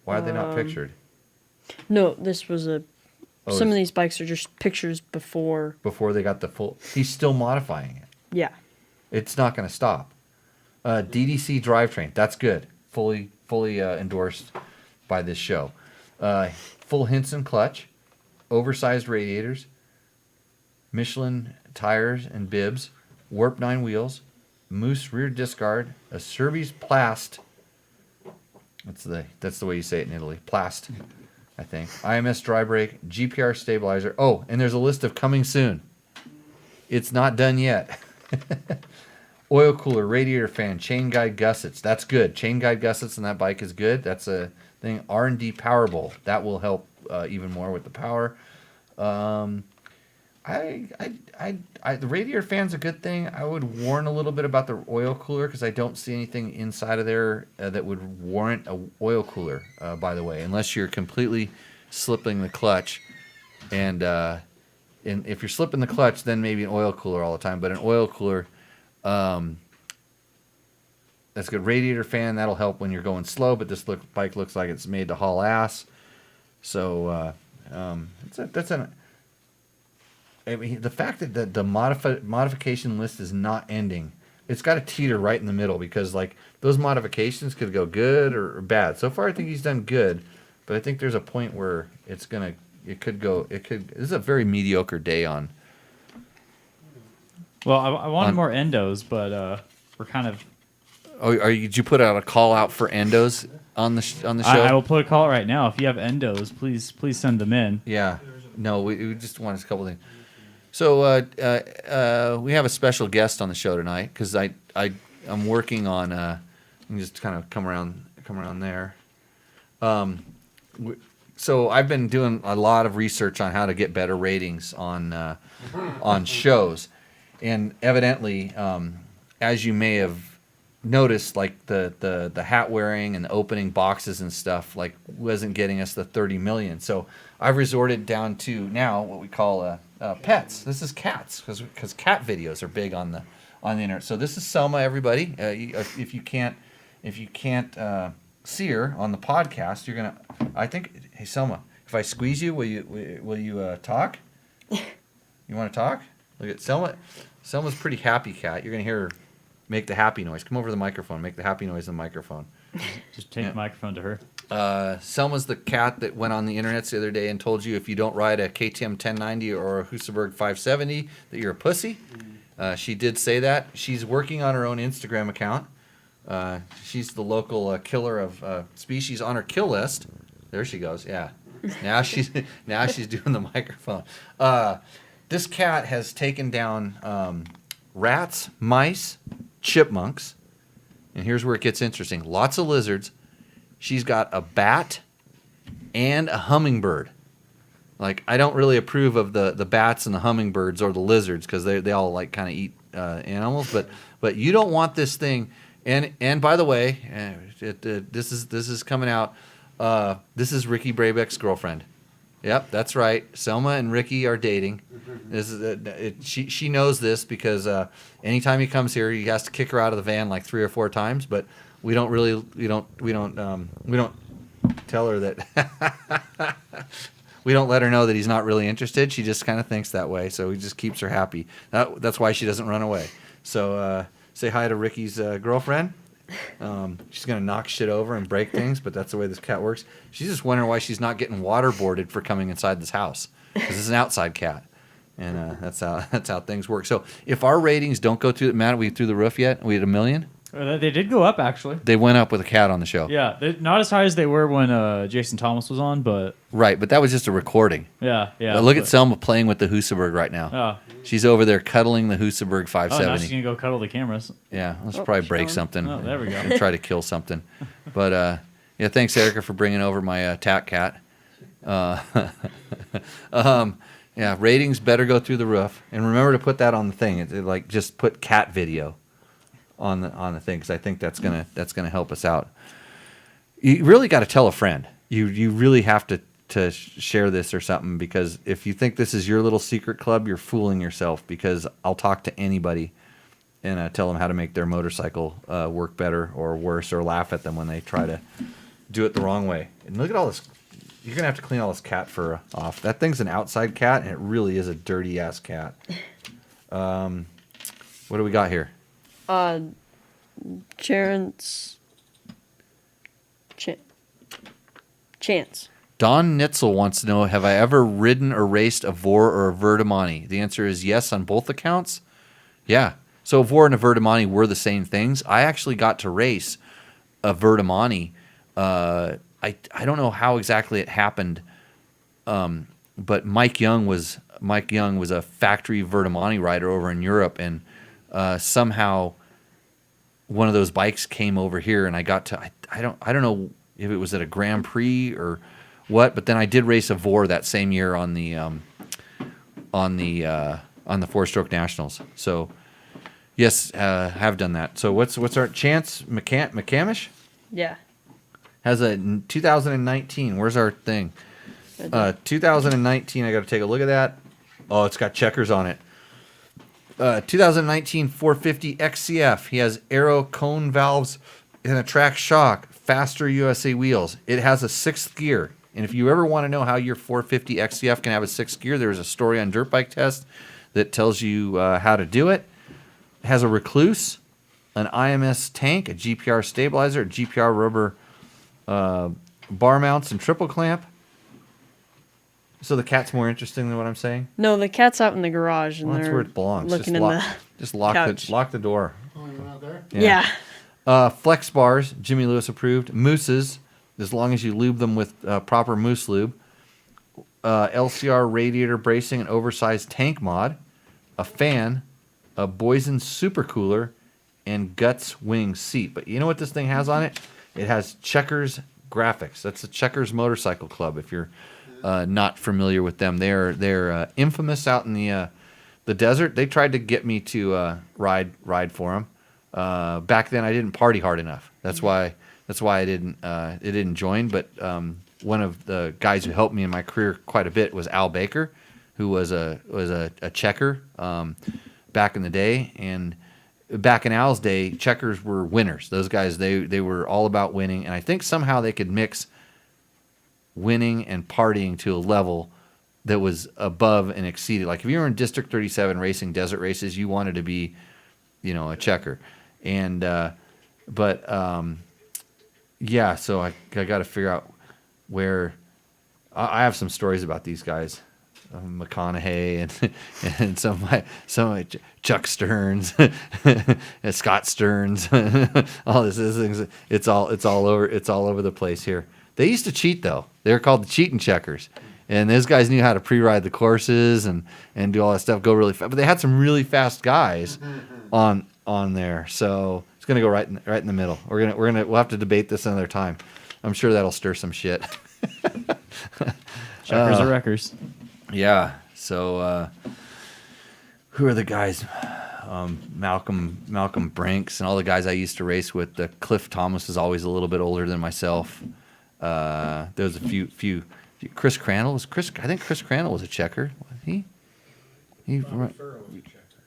Why are they not pictured? No, this was a. Oh, some of these bikes are just pictures before. Before they got the full. He's still modifying it. Yeah. It's not going to stop. DDC drivetrain. That's good. Fully endorsed by this show. Full Hinson clutch. Oversized radiators. Michelin tires and bibs. Warp 9 wheels. Moose rear disc guard. A Cervi's Plast. That's the way you say it in Italy. Plast, I think. IMS dry brake. GPR stabilizer. Oh, and there's a list of coming soon. It's not done yet. Oil cooler, radiator fan, chain guide gussets. That's good. Chain guide gussets on that bike is good. That's a thing. R&D power bowl. That will help even more with the power. The radiator fan's a good thing. I would warn a little bit about the oil cooler because I don't see anything inside of there that would warrant a oil cooler. By the way, unless you're completely slipping the clutch, and if you're slipping the clutch, then maybe an oil cooler all the time. But an oil cooler, that's good. Radiator fan, that'll help when you're going slow. But this bike looks like it's made to haul ass. So I mean, the fact that the modification list is not ending, it's got to teeter right in the middle because like those modifications could go good or bad. So far, I think he's done good, but I think there's a point where this is a very mediocre day on. Well, I wanted more endos, but we're kind of. Oh, did you put out a call out for endos on the show? I will put a call right now. If you have endos, please send them in. Yeah. No, we just want a couple things. So we have a special guest on the show tonight because I'm working on. You can just kind of come around there. So I've been doing a lot of research on how to get better ratings on shows, and evidently, as you may have noticed, like the hat wearing and the opening boxes and stuff like wasn't getting us the 30 million. So I've resorted down to now what we call pets. This is cats because cat videos are big on the internet. So this is Selma, everybody. If you can't see her on the podcast, you're gonna. I think. Hey Selma, if I squeeze you, will you talk? You want to talk? Look at Selma. Selma's a pretty happy cat. You're gonna hear her make the happy noise. Come over to the microphone. Make the happy noise in the microphone. Just take the microphone to her. Selma's the cat that went on the internet the other day and told you if you don't ride a KTM 1090 or a Husaberg 570 that you're a pussy. She did say that. She's working on her own Instagram account. She's the local killer of species on her kill list. There she goes. Yeah. Now she's doing the microphone. This cat has taken down rats, mice, chipmunks, and here's where it gets interesting. Lots of lizards. She's got a bat and a hummingbird. Like, I don't really approve of the bats and the hummingbirds or the lizards because they all like kind of eat animals. But you don't want this thing. And by the way, this is coming out. This is Ricky Brabeck's girlfriend. Yep, that's right. Selma and Ricky are dating. This is she knows this because anytime he comes here, he has to kick her out of the van like 3 or 4 times. But we don't tell her that. We don't let her know that he's not really interested. She just kind of thinks that way, so he just keeps her happy. That's why she doesn't run away. So say hi to Ricky's girlfriend. She's going to knock shit over and break things, but that's the way this cat works. She's just wondering why she's not getting waterboarded for coming inside this house because it's an outside cat. And that's how things work. So if our ratings don't go through, Matt, are we through the roof yet? Are we at 1 million? They did go up, actually. They went up with a cat on the show. Yeah, not as high as they were when Jason Thomas was on, but... Right, but that was just a recording. Yeah. But look at Selma playing with the Husaberg right now. Oh. She's over there cuddling the Husaberg 570. Oh, now she's going to go cuddle the cameras. Yeah, let's probably break something. Oh, there we go. And try to kill something. But, yeah, thanks, Erica, for bringing over my Tat Cat. Yeah, ratings better go through the roof. And remember to put that on the thing. Like just put cat video on the thing, because I think that's gonna help us out. You really got to tell a friend. You really have to share this or something, because if you think this is your little secret club, you're fooling yourself, because I'll talk to anybody and tell them how to make their motorcycle work better or worse, or laugh at them when they try to do it the wrong way. And look at all this. You're going to have to clean all this cat fur off. That thing's an outside cat, and it really is a dirty-ass cat. What do we got here? Chance. Don Nitzel wants to know, have I ever ridden or raced a Vor or a Verdemani? The answer is yes on both accounts. Yeah. So a Vor and a Verdemani were the same things. I actually got to race a Verdemani. I don't know how exactly it happened, but Mike Young was a factory Verdemani rider over in Europe, and somehow one of those bikes came over here, and I got to I don't know if it was at a Grand Prix or what, but then I did race a Vor that same year on the 4-stroke nationals. So yes, have done that. So what's our Chance McCamish? Yeah. Has a 2019. Where's our thing? 2019. I got to take a look at that. Oh, it's got checkers on it. 2019 450 XCF. He has aero cone valves and a track shock. Faster USA wheels. It has a 6th gear. And if you ever want to know how your 450 XCF can have a 6th gear, there's a story on Dirt Bike Test that tells you how to do it. It has a Recluse, an IMS tank, a GPR stabilizer, a GPR rubber bar mounts, and triple clamp. So the cat's more interesting than what I'm saying? No, the cat's out in the garage, and That's they're where it belongs. looking Just lock the door. Oh, you're not there? Yeah. Flex bars, Jimmy Lewis approved. Mousses, as long as you lube them with proper mousse lube. LCR radiator bracing, an oversized tank mod, a fan, a Boysen supercooler, and Guts wing seat. But you know what this thing has on it? It has Checkers graphics. That's the Checkers Motorcycle Club. If you're not familiar with them, they're infamous out in the desert. They tried to get me to ride for them. Back then, I didn't party hard enough. That's why I didn't join. But one of the guys who helped me in my career quite a bit was Al Baker, who was a checker back in the day. And back in Al's day, checkers were winners. Those guys, they were all about winning. And I think somehow they could mix winning and partying to a level that was above and exceeded. Like if you were in District 37 racing desert races, you wanted to be, a checker. And yeah, so I got to figure out where. I have some stories about these guys, McConaughey and some of my Chuck Stearns, and Scott Stearns, all this things. It's all over the place here. They used to cheat though. They were called the cheating checkers, and those guys knew how to pre-ride the courses and do all that stuff, go really fast. But they had some really fast guys on there, so it's gonna go right in the middle. We'll have to debate this another time. I'm sure that'll stir some shit. Checkers or wreckers. Yeah. So who are the guys? Malcolm Brinks and all the guys I used to race with. Cliff Thomas is always a little bit older than myself. There's a few. Chris Crandall was Chris. I think Chris Crandall was a checker. Was he?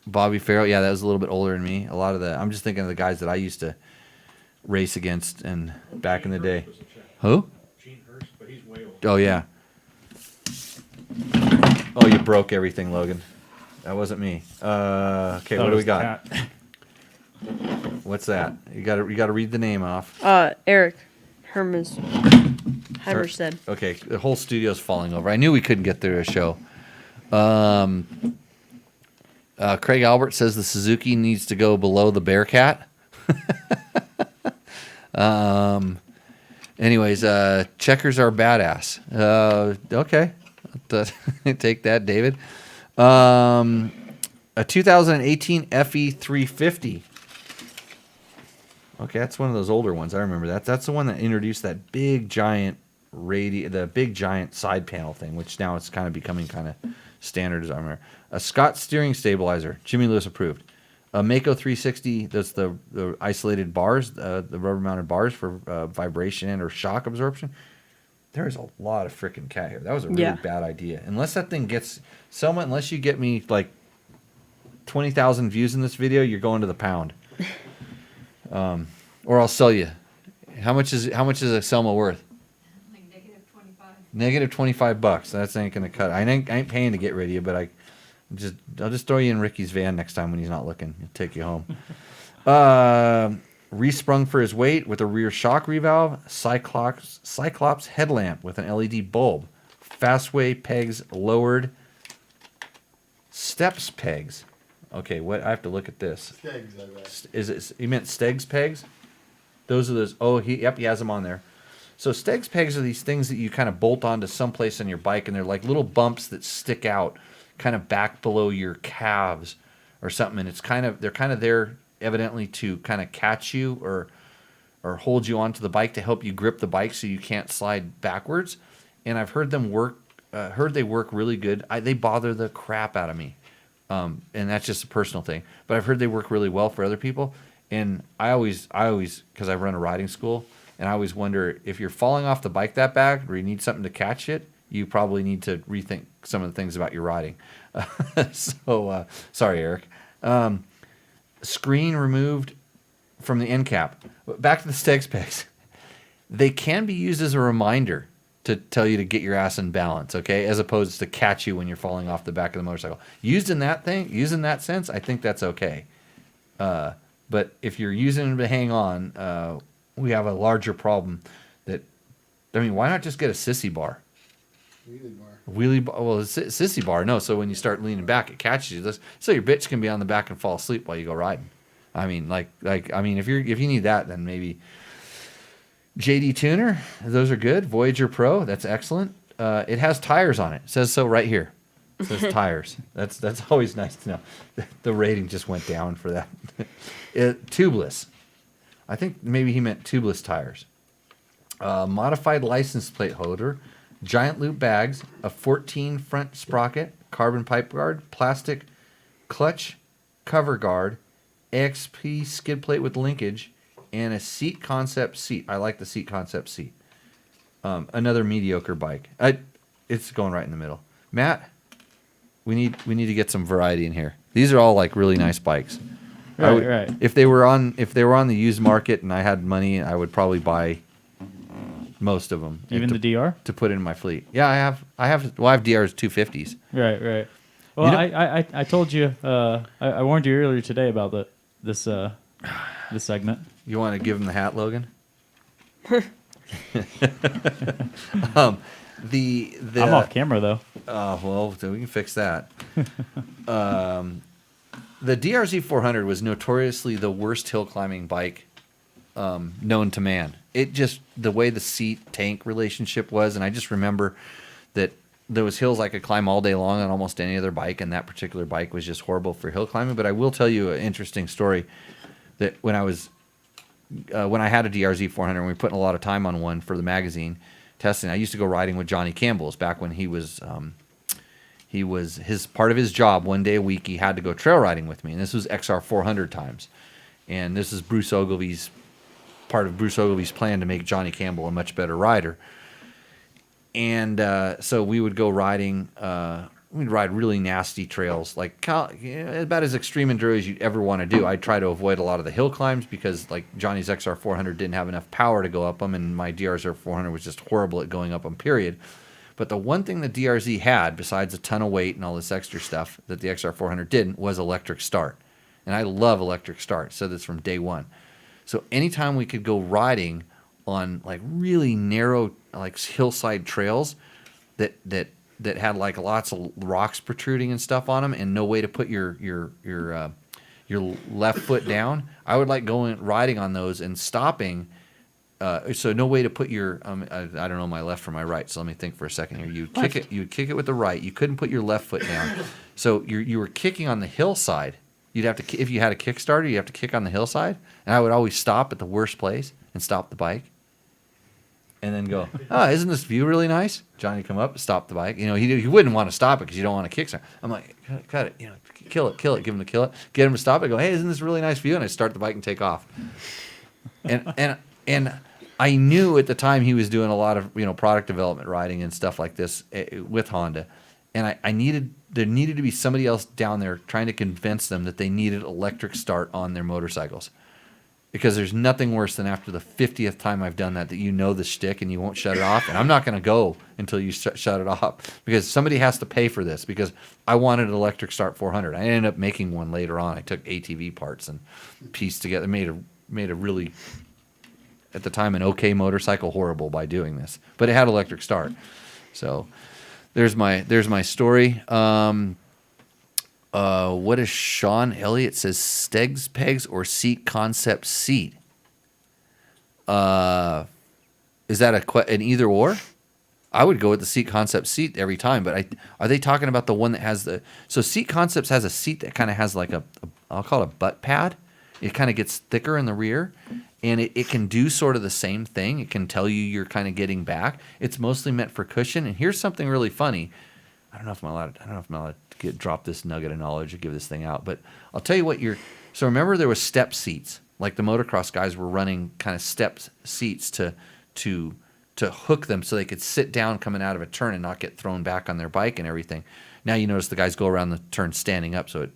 Bobby Farrell. Yeah, that was a little bit older than me. A lot of I'm just thinking of the guys that I used to race against and back in the day. Who? Gene Hurst, but he's way older. Oh yeah. Oh, you broke everything, Logan. That wasn't me. Okay, what do we got? What's that? You got to read the name off. Eric Hermerstead. Okay, the whole studio's falling over. I knew we couldn't get through a show. Craig Albert says the Suzuki needs to go below the Bearcat. Anyways, checkers are badass. Okay. Take that, David. A 2018 FE 350. Okay, that's one of those older ones. I remember that. That's the one that introduced that big, giant the big giant side panel thing, which now it's kind of becoming kind of standard as I remember. A Scott steering stabilizer, Jimmy Lewis approved. A Mako 360, that's the isolated bars, the rubber mounted bars for vibration or shock absorption. There's a lot of freaking cat here. That was a really bad idea. Unless that thing gets unless you get me like 20,000 views in this video, you're going to the pound. Or I'll sell you. How much is a Selma worth? Like Negative $25. That's ain't gonna cut it. I ain't paying to get rid of you, but I'll just throw you in Ricky's van next time when he's not looking. He'll take you home. Resprung for his weight with a rear shock revalve. Cyclops headlamp with an LED bulb. Fastway pegs lowered. Steps pegs. Okay, what I have to look at this. Stegs, I bet. Is it? You meant Stegs pegs? Those are those. Oh, he has them on there. So Stegs pegs are these things that you kind of bolt onto someplace on your bike, and they're like little bumps that stick out, kind of back below your calves or something. And they're kind of there evidently to kind of catch you or hold you onto the bike to help you grip the bike so you can't slide backwards. And I've heard them work. Heard they work really good. They bother the crap out of me. And that's just a personal thing. But I've heard they work really well for other people. And I always, because I run a riding school, and I always wonder if you're falling off the bike that bad or you need something to catch it, you probably need to rethink some of the things about your riding. So, sorry, Eric. Screen removed from the end cap. Back to the Stegs pegs. They can be used as a reminder to tell you to get your ass in balance, okay? As opposed to catch you when you're falling off the back of the motorcycle. Used in that sense, I think that's okay. But if you're using them to hang on, we have a larger problem why not just get a sissy bar? Wheelie bar. Well, it's sissy bar, no. So when you start leaning back, it catches you. So your bitch can be on the back and fall asleep while you go riding. I mean, if you need that, then maybe JD Tuner. Those are good. Voyager Pro. That's excellent. It has tires on it. It says so right here. It says tires. That's always nice to know. The rating just went down for that. Tubeless. I think maybe he meant tubeless tires. Modified license plate holder. Giant loop bags, a 14 front sprocket, carbon pipe guard, plastic clutch cover guard, AXP skid plate with linkage, and a seat concept seat. I like the seat concept seat. Another mediocre bike. It's going right in the middle. Matt, we need to get some variety in here. These are all like really nice bikes. Right. If they were on the used market and I had money, I would probably buy most of them. Even the DR? To put in my fleet. Yeah, I have DRs 250s. Right. Well, I told you, I warned you earlier today about this segment. You want to give him the hat, Logan? I'm off camera though. Oh well, so we can fix that. The DRZ 400 was notoriously the worst hill climbing bike known to man. It just, the way the seat tank relationship was, and I just remember that there was hills I could climb all day long on almost any other bike, and that particular bike was just horrible for hill climbing. But I will tell you an interesting story that when I had a DRZ 400 and we were putting a lot of time on one for the magazine testing, I used to go riding with Johnny Campbell's back when he was his part of his job one day a week. He had to go trail riding with me, and this was XR 400 times, and this is part of Bruce Ogilvy's plan to make Johnny Campbell a much better rider. And so we would go riding. We'd ride really nasty trails, like about as extreme enduro as you'd ever want to do. I'd try to avoid a lot of the hill climbs because, like, Johnny's XR 400 didn't have enough power to go up them, and my DRZ 400 was just horrible at going up them, period. But the one thing the DRZ had, besides a ton of weight and all this extra stuff that the XR 400 didn't, was electric start. And I love electric start. Said this from day one. So anytime we could go riding on like really narrow, like hillside trails that had like lots of rocks protruding and stuff on them, and no way to put your left foot down, I would like going riding on those and stopping. So no way to put your I don't know my left from my right. So let me think for a second here. You would kick it with the right. You couldn't put your left foot down. So you were kicking on the hillside. You'd have to, if you had a Kickstarter, you have to kick on the hillside. And I would always stop at the worst place and stop the bike. and then go, oh, isn't this view really nice? Johnny come up, stop the bike. You know, he wouldn't want to stop it because you don't want to kickstart. I'm like, cut it, you know, kill it, give him to kill it, get him to stop it. Go, hey, isn't this a really nice view? And I start the bike and take off. And I knew at the time he was doing a lot of, you know, product development riding and stuff like this with Honda. And there needed to be somebody else down there trying to convince them that they needed electric start on their motorcycles. Because there's nothing worse than after the 50th time I've done that you know the shtick and you won't shut it off. And I'm not going to go until you shut it off because somebody has to pay for this because I wanted an electric start 400. I ended up making one later on. I took ATV parts and pieced together, made a really, at the time, an okay motorcycle horrible by doing this. But it had electric start. So there's my story. What is Sean Elliott says? Stegs pegs or seat concept seat? Is that an either or? I would go with the seat concept seat every time. But are they talking about the one that has the? So seat concepts has a seat that kind of has like I'll call it a butt pad. It kind of gets thicker in the rear, and it can do sort of the same thing. It can tell you you're kind of getting back. It's mostly meant for cushion. And here's something really funny. I don't know if I'm allowed to drop this nugget of knowledge or give this thing out, but I'll tell you what so remember there was step seats, like the motocross guys were running kind of step seats to hook them so they could sit down coming out of a turn and not get thrown back on their bike and everything. Now you notice the guys go around the turn standing up, so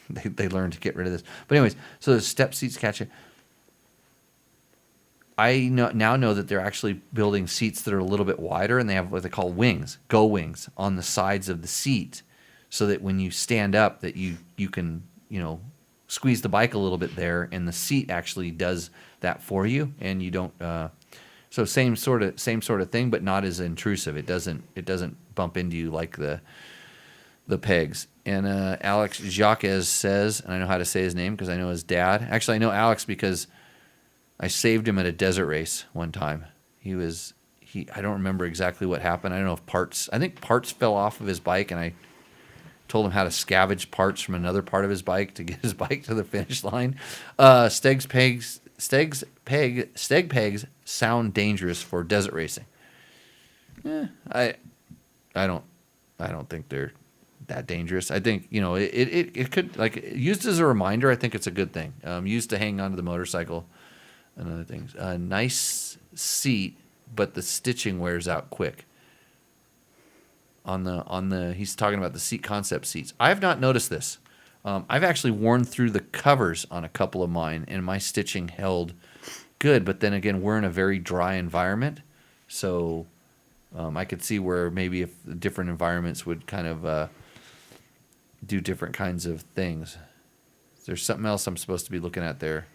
they learn to get rid of this. But anyways, so the step seats catch it. I now know that they're actually building seats that are a little bit wider, and they have what they call wings, go wings, on the sides of the seat, so that when you stand up, that you can, you know, squeeze the bike a little bit there, and the seat actually does that for you, and you don't. So same sort of thing, but not as intrusive. It doesn't bump into you like the pegs. And Alex Jacques says, and I know how to say his name because I know his dad. Actually, I know Alex because I saved him at a desert race one time. I don't remember exactly what happened. I don't know if I think parts fell off of his bike, and I told him how to scavenge parts from another part of his bike to get his bike to the finish line. Steg pegs sound dangerous for desert racing. I don't think they're that dangerous. I think, you know, it could, like, used as a reminder, I think it's a good thing. Used to hang onto the motorcycle and other things. Nice seat, but the stitching wears out quick. He's talking about the seat concept seats. I have not noticed this. I've actually worn through the covers on a couple of mine, and my stitching held good. But then again, we're in a very dry environment, so I could see where maybe if different environments would kind of do different kinds of things. There's something else I'm supposed to be looking at there.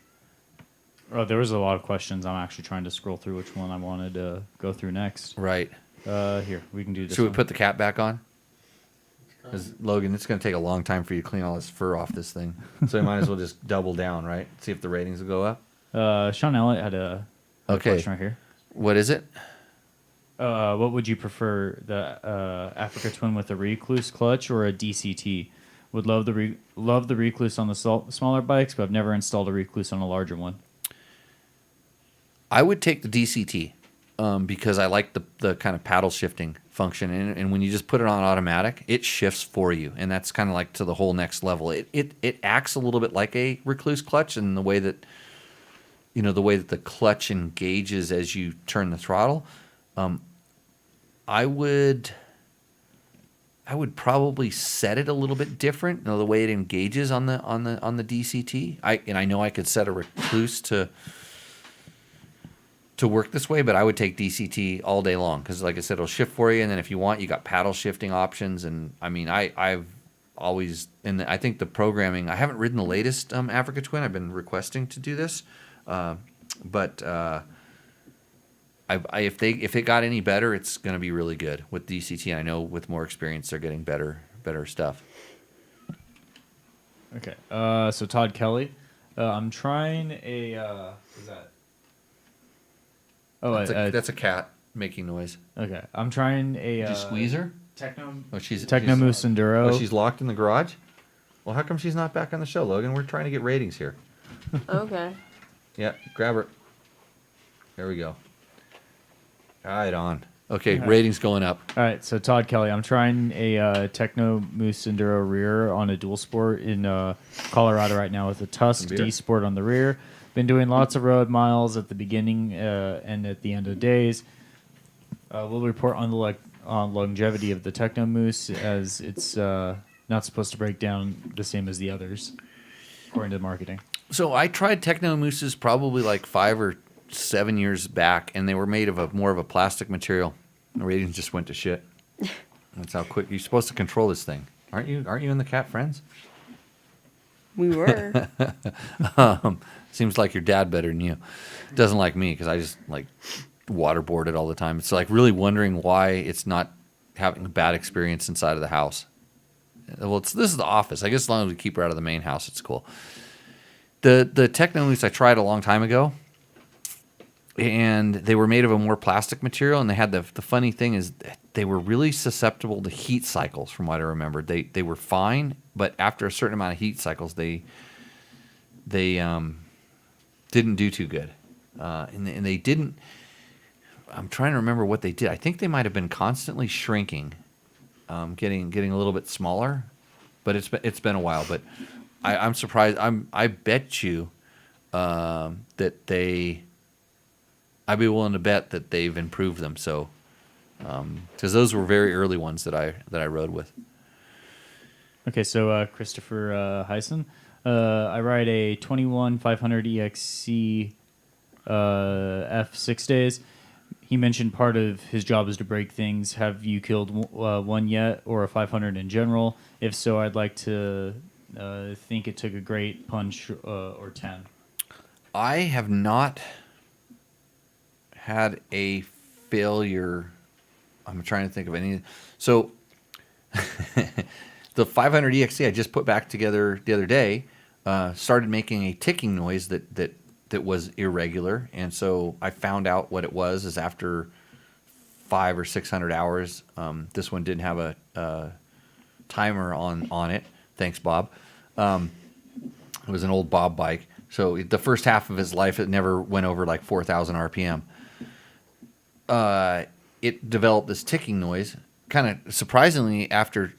Oh, there was a lot of questions. I'm actually trying to scroll through which one I wanted to go through next. Right. Here, we can do this. Should we put the cap back on? Because Logan, it's going to take a long time for you to clean all this fur off this thing. So you might as well just double down, right? See if the ratings will go up. Sean Elliott had a question right here. What is it? What would you prefer, the Africa Twin with a Recluse clutch or a DCT? Would love the Recluse on the smaller bikes, but I've never installed a Recluse on a larger one. I would take the DCT because I like the kind of paddle shifting function, and when you just put it on automatic, it shifts for you, and that's kind of like to the whole next level. It acts a little bit like a Recluse clutch in the way that, you know, the way that the clutch engages as you turn the throttle. I would probably set it a little bit different, you know, the way it engages on the DCT. I know I could set a Recluse to work this way, but I would take DCT all day long because, like I said, it'll shift for you, and then if you want, you got paddle shifting options. And I mean, I've always, and I think the programming. I haven't ridden the latest Africa Twin. I've been requesting to do this, but if it got any better, it's going to be really good with DCT. And I know with more experience, they're getting better stuff. Okay. So Todd Kelly, I'm trying a. Is that? Oh, that's a cat making noise. Okay, I'm trying a. Did you squeeze her? Techno Moose Enduro. Oh, she's locked in the garage. Well, how come she's not back on the show, Logan? We're trying to get ratings here. Okay. Yeah, grab her. There we go. Right on. Okay, right. ratings going up. All right, so Todd Kelly, I'm trying a Techno Moose Enduro rear on a dual sport in Colorado right now with a Tusk Beer? D Sport on the rear. Been doing lots of road miles at the beginning and at the end of days. We'll report on the on longevity of the Techno Moose as it's not supposed to break down the same as the others, according to the marketing. So I tried Techno Mooses probably like 5 or 7 years back, and they were made of more of a plastic material. The ratings just went to shit. That's how quick you're supposed to control this thing, aren't you? Aren't you in the Cat Friends? We were. Seems like your dad better than you. Doesn't like me because I just like waterboard it all the time. It's like really wondering why it's not having a bad experience inside of the house. Well, this is the office. I guess as long as we keep her out of the main house, it's cool. The Techno Moose I tried a long time ago, and they were made of a more plastic material, and they had the funny thing is they were really susceptible to heat cycles from what I remember. They were fine, but after a certain amount of heat cycles, they didn't do too good. And they didn't, I'm trying to remember what they did. I think they might have been constantly shrinking, getting a little bit smaller, but it's been a while. But I'm surprised. I bet you that I'd be willing to bet that they've improved them. So, because those were very early ones that I rode with. Okay, so Christopher Heisen, I ride a 21 500 EXC F6 days. He mentioned part of his job is to break things. Have you killed one yet, or a 500 in general? If so, I'd like to think it took a great punch or 10. I have not had a failure. I'm trying to think of any. So the 500 EXC I just put back together the other day started making a ticking noise that was irregular, and so I found out what it was is after 500 or 600 hours. This one didn't have a timer on it. Thanks, Bob. It was an old Bob bike, so the first half of his life it never went over like 4,000 RPM. It developed this ticking noise, kind of surprisingly after,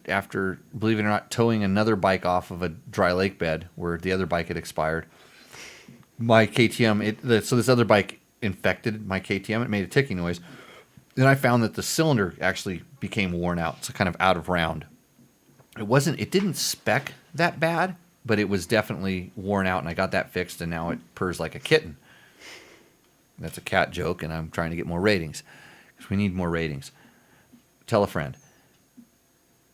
believe it or not, towing another bike off of a dry lake bed where the other bike had expired. My KTM, so this other bike infected my KTM. It made a ticking noise. Then I found that the cylinder actually became worn out, so kind of out of round. It didn't spec that bad, but it was definitely worn out, and I got that fixed, and now it purrs like a kitten. That's a cat joke, and I'm trying to get more ratings because we need more ratings. Tell a friend.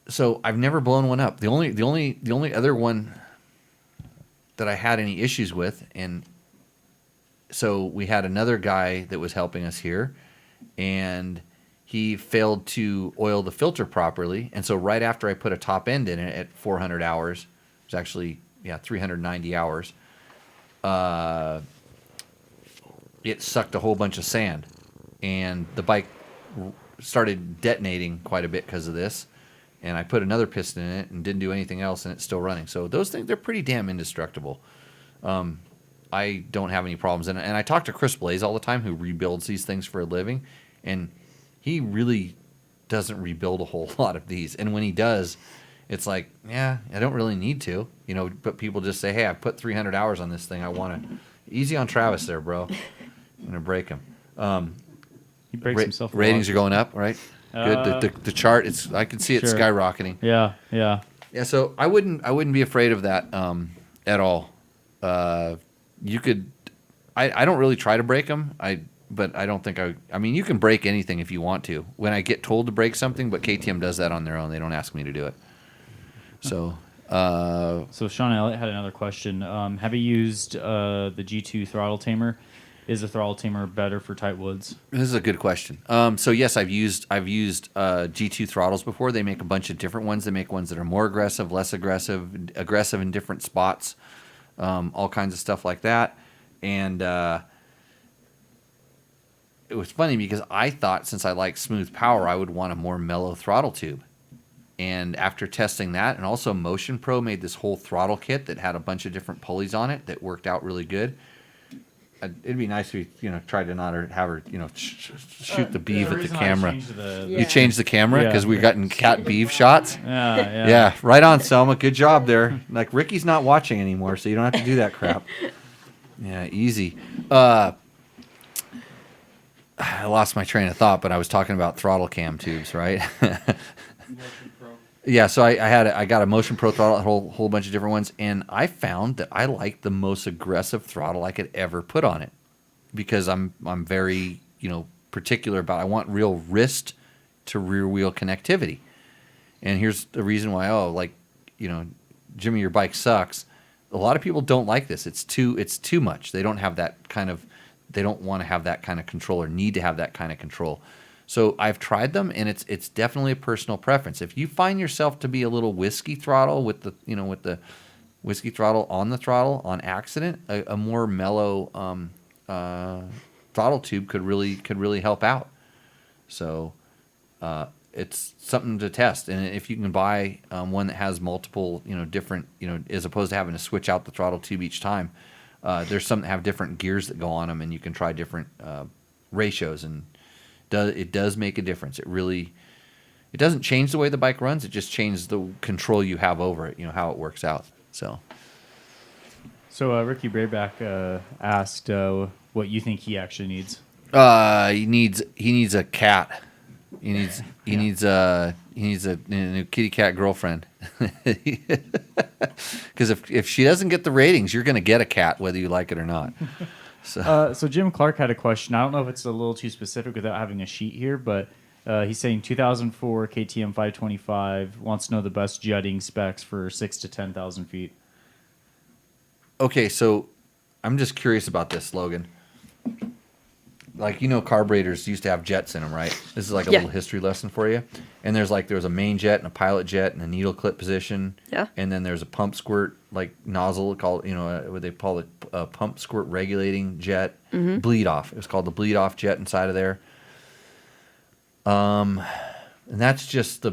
So I've never blown one up. The only other one that I had any issues with, and so we had another guy that was helping us here, and he failed to oil the filter properly, and so right after I put a top end in it at 400 hours, it was actually 390 hours. It sucked a whole bunch of sand, and the bike started detonating quite a bit because of this. And I put another piston in it and didn't do anything else, and it's still running. So those things, they're pretty damn indestructible. I don't have any problems. And I talk to Chris Blaze all the time, who rebuilds these things for a living, and he really doesn't rebuild a whole lot of these. And when he does, it's like, I don't really need to, but people just say, hey, I put 300 hours on this thing. I want to. Easy on Travis there, bro. I'm going to break him. He breaks himself. Ratings are going up, right? Good. The chart, I can see it skyrocketing. Yeah. So I wouldn't be afraid of that at all. You could. I don't really try to break them. But I don't think I mean, you can break anything if you want to. When I get told to break something, but KTM does that on their own. They don't ask me to do it. So. So Sean Elliott had another question. Have you used the G2 throttle tamer? Is the throttle tamer better for tight woods? This is a good question. So yes, I've used G2 throttles before. They make a bunch of different ones. They make ones that are more aggressive, less aggressive in different spots, all kinds of stuff like that. And it was funny because I thought since I like smooth power, I would want a more mellow throttle tube. And after testing that, and also Motion Pro made this whole throttle kit that had a bunch of different pulleys on it that worked out really good. it'd be nice if you tried to not have her shoot the beef at the reason I camera. changed the- Yeah. You changed the camera because we've gotten cat beef shots. Yeah. Yeah, right on, Selma. Good job there. Like Ricky's not watching anymore, so you don't have to do that crap. Yeah, easy. I lost my train of thought, but I was talking about throttle cam tubes, right? Yeah, so I got a Motion Pro throttle, a whole bunch of different ones, and I found that I like the most aggressive throttle I could ever put on it because I'm very particular about I want real wrist to rear wheel connectivity, and here's the reason why. Jimmy, your bike sucks. A lot of people don't like this. It's too much. They don't have that kind of. They don't want to have that kind of control or need to have that kind of control. So I've tried them, and it's definitely a personal preference. If you find yourself to be a little whiskey throttle with the whiskey throttle on the throttle on accident, a more mellow throttle tube could really help out. So it's something to test. And if you can buy one that has multiple different as opposed to having to switch out the throttle tube each time, there's some that have different gears that go on them, and you can try different ratios and. It does make a difference. It doesn't change the way the bike runs. It just changes the control you have over it. How it works out. So Ricky Brayback asked what you think he actually needs. He needs a cat. He needs a new kitty cat girlfriend. Because if she doesn't get the ratings, you're going to get a cat whether you like it or not. So Jim Clark had a question. I don't know if it's a little too specific without having a sheet here, but he's saying 2004 KTM 525, wants to know the best jutting specs for 6,000 to 10,000 feet. Okay, so I'm just curious about this, Logan. Carburetors used to have jets in them, right? This is like a little history lesson for you. And there was a main jet and a pilot jet and a needle clip position. Yeah. And then there's a pump squirt nozzle called what they call it pump squirt regulating jet. Bleed off. It was called the bleed off jet inside of there. And that's just the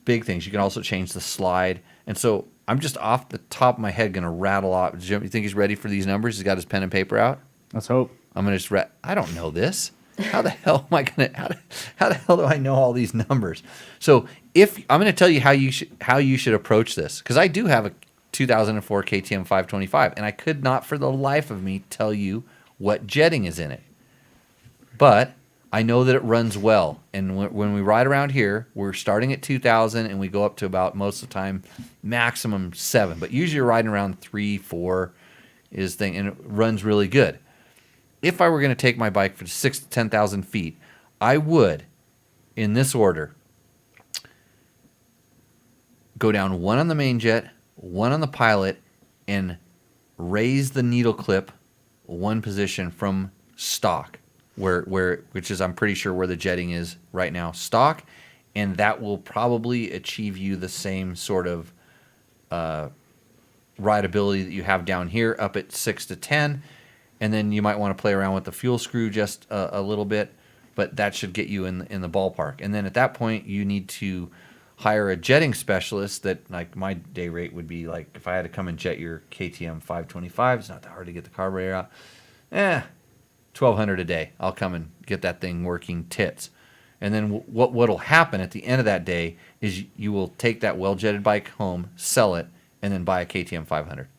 big things. You can also change the slide. And so I'm just off the top of my head going to rattle off. Jim, you think he's ready for these numbers? He's got his pen and paper out. Let's hope. I'm gonna just I don't know this. How the hell am I gonna? How the hell do I know all these numbers? So if I'm gonna tell you how you should approach this, because I do have a 2004 KTM 525, and I could not for the life of me tell you what jetting is in it, but I know that it runs well. And when we ride around here, we're starting at 2,000 and we go up to about most of the time maximum 7, but usually you're riding around 3, 4 is thing, and it runs really good. If I were going to take my bike for 6,000 to 10,000 feet, I would, in this order, go down one on the main jet, one on the pilot, and raise the needle clip one position from stock, which is I'm pretty sure where the jetting is right now, stock, and that will probably achieve you the same sort of rideability that you have down here up at 6 to 10. And then you might want to play around with the fuel screw just a little bit, but that should get you in the ballpark. And then at that point, you need to hire a jetting specialist that, like, my day rate would be, like, if I had to come and jet your KTM 525, it's not that hard to get the carburetor out. $1,200 a day. I'll come and get that thing working tits. And then what'll happen at the end of that day is you will take that well-jetted bike home, sell it, and then buy a KTM 500.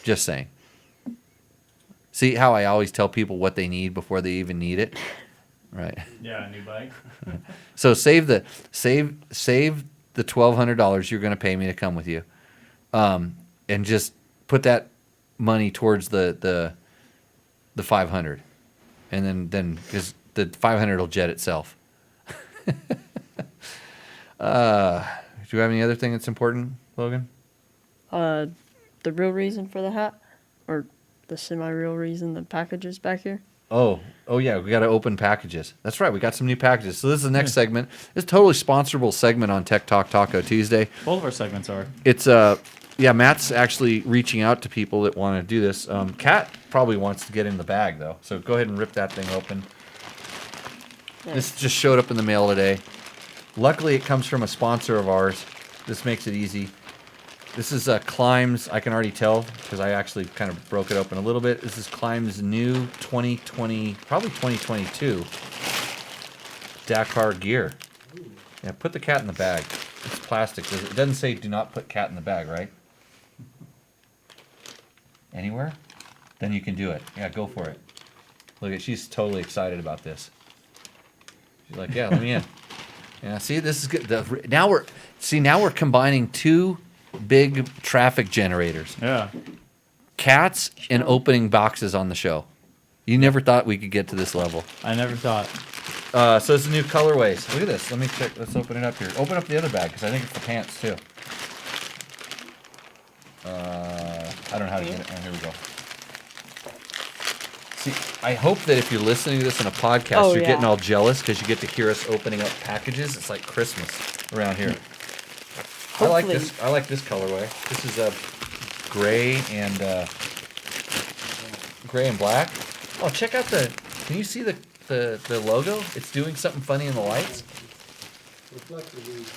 Just saying. See how I always tell people what they need before they even need it, right? Yeah, a new bike. So save the $1,200 you're going to pay me to come with you, and just put that money towards the 500, and then because the 500 will jet itself. Do you have any other thing that's important, Logan? The real reason for the hat, or the semi-real reason the packages back here. Oh yeah, we got to open packages. That's right, we got some new packages. So this is the next segment. It's a totally sponsorable segment on Tech Talk Taco Tuesday. Both of our segments are. It's Matt's actually reaching out to people that want to do this. Kat probably wants to get in the bag though, so go ahead and rip that thing open. Nice. This just showed up in the mail today. Luckily, it comes from a sponsor of ours. This makes it easy. This is Climb's. I can already tell because I actually kind of broke it open a little bit. This is Climb's new 2020, probably 2022 Dakar gear. Yeah, put the cat in the bag. It's plastic. It doesn't say do not put cat in the bag, right? Anywhere? Then you can do it. Yeah, go for it. Look at, she's totally excited about this. She's like, yeah, let me in. Yeah, see, this is good. Now we're combining two big traffic generators. Yeah. Cats and opening boxes on the show. You never thought we could get to this level. I never thought. So it's the new colorways. Look at this. Let me check. Let's open it up here. Open up the other bag because I think it's the pants too. I don't know how to get it. Oh, here we go. See, I hope that if you're listening to this on a podcast, you're getting all jealous because you get to hear us opening up packages. It's like Christmas around here. I like this. I like this colorway. This is a gray and black. Oh, check out the. Can you see the logo? It's doing something funny in the lights.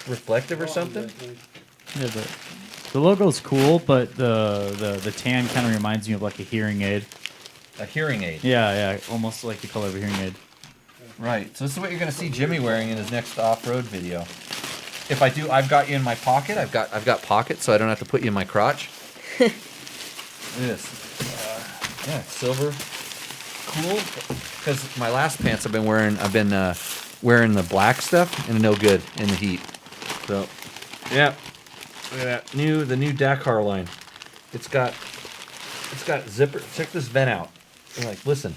Reflective or something. Yeah, the logo's cool, but the tan kind of reminds me of like a hearing aid. A hearing aid. Yeah, almost like the color of a hearing aid. Right. So this is what you're going to see Jimmy wearing in his next off-road video. If I do, I've got you in my pocket. I've got pockets, so I don't have to put you in my crotch. Look at this. Yeah, silver. Cool. Because my last pants I've been wearing the black stuff and no good in the heat. So, yeah. Look at that. The new Dakar line. It's got zipper. Check this vent out. You're like, listen.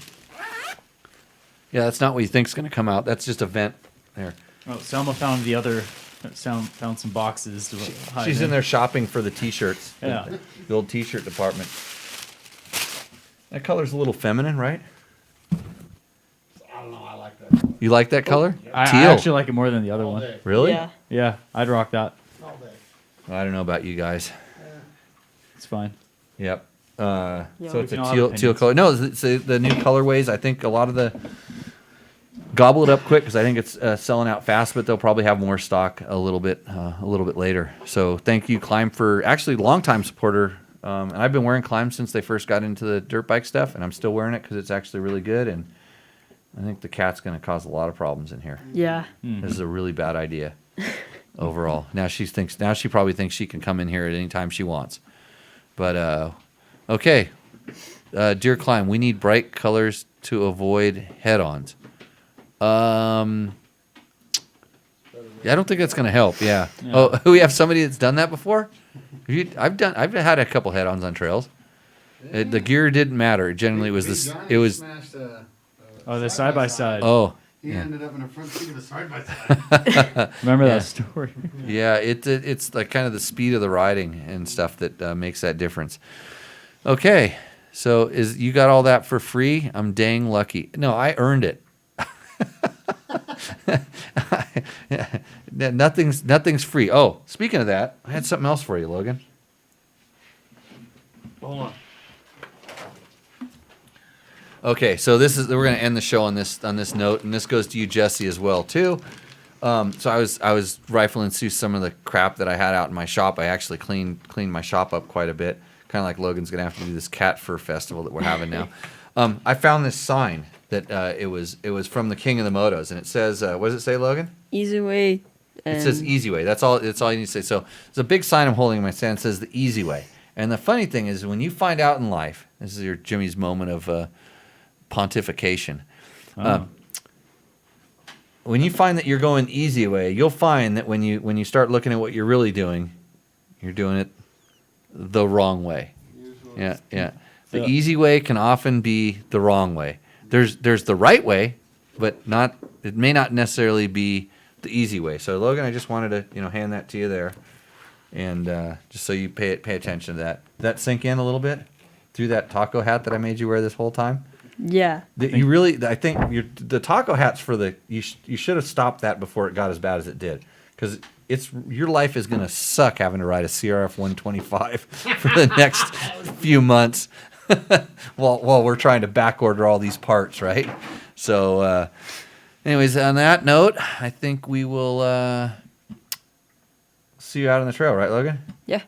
Yeah, that's not what you think's going to come out. That's just a vent there. Oh, Selma found found some boxes to hide She's in there shopping for the t-shirts. Yeah. The old t-shirt department. That color's a little feminine, right? I don't know, I like that. You like that color? I Teal. actually like it more than the other one. day. Really? Yeah. Yeah, I'd rock that. All day. Well, I don't know about you guys. It's fine. Yep. So it's We a can all have teal opinions. color. No, it's the new colorways. I think a lot of the gobble it up quick because I think it's selling out fast, but they'll probably have more stock a little bit later. So thank you, Climb, for actually longtime supporter. And I've been wearing Climb since they first got into the dirt bike stuff, and I'm still wearing it because it's actually really good. And I think the cat's going to cause a lot of problems in here. Yeah. This is a really bad idea overall. Now she probably thinks she can come in here at any time she wants. But okay, dear Climb, we need bright colors to avoid head-ons. Yeah, I don't think that's going to help. Yeah. Oh, we have somebody that's done that before. I've had a couple head-ons on trails. The gear didn't matter. Generally, it was this. It was. Smashed The side by side. Oh. He Yeah. ended up in the front seat of a side by side. Remember that story? Yeah, it's like kind of the speed of the riding and stuff that makes that difference. Okay, so you got all that for free? I'm dang lucky. No, I earned it. Nothing's free. Oh, speaking of that, I had something else for you, Logan. Hold on. Okay, so we're going to end the show on this note, and this goes to you, Jesse, as well too. So I was rifling through some of the crap that I had out in my shop. I actually cleaned my shop up quite a bit, kind of like Logan's going to have to do this cat fur festival that we're having now. I found this sign that it was from the king of the motos, and it says, what does it say, Logan? Easy way. It says easy way. That's all you need to say. So it's a big sign I'm holding in my hand. It says the easy way. And the funny thing is, when you find out in life, this is your Jimmy's moment of pontification. When you find that you're going easy way, you'll find that when you start looking at what you're really doing, you're doing it the wrong way. Yeah. The easy way can often be the wrong way. There's the right way, but it may not necessarily be the easy way. So Logan, I just wanted to hand that to you there, and just so you pay attention to that. Did that sink in a little bit through that taco hat that I made you wear this whole time? Yeah. I think the taco hat's for the you should have stopped that before it got as bad as it did, because your life is gonna suck having to ride a CRF 125 for the next few months while we're trying to back order all these parts, right? So anyways, on that note, I think we will see you out on the trail, right, Logan? Yeah.